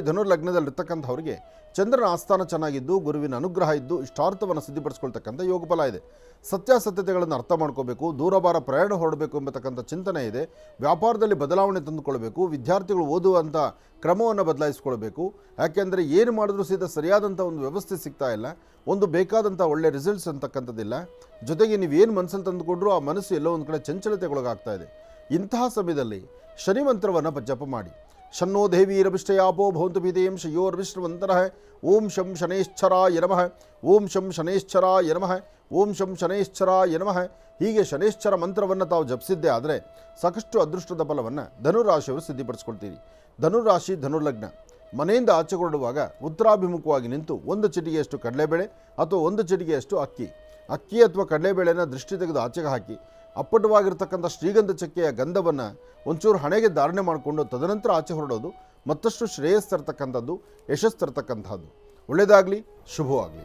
[SPEAKER 2] ಧನುರ್ಲಗ್ನದಲ್ಲಿರ್ತಕ್ಕಂಥವ್ರಿಗೆ ಚಂದ್ರನ ಆಸ್ಥಾನ ಚೆನ್ನಾಗಿದ್ದು, ಗುರುವಿನ ಅನುಗ್ರಹ ಇದ್ದು, ಇಷ್ಟಾರ್ಥವನ್ನು ಸಿದ್ಧಿಪಡಿಸ್ಕೊಳ್ತಕ್ಕಂಥ ಯೋಗಫಲ ಇದೆ. ಸತ್ಯಾಸತ್ಯತೆಗಳನ್ನು ಅರ್ಥ ಮಾಡ್ಕೋಬೇಕು, ದೂರಭಾರ ಪ್ರಯಾಣ ಹೊರಡಬೇಕು ಎಂಬತಕ್ಕಂಥ ಚಿಂತನೆ ಇದೆ. ವ್ಯಾಪಾರದಲ್ಲಿ ಬದಲಾವಣೆ ತಂದುಕೊಳ್ಬೇಕು, ವಿದ್ಯಾರ್ಥಿಗಳು ಓದುವಂಥ ಕ್ರಮವನ್ನು ಬದಲಾಯಿಸ್ಕೊಳ್ಬೇಕು. ಯಾಕೆಂದರೆ ಏನು ಮಾಡಿದ್ರೂ ಸಹಿತ ಸರಿಯಾದಂಥ ಒಂದು ವ್ಯವಸ್ಥೆ ಸಿಗ್ತಾ ಇಲ್ಲ, ಒಂದು ಬೇಕಾದಂಥ ಒಳ್ಳೆ ರಿಸಲ್ಟ್ಸ್ ಅಂತಕ್ಕಂಥದ್ದಿಲ್ಲ. ಜೊತೆಗೆ ನೀವೇನು ಮನಸ್ಸಲ್ಲಿ ತಂದುಕೊಂಡ್ರೂ ಆ ಮನಸ್ಸು ಎಲ್ಲೋ ಒಂದು ಕಡೆ ಚಂಚಲತೆಗೊಳಗಾಗ್ತಾ ಇದೆ. ಇಂತಹ ಸಮಯದಲ್ಲಿ ಶನಿ ಮಂತ್ರವನ್ನು ಜಪ ಮಾಡಿ. ಶನ್ನೋ ದೇವೀರಭಿಷ್ಟಯಾಪೋ ಭವಂತು ಭೀತೇಂ ಶಯೋರ್ವಿಶ್ರವಂತರಃ. ಓಂ ಶಂ ಶನೇಶ್ಚರಾಯ ನಮಃ, ಓಂ ಶಂ ಶನೇಶ್ಚರಾಯ ನಮಃ, ಓಂ ಶಂ ಶನೇಶ್ಚರಾಯ ನಮಃ. ಹೀಗೆ ಶನೇಶ್ಚರ ಮಂತ್ರವನ್ನು ತಾವು ಜಪಿಸಿದ್ದೇ ಆದರೆ ಸಾಕಷ್ಟು ಅದೃಷ್ಟದ ಫಲವನ್ನು ಧನುರಾಶಿಯವರು ಸಿದ್ಧಿಪಡಿಸ್ಕೊಳ್ತೀರಿ. ಧನುರಾಶಿ, ಧನುರ್ಲಗ್ನ. ಮನೆಯಿಂದ ಆಚೆ ಹೊರಡುವಾಗ ಉತ್ತರಾಭಿಮುಖವಾಗಿ ನಿಂತು 1 ಚಿಟಿಗೆಯಷ್ಟು ಕಡಲೆಬೇಳೆ ಅಥವಾ 1 ಚಿಟಿಗೆಯಷ್ಟು ಅಕ್ಕಿ ಅಥವಾ ಕಡಲೆಬೇಳೆನ ದೃಷ್ಟಿ ತೆಗೆದು ಆಚೆಗೆ ಹಾಕಿ ಅಪ್ಪಟವಾಗಿರ್ತಕ್ಕಂಥ ಶ್ರೀಗಂಧ ಚಕ್ಕೆಯ ಗಂಧವನ್ನು ಒಂಚೂರು ಹಣೆಗೆ ಧಾರಣೆ ಮಾಡಿಕೊಂಡು ತದನಂತರ ಆಚೆ ಹೊರಡೋದು ಮತ್ತಷ್ಟು ಶ್ರೇಯಸ್ ತರ್ತಕ್ಕಂಥದ್ದು, ಯಶಸ್ಸು ತರ್ತಕ್ಕಂಥದ್ದು. ಒಳ್ಳೆಯದಾಗಲಿ, ಶುಭವಾಗಲಿ.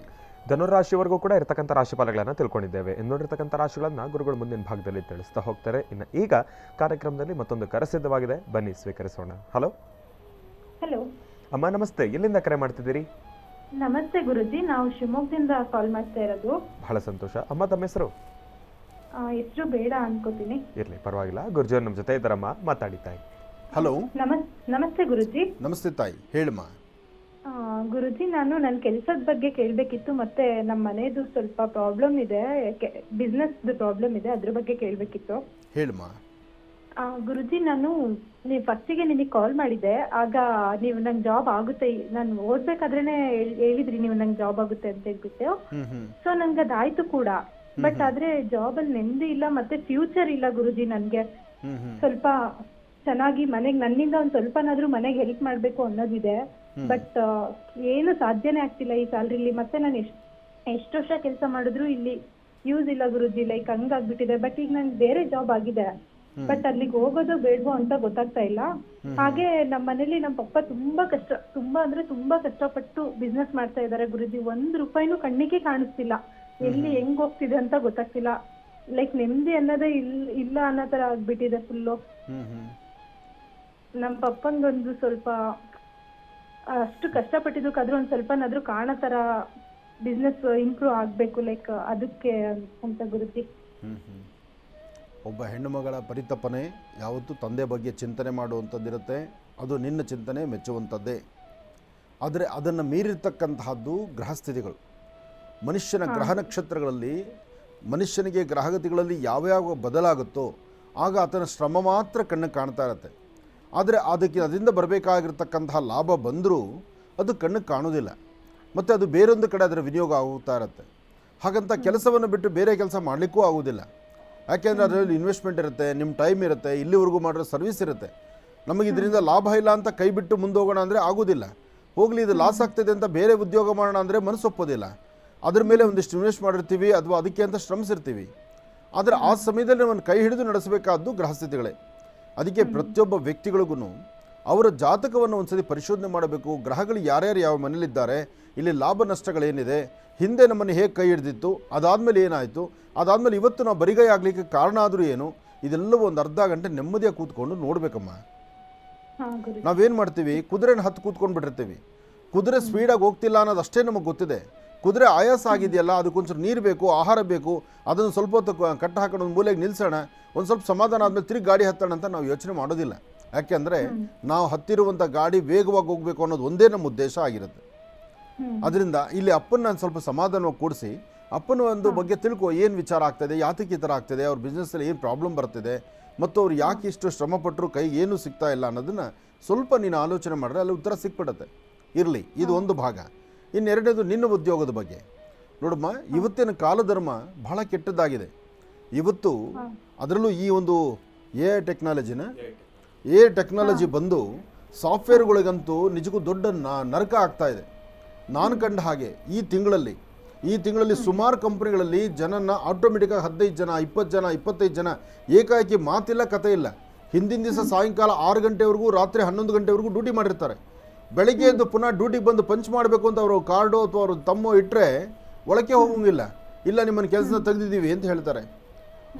[SPEAKER 1] ಧನುರಾಶಿವರೆಗೂ ಕೂಡ ಇರತಕ್ಕಂಥ ರಾಶಿಫಲಗಳನ್ನು ತಿಳ್ಕೊಂಡಿದ್ದೇವೆ. ಇನ್ನೋಡಿರ್ತಕ್ಕಂಥ ರಾಶಿಗಳನ್ನು ಗುರುಗಳು ಮುಂದಿನ ಭಾಗದಲ್ಲಿ ತಿಳಿಸ್ತಾ ಹೋಗ್ತಾರೆ. ಇನ್ನು ಈಗ ಕಾರ್ಯಕ್ರಮದಲ್ಲಿ ಮತ್ತೊಂದು ಕರೆ ಸಿದ್ಧವಾಗಿದೆ, ಬನ್ನಿ ಸ್ವೀಕರಿಸೋಣ. ಹಲೋ
[SPEAKER 4] ಹಲೋ
[SPEAKER 1] ಅಮ್ಮ, ನಮಸ್ತೆ. ಎಲ್ಲಿಂದ ಕರೆ ಮಾಡ್ತಿದ್ದೀರಿ?
[SPEAKER 4] ನಮಸ್ತೆ ಗುರುಜಿ, ನಾವು ಶಿವಮೊಗ್ಗದಿಂದ ಕಾಲ್ ಮಾಡ್ತಾ ಇರೋದು.
[SPEAKER 1] ಬಹಳ ಸಂತೋಷ. ಅಮ್ಮ ತಮ್ಮ ಹೆಸರು?
[SPEAKER 4] ಹೆಸರು ಬೇಡ ಅನ್ಕೋತೀನಿ.
[SPEAKER 1] ಇರಲಿ, ಪರವಾಗಿಲ್ಲ. ಗುರುಜಿಯವ್ರು ನಮ್ಮ ಜೊತೆ ಇದ್ದಾರಮ್ಮ, ಮಾತಾಡಿ ತಾಯಿ.
[SPEAKER 2] ಹಲೋ,
[SPEAKER 4] ನಮಸ್ತೆ ಗುರುಜಿ.
[SPEAKER 2] ನಮಸ್ತೆ ತಾಯಿ, ಹೇಳಮ್ಮ.
[SPEAKER 4] ಗುರುಜಿ, ನಾನು ನನ್ನ ಕೆಲಸದ ಬಗ್ಗೆ ಕೇಳಬೇಕಿತ್ತು, ಮತ್ತೆ ನಮ್ಮ ಮನೆಯದು ಸ್ವಲ್ಪ ಪ್ರಾಬ್ಲಮ್ ಇದೆ, ಬಿಸ್ನೆಸ್ ಪ್ರಾಬ್ಲಮ್ ಇದೆ, ಅದ್ರ ಬಗ್ಗೆ ಕೇಳಬೇಕಿತ್ತು.
[SPEAKER 2] ಹೇಳಮ್ಮ.
[SPEAKER 4] ಗುರುಜಿ, ನಾನು ಫಸ್ಟಿಗೆ ನಿಮಗೆ ಕಾಲ್ ಮಾಡಿದ್ದೆ. ಆಗ ನೀವು ನಂಗೆ ಜಾಬ್ ಆಗುತ್ತೆ, ನಾನು ಓದ್ಬೇಕಾದ್ರೇನೆ ಹೇಳಿದ್ರಿ ನೀವು ನಂಗೆ ಜಾಬ್ ಆಗುತ್ತೆ ಅಂತ ಹೇಳ್ಬಿಟ್ಟು. ಸೊ ನಂಗೆ ಅದಾಯ್ತು ಕೂಡ. ಬಟ್ ಆದ್ರೆ ಜಾಬ್ ಅಲ್ಲಿ ನೆಮ್ಮದಿ ಇಲ್ಲ, ಮತ್ತೆ ಫ್ಯೂಚರ್ ಇಲ್ಲ ಗುರುಜಿ. ನನ್ಗೆ ಸ್ವಲ್ಪ ಚೆನ್ನಾಗಿ ಮನೆಗೆ ನನ್ನಿಂದ ಒಂದ್ ಸ್ವಲ್ಪನಾದ್ರೂ ಮನೆಗೆ ಹೆಲ್ಪ್ ಮಾಡ್ಬೇಕು ಅನ್ನೋದಿದೆ. ಬಟ್ ಏನು ಸಾಧ್ಯನೇ ಆಗ್ತಿಲ್ಲ ಈ ಸ್ಯಾಲ್ರಿಲಿ. ಮತ್ತೆ ನಾನು ಎಷ್ಟು ವರ್ಷ ಕೆಲಸ ಮಾಡಿದ್ರು ಇಲ್ಲಿ ಯೂಸ್ ಇಲ್ಲ ಗುರುಜಿ, ಲೈಕ್ ಹಂಗಾಗ್ಬಿಟ್ಟಿದೆ. ಬಟ್ ಈಗ ನಂಗೆ ಬೇರೆ ಜಾಬ್ ಆಗಿದೆ, ಬಟ್ ಅಲ್ಲಿಗೆ ಹೋಗೋದು ಬೇಡವೋ ಅಂತ ಗೊತ್ತಾಗ್ತಾ ಇಲ್ಲ. ಹಾಗೆ ನಮ್ಮ ಮನೇಲಿ ನಮ್ಮ ಪಪ್ಪ ತುಂಬಾ ಕಷ್ಟಪಟ್ಟು ಬಿಸ್ನೆಸ್ ಮಾಡ್ತಾ ಇದಾರೆ ಗುರುಜಿ. 1 ರೂಪಾಯಿನೂ ಕಣ್ಣಿಗೆ ಕಾಣಿಸ್ತಿಲ್ಲ, ಎಲ್ಲಿ ಹೆಂಗ್ ಹೋಗ್ತಿದೆ ಅಂತ ಗೊತ್ತಾಗ್ತಿಲ್ಲ. ಲೈಕ್ ನೆಮ್ಮದಿ ಅನ್ನೋದೇ ಇಲ್ಲ ಅನ್ನೋ ತರ ಆಗ್ಬಿಟ್ಟಿದೆ ಫುಲ್ಲು. ನಮ್ಮ ಪಪ್ಪಂಗೊಂದು ಸ್ವಲ್ಪ ಅಷ್ಟು ಕಷ್ಟಪಟ್ಟಿದ್ದಕ್ಕಾದ್ರೂ ಒಂದ್ ಸ್ವಲ್ಪನಾದ್ರೂ ಕಾಣೋ ತರ ಬಿಸ್ನೆಸ್ ಇಂಪ್ರೂವ್ ಆಗ್ಬೇಕು, ಲೈಕ್ ಅದಕ್ಕೆ ಅಂತ ಗುರುಜಿ.
[SPEAKER 2] ಒಬ್ಬ ಹೆಣ್ಣು ಮಗಳ ಪರಿತಪನೆ ಯಾವತ್ತೂ ತಂದೆ ಬಗ್ಗೆ ಚಿಂತನೆ ಮಾಡುವಂಥದ್ದಿರುತ್ತೆ. ಅದು ನಿನ್ನ ಚಿಂತನೆ ಮೆಚ್ಚುವಂಥದ್ದೇ. ಆದರೆ ಅದನ್ನು ಮೀರಿರ್ತಕ್ಕಂತಹದ್ದು ಗ್ರಹಸ್ಥಿತಿಗಳು. ಮನುಷ್ಯನ ಗ್ರಹ ನಕ್ಷತ್ರಗಳಲ್ಲಿ, ಮನುಷ್ಯನಿಗೆ ಗ್ರಹಗತಿಗಳಲ್ಲಿ ಯಾವ್ಯಾವ ಬದಲಾಗುತ್ತೋ ಆಗ ಆತನ ಶ್ರಮ ಮಾತ್ರ ಕಣ್ಣಿಗೆ ಕಾಣ್ತಾ ಇರುತ್ತೆ. ಆದರೆ ಅದರಿಂದ ಬರಬೇಕಾಗಿರ್ತಕ್ಕಂತಹ ಲಾಭ ಬಂದರೂ ಅದು ಕಣ್ಣಿಗೆ ಕಾಣೋದಿಲ್ಲ, ಮತ್ತು ಅದು ಬೇರೊಂದು ಕಡೆ ಅದರ ವಿನಿಯೋಗ ಆಗುತ್ತಾ ಇರುತ್ತೆ. ಹಾಗಂತ ಕೆಲಸವನ್ನು ಬಿಟ್ಟು ಬೇರೆ ಕೆಲಸ ಮಾಡಲಿಕ್ಕೂ ಆಗೋದಿಲ್ಲ. ಯಾಕೆಂದರೆ ಅದರಲ್ಲಿ ಇನ್ವೆಸ್ಟ್ಮೆಂಟ್ ಇರುತ್ತೆ, ನಿಮ್ಮ ಟೈಮ್ ಇರುತ್ತೆ, ಇಲ್ಲಿವರೆಗೂ ಮಾಡಿರೋ ಸರ್ವಿಸ್ ಇರುತ್ತೆ. ನಮಗೆ ಇದರಿಂದ ಲಾಭ ಇಲ್ಲ ಅಂತ ಕೈ ಬಿಟ್ಟು ಮುಂದೆ ಹೋಗೋಣ ಅಂದರೆ ಆಗೋದಿಲ್ಲ. ಹೋಗಲಿ, ಇದು ಲಾಸ್ ಆಗ್ತಿದೆ ಅಂತ ಬೇರೆ ಉದ್ಯೋಗ ಮಾಡೋಣ ಅಂದರೆ ಮನಸ್ಸು ಒಪ್ಪೋದಿಲ್ಲ. ಅದ್ರ ಮೇಲೆ ಒಂದಿಷ್ಟು ಇನ್ವೆಸ್ಟ್ ಮಾಡಿರ್ತೀವಿ ಅಥವಾ ಅದಕ್ಕೆ ಅಂತ ಶ್ರಮಿಸಿರ್ತೀವಿ. ಆದರೆ ಆ ಸಮಯದಲ್ಲಿ ನಮ್ಮನ್ನು ಕೈ ಹಿಡಿದು ನಡೆಸಬೇಕಾದ್ದು ಗ್ರಹಸ್ಥಿತಿಗಳೇ. ಅದಕ್ಕೆ ಪ್ರತಿಯೊಬ್ಬ ವ್ಯಕ್ತಿಗಳಿಗೂ ಅವರ ಜಾತಕವನ್ನು ಒಂದ್ಸತಿ ಪರಿಶೋಧನೆ ಮಾಡಬೇಕು. ಗ್ರಹಗಳು ಯಾರ್ಯಾರು ಯಾವ ಮನೇಲಿದ್ದಾರೆ, ಇಲ್ಲಿ ಲಾಭ ನಷ್ಟಗಳೇನಿದೆ, ಹಿಂದೆ ನಮ್ಮನ್ನು ಹೇಗೆ ಕೈ ಹಿಡಿದಿತ್ತು, ಅದಾದಮೇಲೆ ಏನಾಯಿತು, ಅದಾದಮೇಲೆ ಇವತ್ತು ನಾವು ಬರಿಗೈ ಆಗಲಿಕ್ಕೆ ಕಾರಣ ಆದರೂ ಏನು, ಇದೆಲ್ಲವೂ ಒಂದು ಅರ್ಧ ಗಂಟೆ ನೆಮ್ಮದಿಯಾಗಿ ಕೂತ್ಕೊಂಡು ನೋಡಬೇಕಮ್ಮ. ನಾವೇನು ಮಾಡ್ತೀವಿ, ಕುದುರೆನ ಹತ್ತು ಕೂತ್ಕೊಂಡು ಬಿಟ್ಟಿರ್ತೀವಿ. ಕುದುರೆ ಸ್ಪೀಡಾಗಿ ಹೋಗ್ತಿಲ್ಲ ಅನ್ನೋದು ಅಷ್ಟೇ ನಮಗೆ ಗೊತ್ತಿದೆ. ಕುದುರೆ ಆಯಾಸ ಆಗಿದೆಯಲ್ಲ, ಅದಕ್ಕೊಂಚೂರು ನೀರು ಬೇಕು, ಆಹಾರ ಬೇಕು, ಅದನ್ನು ಸ್ವಲ್ಪ ಹೊತ್ತು ಕಟ್ಟು ಹಾಕೊಂಡು ಒಂದು ಮೂಲೆಗೆ ನಿಲ್ಲಿಸೋಣ, ಒಂದು ಸ್ವಲ್ಪ ಸಮಾಧಾನ ಆದಮೇಲೆ ತಿರುಗಿ ಗಾಡಿ ಹತ್ತೋಣ ಅಂತ ನಾವು ಯೋಚನೆ ಮಾಡೋದಿಲ್ಲ. ಯಾಕೆಂದರೆ ನಾವು ಹತ್ತಿರುವಂಥ ಗಾಡಿ ವೇಗವಾಗಿ ಹೋಗಬೇಕು ಅನ್ನೋದು ಒಂದೇ ನಮ್ಮ ಉದ್ದೇಶ ಆಗಿರುತ್ತೆ. ಅದರಿಂದ ಇಲ್ಲಿ ಅಪ್ಪನ ನಾನು ಸ್ವಲ್ಪ ಸಮಾಧಾನವಾಗಿ ಕೂಡಿಸಿ ಅಪ್ಪನ ಒಂದು ಬಗ್ಗೆ ತಿಳ್ಕೊ, ಏನು ವಿಚಾರ ಆಗ್ತಾಯಿದೆ, ಯಾತಕ್ಕೆ ಈ ಥರ ಆಗ್ತಾಯಿದೆ, ಅವ್ರ ಬಿಸ್ನೆಸ್ಸಲ್ಲಿ ಏನು ಪ್ರಾಬ್ಲಮ್ ಬರ್ತಿದೆ, ಮತ್ತು ಅವ್ರು ಯಾಕೆ ಇಷ್ಟು ಶ್ರಮಪಟ್ಟರು ಕೈಗೆ ಏನೂ ಸಿಗ್ತಾ ಇಲ್ಲ ಅನ್ನೋದನ್ನು ಸ್ವಲ್ಪ ನೀನು ಆಲೋಚನೆ ಮಾಡಿದ್ರೆ ಅಲ್ಲಿ ಉತ್ತರ ಸಿಕ್ಬಿಡುತ್ತೆ. ಇರಲಿ, ಇದು ಒಂದು ಭಾಗ. ಇನ್ನೆರಡನೇದು ನಿನ್ನ ಉದ್ಯೋಗದ ಬಗ್ಗೆ ನೋಡಮ್ಮ. ಇವತ್ತಿನ ಕಾಲಧರ್ಮ ಬಹಳ ಕೆಟ್ಟದ್ದಾಗಿದೆ. ಇವತ್ತು ಅದರಲ್ಲೂ ಈ ಒಂದು ಎ ಟೆಕ್ನಾಲಜಿ ಬಂದು ಸಾಫ್ಟ್ವೇರ್ಗಳಿಗಂತೂ ನಿಜಕ್ಕೂ ದೊಡ್ಡ ನರಕ ಆಗ್ತಾ ಇದೆ. ನಾನು ಕಂಡ ಹಾಗೆ ಈ ತಿಂಗಳಲ್ಲಿ ಸುಮಾರು ಕಂಪ್ನಿಗಳಲ್ಲಿ ಜನನ ಆಟೋಮೆಟಿಕ್ಕಾಗಿ 15 ಜನ 20 ಜನ 25 ಜನ ಏಕಾಏಕಿ ಮಾತಿಲ್ಲ, ಕತೆ ಇಲ್ಲ. ಹಿಂದಿನ ದಿವಸ ಸಾಯಂಕಾಲ 6 ಗಂಟೆವರೆಗೂ, ರಾತ್ರಿ 11 ಗಂಟೆವರೆಗೂ ಡ್ಯೂಟಿ ಮಾಡಿರ್ತಾರೆ. ಬೆಳಗ್ಗೆ ಎದ್ದು ಪುನಃ ಡ್ಯೂಟಿಗೆ ಬಂದು ಪಂಚ್ ಮಾಡಬೇಕು ಅಂತ ಅವರು ಕಾರ್ಡು ಅಥವಾ ಅವರು ತಮ್ಮೋ ಇಟ್ಟರೆ ಒಳಕ್ಕೆ ಹೋಗೋಂಗಿಲ್ಲ. ಇಲ್ಲ, ನಿಮ್ಮನ್ನು ಕೆಲಸನ ತೆಗೆದಿದ್ದೀವಿ ಅಂತ ಹೇಳ್ತಾರೆ.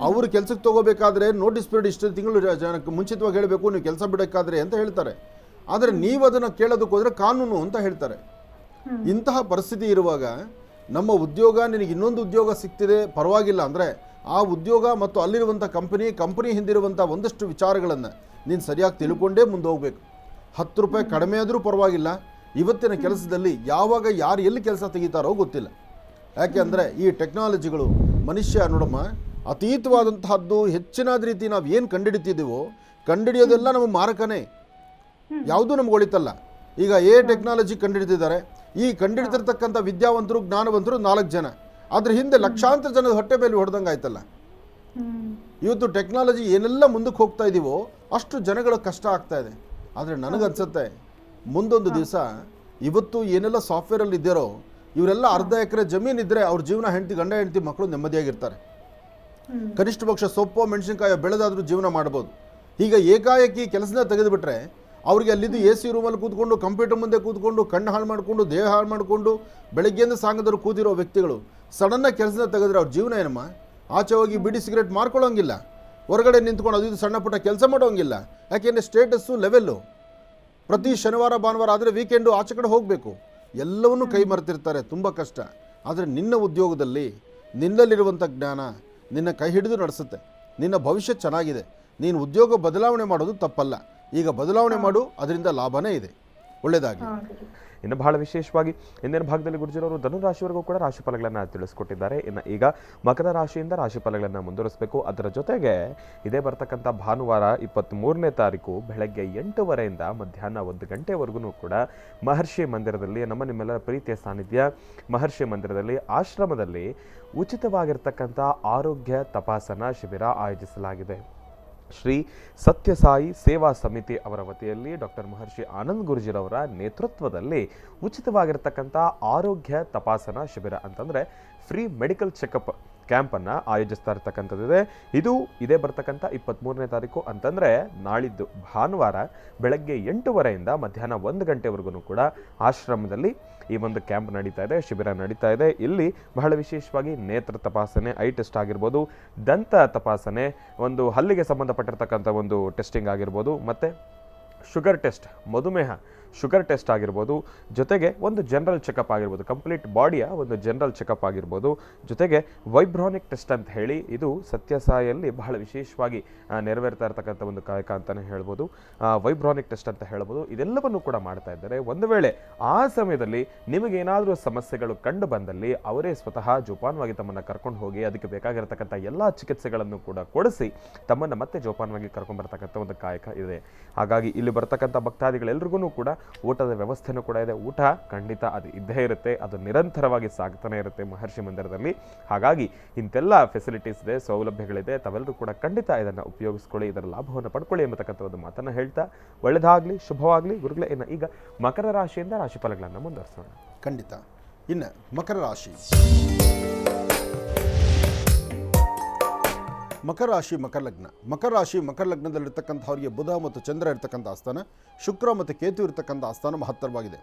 [SPEAKER 2] ಅವರು ಕೆಲಸಕ್ಕೆ ತಗೋಬೇಕಾದ್ರೆ ನೋಟಿಸ್ ಪೀರಿಯಡ್ ಇಷ್ಟು ತಿಂಗಳು ಜನಕ್ಕೆ ಮುಂಚಿತವಾಗಿ ಹೇಳಬೇಕು, ನೀವು ಕೆಲಸ ಬಿಡೋಕ್ಕಾದ್ರೆ ಅಂತ ಹೇಳ್ತಾರೆ. ಆದರೆ ನೀವು ಅದನ್ನು ಕೇಳೋದಕ್ಕೆ ಹೋದರೆ ಕಾನೂನು ಅಂತ ಹೇಳ್ತಾರೆ. ಇಂತಹ ಪರಿಸ್ಥಿತಿ ಇರುವಾಗ ನಮ್ಮ ಉದ್ಯೋಗ, ನಿನಗೆ ಇನ್ನೊಂದು ಉದ್ಯೋಗ ಸಿಗ್ತಿದೆ ಪರವಾಗಿಲ್ಲ ಅಂದರೆ ಆ ಉದ್ಯೋಗ ಮತ್ತು ಅಲ್ಲಿರುವಂಥ ಕಂಪನಿ ಹಿಂದಿರುವಂಥ ಒಂದಷ್ಟು ವಿಚಾರಗಳನ್ನು ನೀನು ಸರಿಯಾಗಿ ತಿಳ್ಕೊಂಡೇ ಮುಂದೆ ಹೋಗಬೇಕು. 10 ರೂಪಾಯಿ ಕಡಿಮೆ ಆದರೂ ಪರವಾಗಿಲ್ಲ. ಇವತ್ತಿನ ಕೆಲಸದಲ್ಲಿ ಯಾವಾಗ ಯಾರು ಎಲ್ಲಿ ಕೆಲಸ ತೆಗಿತಾರೋ ಗೊತ್ತಿಲ್ಲ. ಯಾಕೆ ಅಂದರೆ ಈ ಟೆಕ್ನಾಲಜಿಗಳು ಮನುಷ್ಯ ನೋಡಮ್ಮ ಅತೀತವಾದಂತಹದ್ದು. ಹೆಚ್ಚಿನಾದ ರೀತಿ ನಾವು ಏನು ಕಂಡುಹಿಡಿತಿದ್ದೀವೋ ಕಂಡುಹಿಡಿಯೋದೆಲ್ಲ ನಮ್ಮ ಮಾರಕನೇ, ಯಾವುದೂ ನಮ್ಗೆ ಒಳಿತಲ್ಲ. ಈಗ ಟೆಕ್ನಾಲಜಿ ಕಂಡುಹಿಡಿದಿದ್ದಾರೆ. ಈ ಕಂಡುಹಿಡಿದಿರ್ತಕ್ಕಂಥ ವಿದ್ಯಾವಂತರು ಜ್ಞಾನವಂತರು 4 ಜನ, ಅದ್ರ ಹಿಂದೆ ಲಕ್ಷಾಂತರ ಜನದ ಹೊಟ್ಟೆ ಮೇಲೆ ಹೊಡೆದಂಗೆ ಆಯ್ತಲ್ಲ. ಇವತ್ತು ಟೆಕ್ನಾಲಜಿ ಏನೆಲ್ಲ ಮುಂದಕ್ಕೆ ಹೋಗ್ತಾ ಇದ್ದೀವೋ ಅಷ್ಟು ಜನಗಳ ಕಷ್ಟ ಆಗ್ತಾ ಇದೆ. ಆದರೆ ನನಗನ್ಸುತ್ತೆ ಮುಂದೊಂದು ದಿವಸ ಇವತ್ತು ಏನೆಲ್ಲ ಸಾಫ್ಟ್ವೇರಲ್ಲಿ ಇದ್ದಾರೋ ಇವರೆಲ್ಲ ಅರ್ಧ ಎಕರೆ ಜಮೀನಿದ್ರೆ ಅವ್ರ ಜೀವನ ಗಂಡ ಹೆಂಡತಿ ಮಕ್ಕಳು ನೆಮ್ಮದಿಯಾಗಿರ್ತಾರೆ. ಕನಿಷ್ಠ ಪಕ್ಷ ಸೊಪ್ಪು ಮೆಣಸಿನಕಾಯಿ ಬೆಳೆದಾದರೂ ಜೀವನ ಮಾಡ್ಬೋದು. ಈಗ ಏಕಾಏಕಿ ಕೆಲಸನ ತೆಗೆದುಬಿಟ್ರೆ ಅವ್ರಿಗೆ ಅಲ್ಲಿದ್ದು AC ರೂಮಲ್ಲಿ ಕೂತ್ಕೊಂಡು ಕಂಪ್ಯೂಟರ್ ಮುಂದೆ ಕೂತ್ಕೊಂಡು ಕಣ್ಣು ಹಾಳು ಮಾಡಿಕೊಂಡು ದೇಹ ಹಾಳು ಮಾಡಿಕೊಂಡು ಬೆಳಗ್ಗೆಯಿಂದ ಸಾಯಂಕಾಲ ಕೂತಿರೋ ವ್ಯಕ್ತಿಗಳು ಸಡನ್ನಾಗಿ ಕೆಲಸನ ತೆಗೆದ್ರೆ ಅವ್ರ ಜೀವನ ಏನಮ್ಮ? ಆಚೆ ಹೋಗಿ ಬಿಡಿ ಸಿಗರೇಟ್ ಮಾರ್ಕೊಳ್ಳೋಂಗಿಲ್ಲ, ಹೊರಗಡೆ ನಿಂತ್ಕೊಂಡು ಅದು ಸಣ್ಣ ಪುಟ್ಟ ಕೆಲಸ ಮಾಡೋಂಗಿಲ್ಲ. ಯಾಕೆಂದರೆ ಸ್ಟೇಟಸ್ಸು ಲೆವೆಲ್ಲು. ಪ್ರತಿ ಶನಿವಾರ ಭಾನುವಾರ ಆದರೆ ವೀಕೆಂಡು ಆಚೆ ಕಡೆ ಹೋಗಬೇಕು. ಎಲ್ಲವನ್ನೂ ಕೈ ಮರೆತಿರ್ತಾರೆ, ತುಂಬ ಕಷ್ಟ. ಆದರೆ ನಿನ್ನ ಉದ್ಯೋಗದಲ್ಲಿ ನಿನ್ನಲ್ಲಿರುವಂಥ ಜ್ಞಾನ ನಿನ್ನ ಕೈ ಹಿಡಿದು ನಡೆಸುತ್ತೆ. ನಿನ್ನ ಭವಿಷ್ಯ ಚೆನ್ನಾಗಿದೆ. ನೀನು ಉದ್ಯೋಗ ಬದಲಾವಣೆ ಮಾಡೋದು ತಪ್ಪಲ್ಲ. ಈಗ ಬದಲಾವಣೆ ಮಾಡು, ಅದರಿಂದ ಲಾಭನೇ ಇದೆ. ಒಳ್ಳೆಯದಾಗಲಿ.
[SPEAKER 1] ಇನ್ನು ಬಹಳ ವಿಶೇಷವಾಗಿ ಇಂದಿನ ಭಾಗದಲ್ಲಿ ಗುರುಜಿರವರು ಧನುರಾಶಿವರೆಗೂ ಕೂಡ ರಾಶಿಫಲಗಳನ್ನು ತಿಳಿಸ್ಕೊಟ್ಟಿದ್ದಾರೆ. ಇನ್ನು ಈಗ ಮಕರ ರಾಶಿಯಿಂದ ರಾಶಿಫಲಗಳನ್ನು ಮುಂದುವರಿಸಬೇಕು. ಅದರ ಜೊತೆಗೆ ಇದೇ ಬರ್ತಕ್ಕಂಥ ಭಾನುವಾರ 23ನೇ ತಾರೀಕು ಬೆಳಗ್ಗೆ 8:00 ಮಧ್ಯಾಹ್ನ 1 ಗಂಟೆವರೆಗೂ ಕೂಡ ಮಹರ್ಷಿ ಮಂದಿರದಲ್ಲಿ, ನಿಮ್ಮೆಲ್ಲರ ಪ್ರೀತಿಯ ಸಾನ್ನಿಧ್ಯ ಮಹರ್ಷಿ ಮಂದಿರದಲ್ಲಿ ಆಶ್ರಮದಲ್ಲಿ ಉಚಿತವಾಗಿರ್ತಕ್ಕಂಥ ಆರೋಗ್ಯ ತಪಾಸಣಾ ಶಿಬಿರ ಆಯೋಜಿಸಲಾಗಿದೆ. ಶ್ರೀ ಸತ್ಯಸಾಯಿ ಸೇವಾ ಸಮಿತಿ ಅವರ ವತಿಯಲ್ಲಿ ಡಾಕ್ಟರ್ ಮಹರ್ಷಿ ಆನಂದ್ ಗುರುಜಿರವರ ನೇತೃತ್ವದಲ್ಲಿ ಉಚಿತವಾಗಿರ್ತಕ್ಕಂಥ ಆರೋಗ್ಯ ತಪಾಸಣಾ ಶಿಬಿರ ಅಂತಂದರೆ ಫ್ರೀ ಮೆಡಿಕಲ್ ಚೆಕಪ್ ಕ್ಯಾಂಪನ್ನು ಆಯೋಜಿಸ್ತಾ ಇರ್ತಕ್ಕಂಥದ್ದಿದೆ. ಇದು ಇದೇ ಬರ್ತಕ್ಕಂಥ 23ನೇ ತಾರೀಕು ಅಂತಂದರೆ ನಾಳಿದ್ದು ಭಾನುವಾರ ಬೆಳಗ್ಗೆ 8:00 ಮಧ್ಯಾಹ್ನ 1 ಗಂಟೆವರೆಗೂ ಕೂಡ ಆಶ್ರಮದಲ್ಲಿ ಈ ಒಂದು ಕ್ಯಾಂಪ್ ನಡೀತಾ ಇದೆ, ಶಿಬಿರ ನಡೀತಾ ಇದೆ. ಇಲ್ಲಿ ಬಹಳ ವಿಶೇಷವಾಗಿ ನೇತ್ರ ತಪಾಸಣೆ, ಐ ಟೆಸ್ಟ್ ಆಗಿರ್ಬೋದು, ದಂತ ತಪಾಸಣೆ, ಒಂದು ಹಲ್ಲಿಗೆ ಸಂಬಂಧಪಟ್ಟಿರ್ತಕ್ಕಂಥ ಒಂದು ಟೆಸ್ಟಿಂಗ್ ಆಗಿರ್ಬೋದು, ಮತ್ತು ಶುಗರ್ ಟೆಸ್ಟ್, ಮಧುಮೇಹ ಶುಗರ್ ಟೆಸ್ಟ್ ಆಗಿರ್ಬೋದು, ಜೊತೆಗೆ ಒಂದು ಜನರಲ್ ಚೆಕಪ್ ಆಗಿರ್ಬೋದು, ಕಂಪ್ಲೀಟ್ ಬಾಡಿಯ ಒಂದು ಜನರಲ್ ಚೆಕಪ್ ಆಗಿರ್ಬೋದು, ಜೊತೆಗೆ ವೈಬ್ರಾನಿಕ್ ಟೆಸ್ಟ್ ಅಂತ ಹೇಳಿ ಇದು ಸತ್ಯಸಾಯಿಯಲ್ಲಿ ಬಹಳ ವಿಶೇಷವಾಗಿ ನೆರವೇರ್ತಾ ಇರ್ತಕ್ಕಂಥ ಒಂದು ಕಾಯಕ ಅಂತಲೇ ಹೇಳ್ಬೋದು. ವೈಬ್ರಾನಿಕ್ ಟೆಸ್ಟ್ ಅಂತ ಹೇಳ್ಬೋದು. ಇದೆಲ್ಲವನ್ನು ಕೂಡ ಮಾಡ್ತಾ ಇದ್ದಾರೆ. ಒಂದು ವೇಳೆ ಆ ಸಮಯದಲ್ಲಿ ನಿಮಗೇನಾದರೂ ಸಮಸ್ಯೆಗಳು ಕಂಡು ಬಂದಲ್ಲಿ ಅವರೇ ಸ್ವತಃ ಜೋಪಾನವಾಗಿ ತಮ್ಮನ್ನು ಕರ್ಕೊಂಡು ಹೋಗಿ ಅದಕ್ಕೆ ಬೇಕಾಗಿರತಕ್ಕಂಥ ಎಲ್ಲ ಚಿಕಿತ್ಸೆಗಳನ್ನು ಕೂಡ ಕೊಡಿಸಿ ತಮ್ಮನ್ನು ಮತ್ತೆ ಜೋಪಾನವಾಗಿ ಕರ್ಕೊಂಡ್ಬರ್ತಕ್ಕಂಥ ಒಂದು ಕಾಯಕ ಇದೆ. ಹಾಗಾಗಿ ಇಲ್ಲಿ ಬರ್ತಕ್ಕಂಥ ಭಕ್ತಾದಿಗಳೆಲ್ರಿಗೂ ಕೂಡ ಊಟದ ವ್ಯವಸ್ಥೆನೂ ಕೂಡ ಇದೆ. ಊಟ ಖಂಡಿತ ಅದು ಇದ್ದೇ ಇರುತ್ತೆ, ಅದು ನಿರಂತರವಾಗಿ ಸಾಗ್ತಾನೆ ಇರುತ್ತೆ ಮಹರ್ಷಿ ಮಂದಿರದಲ್ಲಿ. ಹಾಗಾಗಿ ಇಂತೆಲ್ಲ ಫೆಸಿಲಿಟೀಸ್ ಇದೆ, ಸೌಲಭ್ಯಗಳಿದೆ. ತಾವೆಲ್ಲರೂ ಕೂಡ ಖಂಡಿತ ಇದನ್ನು ಉಪಯೋಗಿಸ್ಕೊಳ್ಳಿ, ಇದರ ಲಾಭವನ್ನು ಪಡ್ಕೊಳ್ಳಿ ಎಂಬತಕ್ಕಂಥ ಒಂದು ಮಾತನ್ನು ಹೇಳ್ತಾ ಒಳ್ಳೆಯದಾಗಲಿ, ಶುಭವಾಗಲಿ ಗುರುಗಳೇ. ಇನ್ನು ಈಗ ಮಕರ ರಾಶಿಯಿಂದ ರಾಶಿಫಲಗಳನ್ನು ಮುಂದುವರಿಸೋಣ.
[SPEAKER 2] ಖಂಡಿತ. ಇನ್ನು ಮಕರ ರಾಶಿ, ಮಕರ ರಾಶಿ ಮಕರ ಲಗ್ನ. ಮಕರ ರಾಶಿ ಮಕರ ಲಗ್ನದಲ್ಲಿರ್ತಕ್ಕಂಥವ್ರಿಗೆ ಬುಧ ಮತ್ತು ಚಂದ್ರ ಇರ್ತಕ್ಕಂಥ ಆಸ್ಥಾನ, ಶುಕ್ರ ಮತ್ತು ಕೇತು ಇರ್ತಕ್ಕಂಥ ಆಸ್ಥಾನ ಮಹತ್ತರವಾಗಿದೆ.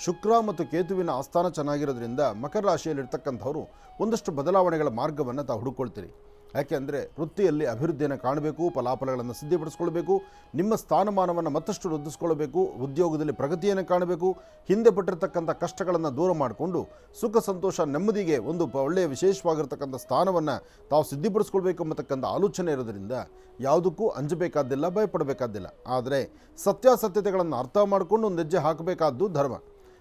[SPEAKER 2] ಶುಕ್ರ ಮತ್ತು ಕೇತುವಿನ ಆಸ್ಥಾನ ಚೆನ್ನಾಗಿರೋದ್ರಿಂದ ಮಕರ ರಾಶಿಯಲ್ಲಿರ್ತಕ್ಕಂಥವರು ಒಂದಷ್ಟು ಬದಲಾವಣೆಗಳ ಮಾರ್ಗವನ್ನು ತಾವು ಹುಡುಕೊಳ್ತೀರಿ. ಯಾಕೆ ಅಂದರೆ ವೃತ್ತಿಯಲ್ಲಿ ಅಭಿವೃದ್ಧಿಯನ್ನು ಕಾಣಬೇಕು, ಫಲಾಫಲಗಳನ್ನು ಸಿದ್ಧಪಡಿಸ್ಕೊಳ್ಬೇಕು, ನಿಮ್ಮ ಸ್ಥಾನಮಾನವನ್ನು ಮತ್ತಷ್ಟು ವೃದ್ಧಿಸ್ಕೊಳ್ಬೇಕು, ಉದ್ಯೋಗದಲ್ಲಿ ಪ್ರಗತಿಯನ್ನು ಕಾಣಬೇಕು, ಹಿಂದೆ ಪಟ್ಟಿರ್ತಕ್ಕಂಥ ಕಷ್ಟಗಳನ್ನು ದೂರ ಮಾಡಿಕೊಂಡು ಸುಖ ಸಂತೋಷ ನೆಮ್ಮದಿಗೆ ಒಂದು ಒಳ್ಳೆಯ ವಿಶೇಷವಾಗಿರ್ತಕ್ಕಂಥ ಸ್ಥಾನವನ್ನು ತಾವು ಸಿದ್ಧಪಡಿಸ್ಕೊಳ್ಬೇಕು ಎಂಬತಕ್ಕಂಥ ಆಲೋಚನೆ ಇರೋದ್ರಿಂದ ಯಾವುದಕ್ಕೂ ಅಂಜಬೇಕಾದ್ದಿಲ್ಲ, ಭಯಪಡಬೇಕಾದ್ದಿಲ್ಲ. ಆದರೆ ಸತ್ಯಾಸತ್ಯತೆಗಳನ್ನು ಅರ್ಥ ಮಾಡಿಕೊಂಡು ಒಂದು ಹೆಜ್ಜೆ ಹಾಕಬೇಕಾದ್ದು ಧರ್ಮ.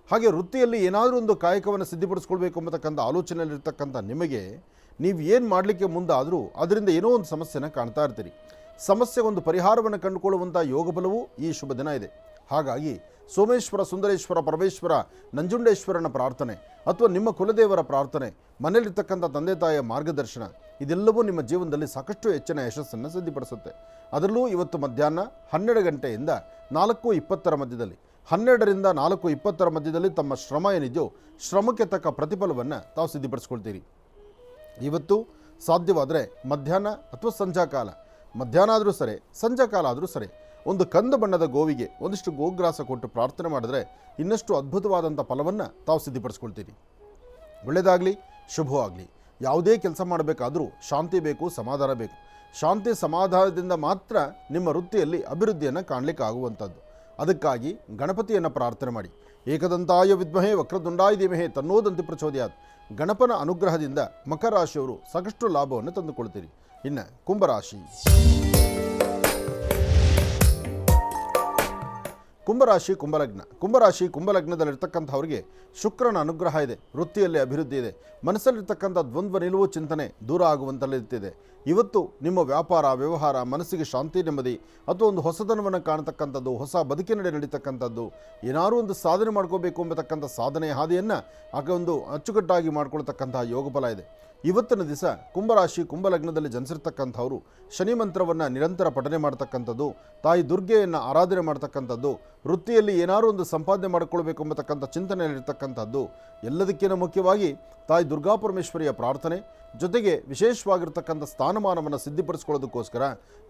[SPEAKER 2] ಹಾಗೆ ವೃತ್ತಿಯಲ್ಲಿ ಏನಾದರೂ ಒಂದು ಕಾಯಕವನ್ನು ಸಿದ್ಧಪಡಿಸ್ಕೊಳ್ಬೇಕು ಎಂಬತಕ್ಕಂಥ ಆಲೋಚನೆಯಲ್ಲಿರ್ತಕ್ಕಂಥ ನಿಮಗೆ ನೀವು ಏನು ಮಾಡಲಿಕ್ಕೆ ಮುಂದಾದರೂ ಅದರಿಂದ ಏನೋ ಒಂದು ಸಮಸ್ಯೆನ ಕಾಣ್ತಾ ಇರ್ತೀರಿ. ಸಮಸ್ಯೆಗೊಂದು ಪರಿಹಾರವನ್ನು ಕಂಡುಕೊಳ್ಳುವಂಥ ಯೋಗ ಬಲವೂ ಈ ಶುಭ ದಿನ ಇದೆ. ಹಾಗಾಗಿ ಸೋಮೇಶ್ವರ, ಸುಂದರೇಶ್ವರ, ಪರಮೇಶ್ವರ, ನಂಜುಂಡೇಶ್ವರನ ಪ್ರಾರ್ಥನೆ ಅಥವಾ ನಿಮ್ಮ ಕುಲದೇವರ ಪ್ರಾರ್ಥನೆ, ಮನೆಯಲ್ಲಿರ್ತಕ್ಕಂಥ ತಂದೆ ತಾಯಿಯ ಮಾರ್ಗದರ್ಶನ, ಇದೆಲ್ಲವೂ ನಿಮ್ಮ ಜೀವನದಲ್ಲಿ ಸಾಕಷ್ಟು ಹೆಚ್ಚಿನ ಯಶಸ್ಸನ್ನು ಸಿದ್ಧಪಡಿಸುತ್ತೆ. ಅದರಲ್ಲೂ ಇವತ್ತು ಮಧ್ಯಾಹ್ನ 12 ಗಂಟೆಯಿಂದ 4:20 ಮಧ್ಯದಲ್ಲಿ, 12ರಿಂದ 4:20 ಮಧ್ಯದಲ್ಲಿ ತಮ್ಮ ಶ್ರಮ ಏನಿದೆಯೋ ಶ್ರಮಕ್ಕೆ ತಕ್ಕ ಪ್ರತಿಫಲವನ್ನು ತಾವು ಸಿದ್ಧಪಡಿಸ್ಕೊಳ್ತೀರಿ. ಇವತ್ತು ಸಾಧ್ಯವಾದರೆ ಮಧ್ಯಾಹ್ನ ಅಥವಾ ಸಂಧ್ಯಾಕಾಲ, ಮಧ್ಯಾಹ್ನ ಆದರೂ ಸರಿ, ಸಂಧ್ಯಾಕಾಲ ಆದರೂ ಸರಿ, ಒಂದು ಕಂದು ಬಣ್ಣದ ಗೋವಿಗೆ ಒಂದಿಷ್ಟು ಗೋಗ್ರಾಸ ಕೊಟ್ಟು ಪ್ರಾರ್ಥನೆ ಮಾಡಿದ್ರೆ ಇನ್ನಷ್ಟು ಅದ್ಭುತವಾದಂಥ ಫಲವನ್ನು ತಾವು ಸಿದ್ಧಪಡಿಸ್ಕೊಳ್ತೀರಿ. ಒಳ್ಳೆಯದಾಗಲಿ, ಶುಭವಾಗಲಿ. ಯಾವುದೇ ಕೆಲಸ ಮಾಡಬೇಕಾದರೂ ಶಾಂತಿ ಬೇಕು, ಸಮಾಧಾನ ಬೇಕು. ಶಾಂತಿ ಸಮಾಧಾನದಿಂದ ಮಾತ್ರ ನಿಮ್ಮ ವೃತ್ತಿಯಲ್ಲಿ ಅಭಿವೃದ್ಧಿಯನ್ನು ಕಾಣಲಿಕ್ಕೆ ಆಗುವಂಥದ್ದು. ಅದಕ್ಕಾಗಿ ಗಣಪತಿಯನ್ನು ಪ್ರಾರ್ಥನೆ ಮಾಡಿ. ಏಕದಂತಾಯ ವಿದ್ಮಹೇ ವಕ್ರದುಂಡಾಯ ಧೀಮಹಿ ತನ್ನೋದಂತಿ ಪ್ರಚೋದಯಾತ್. ಗಣಪನ ಅನುಗ್ರಹದಿಂದ ಮಕರ ರಾಶಿಯವರು ಸಾಕಷ್ಟು ಲಾಭವನ್ನು ತಂದುಕೊಳ್ತೀರಿ. ಇನ್ನು ಕುಂಭರಾಶಿ, ಕುಂಭರಾಶಿ ಕುಂಭಲಗ್ನ. ಕುಂಭರಾಶಿ ಕುಂಭಲಗ್ನದಲ್ಲಿರ್ತಕ್ಕಂಥವ್ರಿಗೆ ಶುಕ್ರನ ಅನುಗ್ರಹ ಇದೆ, ವೃತ್ತಿಯಲ್ಲಿ ಅಭಿವೃದ್ಧಿ ಇದೆ, ಮನಸ್ಸಲ್ಲಿರ್ತಕ್ಕಂಥ ದ್ವಂದ್ವ ನಿಲುವು ಚಿಂತನೆ ದೂರ ಆಗುವಂತಲ್ಲಿರ್ತಿದೆ. ಇವತ್ತು ನಿಮ್ಮ ವ್ಯಾಪಾರ ವ್ಯವಹಾರ, ಮನಸ್ಸಿಗೆ ಶಾಂತಿ ನೆಮ್ಮದಿ ಅಥವಾ ಒಂದು ಹೊಸದನವನ್ನು ಕಾಣತಕ್ಕಂಥದ್ದು, ಹೊಸ ಬದುಕಿನಡೆ ನಡೀತಕ್ಕಂಥದ್ದು, ಏನಾದರೂ ಒಂದು ಸಾಧನೆ ಮಾಡ್ಕೋಬೇಕು ಎಂಬತಕ್ಕಂಥ ಸಾಧನೆಯ ಹಾದಿಯನ್ನು ಆಗ ಒಂದು ಅಚ್ಚುಕಟ್ಟಾಗಿ ಮಾಡ್ಕೊಳ್ತಕ್ಕಂತಹ ಯೋಗಫಲ ಇದೆ. ಇವತ್ತಿನ ದಿವಸ ಕುಂಭರಾಶಿ ಕುಂಭಲಗ್ನದಲ್ಲಿ ಜನಿಸಿರ್ತಕ್ಕಂಥವರು ಶನಿ ಮಂತ್ರವನ್ನು ನಿರಂತರ ಪಠನೆ ಮಾಡ್ತಕ್ಕಂಥದ್ದು, ತಾಯಿ ದುರ್ಗೆಯನ್ನು ಆರಾಧನೆ ಮಾಡ್ತಕ್ಕಂಥದ್ದು, ವೃತ್ತಿಯಲ್ಲಿ ಏನಾದರೂ ಒಂದು ಸಂಪಾದನೆ ಮಾಡಿಕೊಳ್ಬೇಕು ಎಂಬತಕ್ಕಂಥ ಚಿಂತನೆಯಲ್ಲಿರ್ತಕ್ಕಂಥದ್ದು, ಎಲ್ಲದಕ್ಕಿಂತ ಮುಖ್ಯವಾಗಿ ತಾಯಿ ದುರ್ಗಾಪರಮೇಶ್ವರಿಯ ಪ್ರಾರ್ಥನೆ, ಜೊತೆಗೆ ವಿಶೇಷವಾಗಿರ್ತಕ್ಕಂಥ ಸ್ಥಾನಮಾನವನ್ನು ಸಿದ್ಧಪಡಿಸ್ಕೊಳ್ಳೋದಕ್ಕೋಸ್ಕರ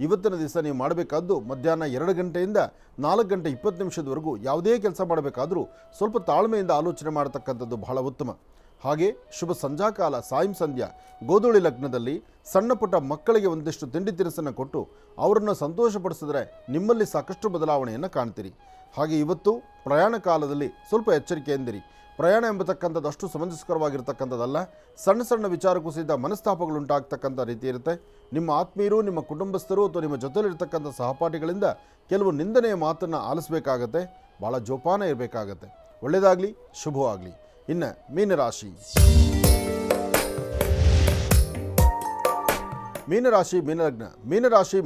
[SPEAKER 2] ಇವತ್ತಿನ ದಿವಸ ನೀವು ಮಾಡಬೇಕಾದ್ದು ಮಧ್ಯಾಹ್ನ 2 ಗಂಟೆಯಿಂದ 4:20 ಯಾವುದೇ ಕೆಲಸ ಮಾಡಬೇಕಾದರೂ ಸ್ವಲ್ಪ ತಾಳ್ಮೆಯಿಂದ ಆಲೋಚನೆ ಮಾಡತಕ್ಕಂಥದ್ದು ಬಹಳ ಉತ್ತಮ. ಹಾಗೆ ಶುಭ ಸಂಧ್ಯಾಕಾಲ, ಸಾಯಂ ಸಂಧ್ಯಾ ಗೋಧೂಳಿ ಲಗ್ನದಲ್ಲಿ ಸಣ್ಣ ಪುಟ್ಟ ಮಕ್ಕಳಿಗೆ ಒಂದಿಷ್ಟು ತಿಂಡಿ ತಿನಿಸನ್ನು ಕೊಟ್ಟು ಅವರನ್ನು ಸಂತೋಷಪಡಿಸಿದ್ರೆ ನಿಮ್ಮಲ್ಲಿ ಸಾಕಷ್ಟು ಬದಲಾವಣೆಯನ್ನು ಕಾಣ್ತೀರಿ. ಹಾಗೆ ಇವತ್ತು ಪ್ರಯಾಣ ಕಾಲದಲ್ಲಿ ಸ್ವಲ್ಪ ಎಚ್ಚರಿಕೆಯಿಂದಿರಿ. ಪ್ರಯಾಣ ಎಂಬತಕ್ಕಂಥದ್ದು ಅಷ್ಟು ಸಮಂಜಸಕರವಾಗಿರ್ತಕ್ಕಂಥದ್ದಲ್ಲ. ಸಣ್ಣ ಸಣ್ಣ ವಿಚಾರಕ್ಕೂ ಸಹಿತ ಮನಸ್ತಾಪಗಳುಂಟಾಗ್ತಕ್ಕಂಥ ರೀತಿ ಇರುತ್ತೆ. ನಿಮ್ಮ ಆತ್ಮೀಯರು, ನಿಮ್ಮ ಕುಟುಂಬಸ್ಥರು ಅಥವಾ ನಿಮ್ಮ ಜೊತೆಲಿರ್ತಕ್ಕಂಥ ಸಹಪಾಠಿಗಳಿಂದ ಕೆಲವು ನಿಂದನೆಯ ಮಾತನ್ನು ಆಲಿಸಬೇಕಾಗತ್ತೆ. ಭಾಳ ಜೋಪಾನ ಇರಬೇಕಾಗತ್ತೆ. ಒಳ್ಳೆಯದಾಗಲಿ, ಶುಭವಾಗಲಿ. ಇನ್ನು ಮೀನರಾಶಿ. ಮೀನರಾಶಿ,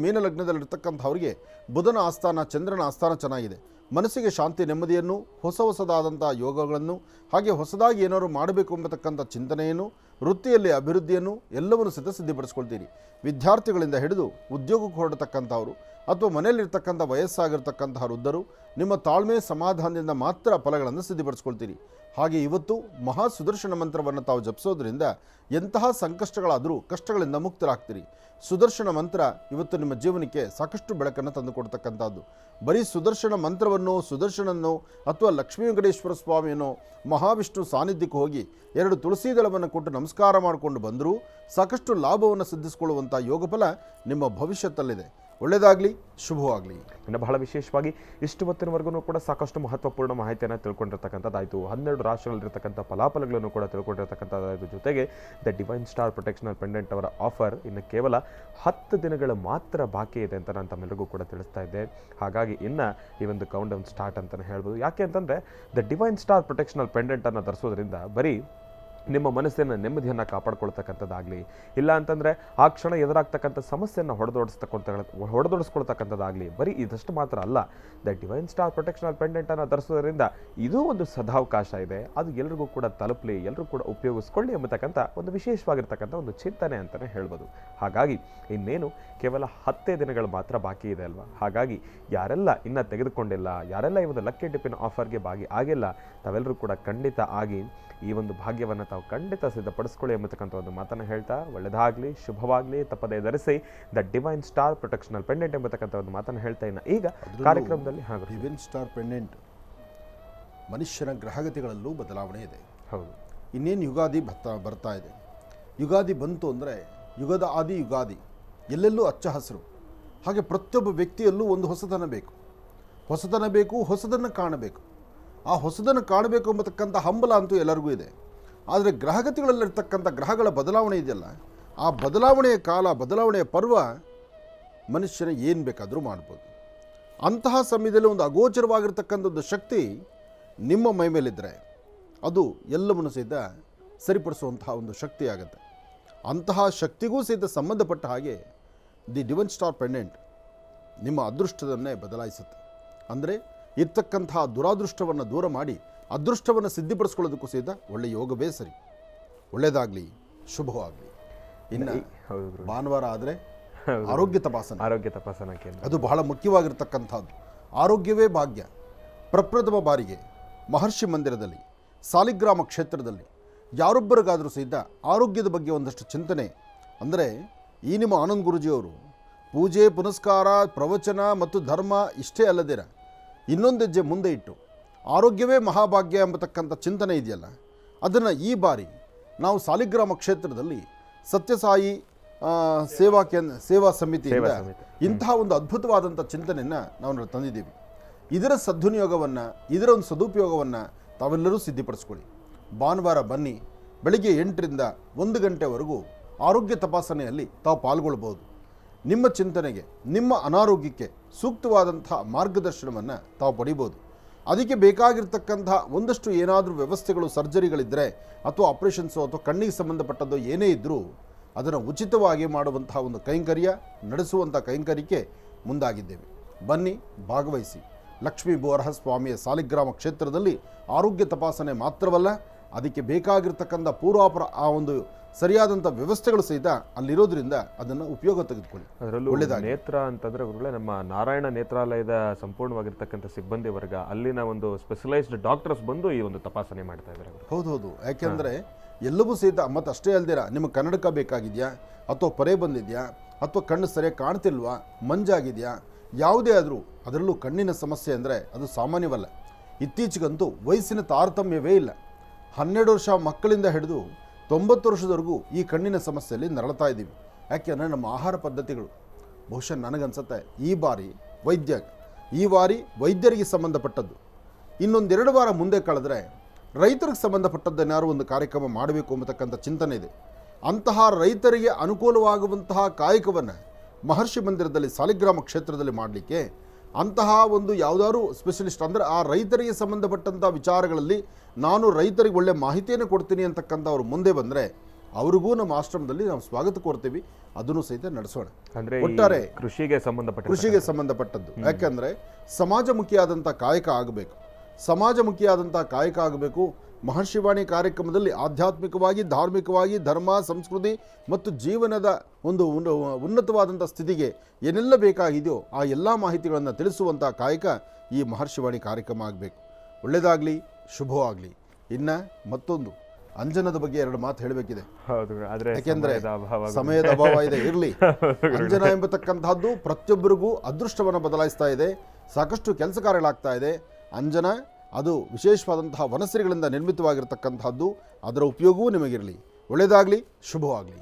[SPEAKER 2] ಮೀನಲಗ್ನದಲ್ಲಿರ್ತಕ್ಕಂಥವ್ರಿಗೆ ಬುಧನ ಆಸ್ಥಾನ, ಚಂದ್ರನ ಆಸ್ಥಾನ ಚೆನ್ನಾಗಿದೆ. ಮನಸ್ಸಿಗೆ ಶಾಂತಿ, ನೆಮ್ಮದಿಯನ್ನು, ಹೊಸದಾದಂಥ ಯೋಗಗಳನ್ನು, ಹಾಗೆ ಹೊಸದಾಗಿ ಏನಾದ್ರು ಮಾಡಬೇಕು ಎಂಬತಕ್ಕಂಥ ಚಿಂತನೆಯನ್ನು, ವೃತ್ತಿಯಲ್ಲಿ ಅಭಿವೃದ್ಧಿಯನ್ನು ಎಲ್ಲವನ್ನು ಸಿದ್ಧಪಡಿಸ್ಕೊಳ್ತೀರಿ. ವಿದ್ಯಾರ್ಥಿಗಳಿಂದ ಹಿಡಿದು ಉದ್ಯೋಗಕ್ಕೆ ಹೊರಡತಕ್ಕಂಥವ್ರು ಅಥವಾ ಮನೆಯಲ್ಲಿರ್ತಕ್ಕಂಥ ವಯಸ್ಸಾಗಿರ್ತಕ್ಕಂಥ ವೃದ್ಧರು ನಿಮ್ಮ ತಾಳ್ಮೆ ಸಮಾಧಾನದಿಂದ ಮಾತ್ರ ಫಲಗಳನ್ನು ಸಿದ್ಧಪಡಿಸ್ಕೊಳ್ತೀರಿ. ಹಾಗೆ ಇವತ್ತು ಮಹಾ ಸುದರ್ಶನ ಮಂತ್ರವನ್ನು ತಾವು ಜಪಿಸೋದ್ರಿಂದ ಎಂತಹ ಸಂಕಷ್ಟಗಳಾದರೂ ಕಷ್ಟಗಳಿಂದ ಮುಕ್ತರಾಗ್ತೀರಿ. ಸುದರ್ಶನ ಮಂತ್ರ ಇವತ್ತು ನಿಮ್ಮ ಜೀವನಕ್ಕೆ ಸಾಕಷ್ಟು ಬೆಳಕನ್ನು ತಂದುಕೊಡ್ತಕ್ಕಂಥದ್ದು. ಬರೀ ಸುದರ್ಶನ ಮಂತ್ರವನ್ನು, ಸುದರ್ಶನನ್ನು ಅಥವಾ ಲಕ್ಷ್ಮೀ ವೆಂಕಟೇಶ್ವರ ಸ್ವಾಮಿಯನ್ನು, ಮಹಾವಿಷ್ಣು ಸಾನ್ನಿಧ್ಯಕ್ಕೆ ಹೋಗಿ 2 ತುಳಸಿ ದಳವನ್ನು ಕೊಟ್ಟು ನಮಸ್ಕಾರ ಮಾಡಿಕೊಂಡು ಬಂದರೂ ಸಾಕಷ್ಟು ಲಾಭವನ್ನು ಸಿದ್ಧಿಸಿಕೊಳ್ಳುವಂಥ ಯೋಗಫಲ ನಿಮ್ಮ ಭವಿಷ್ಯದಲ್ಲಿದೆ. ಒಳ್ಳೆಯದಾಗಲಿ, ಶುಭವಾಗಲಿ.
[SPEAKER 1] ಇನ್ನು ಬಹಳ ವಿಶೇಷವಾಗಿ ಇಷ್ಟು ಹೊತ್ತಿನವರೆಗೂ ಕೂಡ ಸಾಕಷ್ಟು ಮಹತ್ವಪೂರ್ಣ ಮಾಹಿತಿಯನ್ನು ತಿಳ್ಕೊಂಡಿರ್ತಕ್ಕಂಥದ್ದಾಯಿತು. 12 ರಾಶಿಗಳಲ್ಲಿರ್ತಕ್ಕಂಥ ಫಲಾಫಲಗಳನ್ನು ಕೂಡ ತಿಳ್ಕೊಂಡಿರ್ತಕ್ಕಂಥದ್ದಾಯಿತು. ಜೊತೆಗೆ ದ ಡಿವೈನ್ ಸ್ಟಾರ್ ಪ್ರೊಟೆಕ್ಷನಲ್ ಪೆಂಡೆಂಟ್ ಅವರ ಆಫರ್ ಇನ್ನು ಕೇವಲ 10 ದಿನಗಳು ಮಾತ್ರ ಬಾಕಿ ಇದೆ ಅಂತ ನಾನು ತಮ್ಮೆಲ್ಲರಿಗೂ ಕೂಡ ತಿಳಿಸ್ತಾ ಇದ್ದೆ. ಹಾಗಾಗಿ ಇನ್ನು ಈ ಒಂದು ಕೌಂಟ್ ಡೌನ್ ಸ್ಟಾರ್ಟ್ ಅಂತಲೇ ಹೇಳ್ಬೋದು. ಯಾಕೆ ಅಂತಂದರೆ ದ ಡಿವೈನ್ ಸ್ಟಾರ್ ಪ್ರೊಟೆಕ್ಷನಲ್ ಪೆಂಡೆಂಟನ್ನು ಧರಿಸೋದ್ರಿಂದ ಬರೀ ನಿಮ್ಮ ಮನಸ್ಸಿನ ನೆಮ್ಮದಿಯನ್ನು ಕಾಪಾಡ್ಕೊಳ್ತಕ್ಕಂಥದ್ದಾಗಲಿ, ಇಲ್ಲ ಅಂತಂದರೆ ಆ ಕ್ಷಣ ಎದುರಾಗ್ತಕ್ಕಂಥ ಸಮಸ್ಯೆಯನ್ನು ಹೊಡೆದೊಡಿಸ್ಕೊಳ್ತಕ್ಕಂಥದ್ದಾಗಲಿ, ಬರೀ ಇದಷ್ಟು ಮಾತ್ರ ಅಲ್ಲ. ದ ಡಿವೈನ್ ಸ್ಟಾರ್ ಪ್ರೊಟೆಕ್ಷನಲ್ ಪೆಂಡೆಂಟನ್ನು ಧರಿಸೋದ್ರಿಂದ ಇದೂ ಒಂದು ಸದಾವಕಾಶ ಇದೆ. ಅದು ಎಲ್ರಿಗೂ ಕೂಡ ತಲುಪಲಿ, ಎಲ್ಲರೂ ಕೂಡ ಉಪಯೋಗಿಸ್ಕೊಳ್ಳಿ ಎಂಬತಕ್ಕಂಥ ಒಂದು ವಿಶೇಷವಾಗಿರ್ತಕ್ಕಂಥ ಒಂದು ಚಿಂತನೆ ಅಂತಲೇ ಹೇಳ್ಬೋದು. ಹಾಗಾಗಿ ಇನ್ನೇನು ಕೇವಲ 10 ದಿನಗಳು ಮಾತ್ರ ಬಾಕಿ ಇದೆ ಅಲ್ವಾ. ಹಾಗಾಗಿ ಯಾರೆಲ್ಲ ಇನ್ನೂ ತೆಗೆದುಕೊಂಡಿಲ್ಲ, ಯಾರೆಲ್ಲ ಈ ಒಂದು ಲಕ್ಕಿ ಟಿಪ್ಪಿನ ಆಫರ್ಗೆ ಭಾಗಿ ಆಗಿಲ್ಲ, ತಾವೆಲ್ಲರೂ ಕೂಡ ಖಂಡಿತ ಆಗಿ ಈ ಒಂದು ಭಾಗ್ಯವನ್ನು ತಾವು ಖಂಡಿತ ಸಿದ್ಧಪಡಿಸ್ಕೊಳ್ಳಿ ಎಂಬತಕ್ಕಂಥ ಒಂದು ಮಾತನ್ನು ಹೇಳ್ತಾ, ಒಳ್ಳೆಯದಾಗಲಿ, ಶುಭವಾಗಲಿ, ತಪ್ಪದೇ ಧರಿಸಿ ದ ಡಿವೈನ್ ಸ್ಟಾರ್ ಪ್ರೊಟೆಕ್ಷನಲ್ ಪೆಂಡೆಂಟ್ ಎಂಬತಕ್ಕಂಥ ಒಂದು ಮಾತನ್ನು ಹೇಳ್ತಾ ಇನ್ನು ಈಗ ಕಾರ್ಯಕ್ರಮದಲ್ಲಿ
[SPEAKER 2] ಡಿವೈನ್ ಸ್ಟಾರ್ ಪೆಂಡೆಂಟ್ ಮನುಷ್ಯನ ಗ್ರಹಗತಿಗಳಲ್ಲೂ ಬದಲಾವಣೆ ಇದೆ.
[SPEAKER 1] ಹೌದು.
[SPEAKER 2] ಇನ್ನೇನು ಯುಗಾದಿ ಬರ್ತಾ ಇದೆ. ಯುಗಾದಿ ಬಂತು ಅಂದರೆ ಯುಗದ ಆದಿ ಯುಗಾದಿ, ಎಲ್ಲೆಲ್ಲೂ ಹಚ್ಚ ಹಸಿರು. ಹಾಗೆ ಪ್ರತಿಯೊಬ್ಬ ವ್ಯಕ್ತಿಯಲ್ಲೂ ಒಂದು ಹೊಸತನ ಬೇಕು, ಹೊಸದನ್ನು ಕಾಣಬೇಕು. ಆ ಹೊಸದನ್ನು ಕಾಣಬೇಕು ಎಂಬತಕ್ಕಂಥ ಹಂಬಲ ಅಂತೂ ಎಲ್ಲರಿಗೂ ಇದೆ. ಆದರೆ ಗ್ರಹಗತಿಗಳಲ್ಲಿರ್ತಕ್ಕಂಥ ಗ್ರಹಗಳ ಬದಲಾವಣೆ ಇದೆಯಲ್ಲ, ಆ ಬದಲಾವಣೆಯ ಕಾಲ, ಬದಲಾವಣೆಯ ಪರ್ವ ಮನುಷ್ಯನ ಏನು ಬೇಕಾದರೂ ಮಾಡ್ಬೋದು. ಅಂತಹ ಸಮಯದಲ್ಲಿ ಒಂದು ಅಗೋಚರವಾಗಿರ್ತಕ್ಕಂಥದ್ದು ಶಕ್ತಿ ನಿಮ್ಮ ಮೈ ಮೇಲಿದ್ದರೆ ಅದು ಎಲ್ಲವನ್ನು ಸಹಿತ ಸರಿಪಡಿಸುವಂತಹ ಒಂದು ಶಕ್ತಿ ಆಗುತ್ತೆ. ಅಂತಹ ಶಕ್ತಿಗೂ ಸಹಿತ ಸಂಬಂಧಪಟ್ಟ ಹಾಗೆ ದಿ ಡಿವೈನ್ ಸ್ಟಾರ್ ಪೆಂಡೆಂಟ್ ನಿಮ್ಮ ಅದೃಷ್ಟವನ್ನೇ ಬದಲಾಯಿಸುತ್ತೆ. ಅಂದರೆ ಇರ್ತಕ್ಕಂತಹ ದುರಾದೃಷ್ಟವನ್ನು ದೂರ ಮಾಡಿ ಅದೃಷ್ಟವನ್ನು ಸಿದ್ಧಿಪಡಿಸ್ಕೊಳ್ಳೋದಕ್ಕೂ ಸಹಿತ ಒಳ್ಳೆಯ ಯೋಗವೇ ಸರಿ. ಒಳ್ಳೆಯದಾಗಲಿ, ಶುಭವಾಗಲಿ. ಇನ್ನು ಭಾನುವಾರ ಆದರೆ ಆರೋಗ್ಯ ತಪಾಸಣಾ ಕೇಂದ್ರ ಅದು ಬಹಳ ಮುಖ್ಯವಾಗಿರ್ತಕ್ಕಂಥದ್ದು. ಆರೋಗ್ಯವೇ ಭಾಗ್ಯ. ಪ್ರಪ್ರಥಮ ಬಾರಿಗೆ ಮಹರ್ಷಿ ಮಂದಿರದಲ್ಲಿ, ಸಾಲಿಗ್ರಾಮ ಕ್ಷೇತ್ರದಲ್ಲಿ ಯಾರೊಬ್ಬರಿಗಾದರೂ ಸಹಿತ ಆರೋಗ್ಯದ ಬಗ್ಗೆ ಒಂದಷ್ಟು ಚಿಂತನೆ ಅಂದರೆ, ಈ ನಿಮ್ಮ ಆನಂದ್ ಗುರೂಜಿಯವರು ಪೂಜೆ ಪುನಸ್ಕಾರ, ಪ್ರವಚನ ಮತ್ತು ಧರ್ಮ ಇಷ್ಟೇ ಅಲ್ಲದಿರ ಇನ್ನೊಂದು ಹೆಜ್ಜೆ ಮುಂದೆ ಇಟ್ಟು ಆರೋಗ್ಯವೇ ಮಹಾಭಾಗ್ಯ ಎಂಬತಕ್ಕಂಥ ಚಿಂತನೆ ಇದೆಯಲ್ಲ, ಅದನ್ನು ಈ ಬಾರಿ ನಾವು ಸಾಲಿಗ್ರಾಮ ಕ್ಷೇತ್ರದಲ್ಲಿ ಸತ್ಯಸಾಯಿ ಸೇವಾ ಸಮಿತಿಯಿಂದ ಇಂತಹ ಒಂದು ಅದ್ಭುತವಾದಂಥ ಚಿಂತನೆಯನ್ನು ನಾವು ತಂದಿದ್ದೀವಿ. ಇದರ ಸದ್ವಿನಿಯೋಗವನ್ನು, ಇದರ ಒಂದು ಸದುಪಯೋಗವನ್ನು ತಾವೆಲ್ಲರೂ ಸಿದ್ಧಪಡಿಸ್ಕೊಳ್ಳಿ. ಭಾನುವಾರ ಬನ್ನಿ, ಬೆಳಿಗ್ಗೆ 8ರಿಂದ 1 ಗಂಟೆವರೆಗೂ ಆರೋಗ್ಯ ತಪಾಸಣೆಯಲ್ಲಿ ತಾವು ಪಾಲ್ಗೊಳ್ಬೋದು. ನಿಮ್ಮ ಚಿಂತನೆಗೆ, ನಿಮ್ಮ ಅನಾರೋಗ್ಯಕ್ಕೆ ಸೂಕ್ತವಾದಂಥ ಮಾರ್ಗದರ್ಶನವನ್ನು ತಾವು ಪಡಿಬೋದು. ಅದಕ್ಕೆ ಬೇಕಾಗಿರ್ತಕ್ಕಂಥ ಒಂದಷ್ಟು ಏನಾದರೂ ವ್ಯವಸ್ಥೆಗಳು, ಸರ್ಜರಿಗಳಿದ್ದರೆ ಅಥವಾ ಆಪರೇಷನ್ಸು ಅಥವಾ ಕಣ್ಣಿಗೆ ಸಂಬಂಧಪಟ್ಟದ್ದು ಏನೇ ಇದ್ದರೂ ಅದನ್ನು ಉಚಿತವಾಗಿ ಮಾಡುವಂತಹ ಒಂದು ಕೈಂಕರ್ಯ ನಡೆಸುವಂಥ ಕೈಂಕರ್ಯಕ್ಕೆ ಮುಂದಾಗಿದ್ದೇವೆ. ಬನ್ನಿ, ಭಾಗವಹಿಸಿ. ಲಕ್ಷ್ಮೀ ಬೋರಹ ಸ್ವಾಮಿಯ ಸಾಲಿಗ್ರಾಮ ಕ್ಷೇತ್ರದಲ್ಲಿ ಆರೋಗ್ಯ ತಪಾಸಣೆ ಮಾತ್ರವಲ್ಲ, ಅದಕ್ಕೆ ಬೇಕಾಗಿರ್ತಕ್ಕಂಥ ಪೂರ್ವಾಪರ ಆ ಒಂದು ಸರಿಯಾದಂಥ ವ್ಯವಸ್ಥೆಗಳು ಸಹಿತ ಅಲ್ಲಿರೋದ್ರಿಂದ ಅದನ್ನು ಉಪಯೋಗ ತೆಗೆದುಕೊಳ್ಳಿ.
[SPEAKER 1] ಅದರಲ್ಲೂ ನೇತ್ರ ಅಂತಂದರೆ ಗುರುಗಳೇ, ನಮ್ಮ ನಾರಾಯಣ ನೇತ್ರಾಲಯದ ಸಂಪೂರ್ಣವಾಗಿರ್ತಕ್ಕಂಥ ಸಿಬ್ಬಂದಿ ವರ್ಗ, ಅಲ್ಲಿನ ಒಂದು ಸ್ಪೆಷಲೈಸ್ಡ್ ಡಾಕ್ಟರ್ಸ್ ಬಂದು ಈ ಒಂದು ತಪಾಸಣೆ ಮಾಡ್ತಾ ಇದ್ದಾರೆ.
[SPEAKER 2] ಹೌದು. ಯಾಕೆಂದರೆ ಎಲ್ಲವೂ ಸಹಿತ ಮತ್ತು ಅಷ್ಟೇ ಅಲ್ದಿರ, ನಿಮ್ಮ ಕನ್ನಡಕ ಬೇಕಾಗಿದೆಯಾ ಅಥವಾ ಪೊರೆ ಬಂದಿದೆಯಾ ಅಥವಾ ಕಣ್ಣು ಸರಿಯಾಗಿ ಕಾಣ್ತಿಲ್ವಾ, ಮಂಜಾಗಿದೆಯಾ, ಯಾವುದೇ ಆದರೂ ಅದರಲ್ಲೂ ಕಣ್ಣಿನ ಸಮಸ್ಯೆ ಅಂದರೆ ಅದು ಸಾಮಾನ್ಯವಲ್ಲ. ಇತ್ತೀಚೆಗಂತೂ ವಯಸ್ಸಿನ ತಾರತಮ್ಯವೇ ಇಲ್ಲ. 12 ವರ್ಷ ಮಕ್ಕಳಿಂದ ಹಿಡಿದು 90 ವರ್ಷದವರೆಗೂ ಈ ಕಣ್ಣಿನ ಸಮಸ್ಯೆಯಲ್ಲಿ ನರಳ್ತಾ ಇದ್ದೀವಿ. ಯಾಕೆಂದರೆ ನಮ್ಮ ಆಹಾರ ಪದ್ಧತಿಗಳು ಬಹುಶಃ ನನಗನ್ಸುತ್ತೆ ಈ ಬಾರಿ ವೈದ್ಯರಿಗೆ ಸಂಬಂಧಪಟ್ಟದ್ದು. ಇನ್ನೊಂದು 2 ವಾರ ಮುಂದೆ ಕಳೆದ್ರೆ ರೈತರಿಗೆ ಸಂಬಂಧಪಟ್ಟದ್ದನ್ನಾರು ಒಂದು ಕಾರ್ಯಕ್ರಮ ಮಾಡಬೇಕು ಎಂಬತಕ್ಕಂಥ ಚಿಂತನೆ ಇದೆ. ಅಂತಹ ರೈತರಿಗೆ ಅನುಕೂಲವಾಗುವಂತಹ ಕಾಯಕವನ್ನು ಮಹರ್ಷಿ ಮಂದಿರದಲ್ಲಿ ಸಾಲಿಗ್ರಾಮ ಕ್ಷೇತ್ರದಲ್ಲಿ ಮಾಡಲಿಕ್ಕೆ ಅಂತಹ ಒಂದು ಯಾವುದಾದ್ರು ಸ್ಪೆಷಲಿಸ್ಟ್ ಅಂದರೆ ಆ ರೈತರಿಗೆ ಸಂಬಂಧಪಟ್ಟಂಥ ವಿಚಾರಗಳಲ್ಲಿ ನಾನು ರೈತರಿಗೆ ಒಳ್ಳೆ ಮಾಹಿತಿಯನ್ನು ಕೊಡ್ತೀನಿ ಅಂತಕ್ಕಂಥ ಅವರು ಮುಂದೆ ಬಂದರೆ ಅವ್ರಿಗೂ ನಮ್ಮ ಆಶ್ರಮದಲ್ಲಿ ನಾವು ಸ್ವಾಗತ ಕೋರ್ತೀವಿ, ಅದನ್ನು ಸಹಿತ ನಡೆಸೋಣ.
[SPEAKER 1] ಅಂದ್ರೆ
[SPEAKER 2] ಒಟ್ಟಾರೆ
[SPEAKER 1] ಕೃಷಿಗೆ
[SPEAKER 2] ಸಂಬಂಧಪಟ್ಟದ್ದು. ಯಾಕೆಂದರೆ ಸಮಾಜಮುಖಿಯಾದಂಥ ಕಾಯಕ ಆಗಬೇಕು, ಸಮಾಜಮುಖಿಯಾದಂಥ ಕಾಯಕ ಆಗಬೇಕು. ಮಹರ್ಷಿವಾಣಿ ಕಾರ್ಯಕ್ರಮದಲ್ಲಿ ಆಧ್ಯಾತ್ಮಿಕವಾಗಿ, ಧಾರ್ಮಿಕವಾಗಿ, ಧರ್ಮ, ಸಂಸ್ಕೃತಿ ಮತ್ತು ಜೀವನದ ಒಂದು ಉನ್ನತವಾದಂಥ ಸ್ಥಿತಿಗೆ ಏನೆಲ್ಲ ಬೇಕಾಗಿದೆಯೋ ಆ ಎಲ್ಲ ಮಾಹಿತಿಗಳನ್ನು ತಿಳಿಸುವಂಥ ಕಾಯಕ ಈ ಮಹರ್ಷಿವಾಣಿ ಕಾರ್ಯಕ್ರಮ ಆಗಬೇಕು. ಒಳ್ಳೆಯದಾಗಲಿ, ಶುಭವಾಗಲಿ. ಇನ್ನು ಮತ್ತೊಂದು ಅಂಜನದ ಬಗ್ಗೆ 2 ಮಾತು ಹೇಳಬೇಕಿದೆ. ಯಾಕೆಂದರೆ ಸಮಯದ ಅಭಾವ ಇದೆ. ಇರಲಿ, ಅಂಜನ ಎಂಬತಕ್ಕಂತಹದ್ದು ಪ್ರತಿಯೊಬ್ಬರಿಗೂ ಅದೃಷ್ಟವನ್ನು ಬದಲಾಯಿಸ್ತಾ ಇದೆ, ಸಾಕಷ್ಟು ಕೆಲಸ ಕಾರ್ಯಗಳಾಗ್ತಾ ಇದೆ. ಅಂಜನ ಅದು ವಿಶೇಷವಾದಂತಹ ವನಸ್ಸಿಗಳಿಂದ ನಿರ್ಮಿತವಾಗಿರತಕ್ಕಂತಹದ್ದು, ಅದರ ಉಪಯೋಗವೂ ನಿಮಗಿರಲಿ. ಒಳ್ಳೆಯದಾಗಲಿ, ಶುಭವಾಗಲಿ.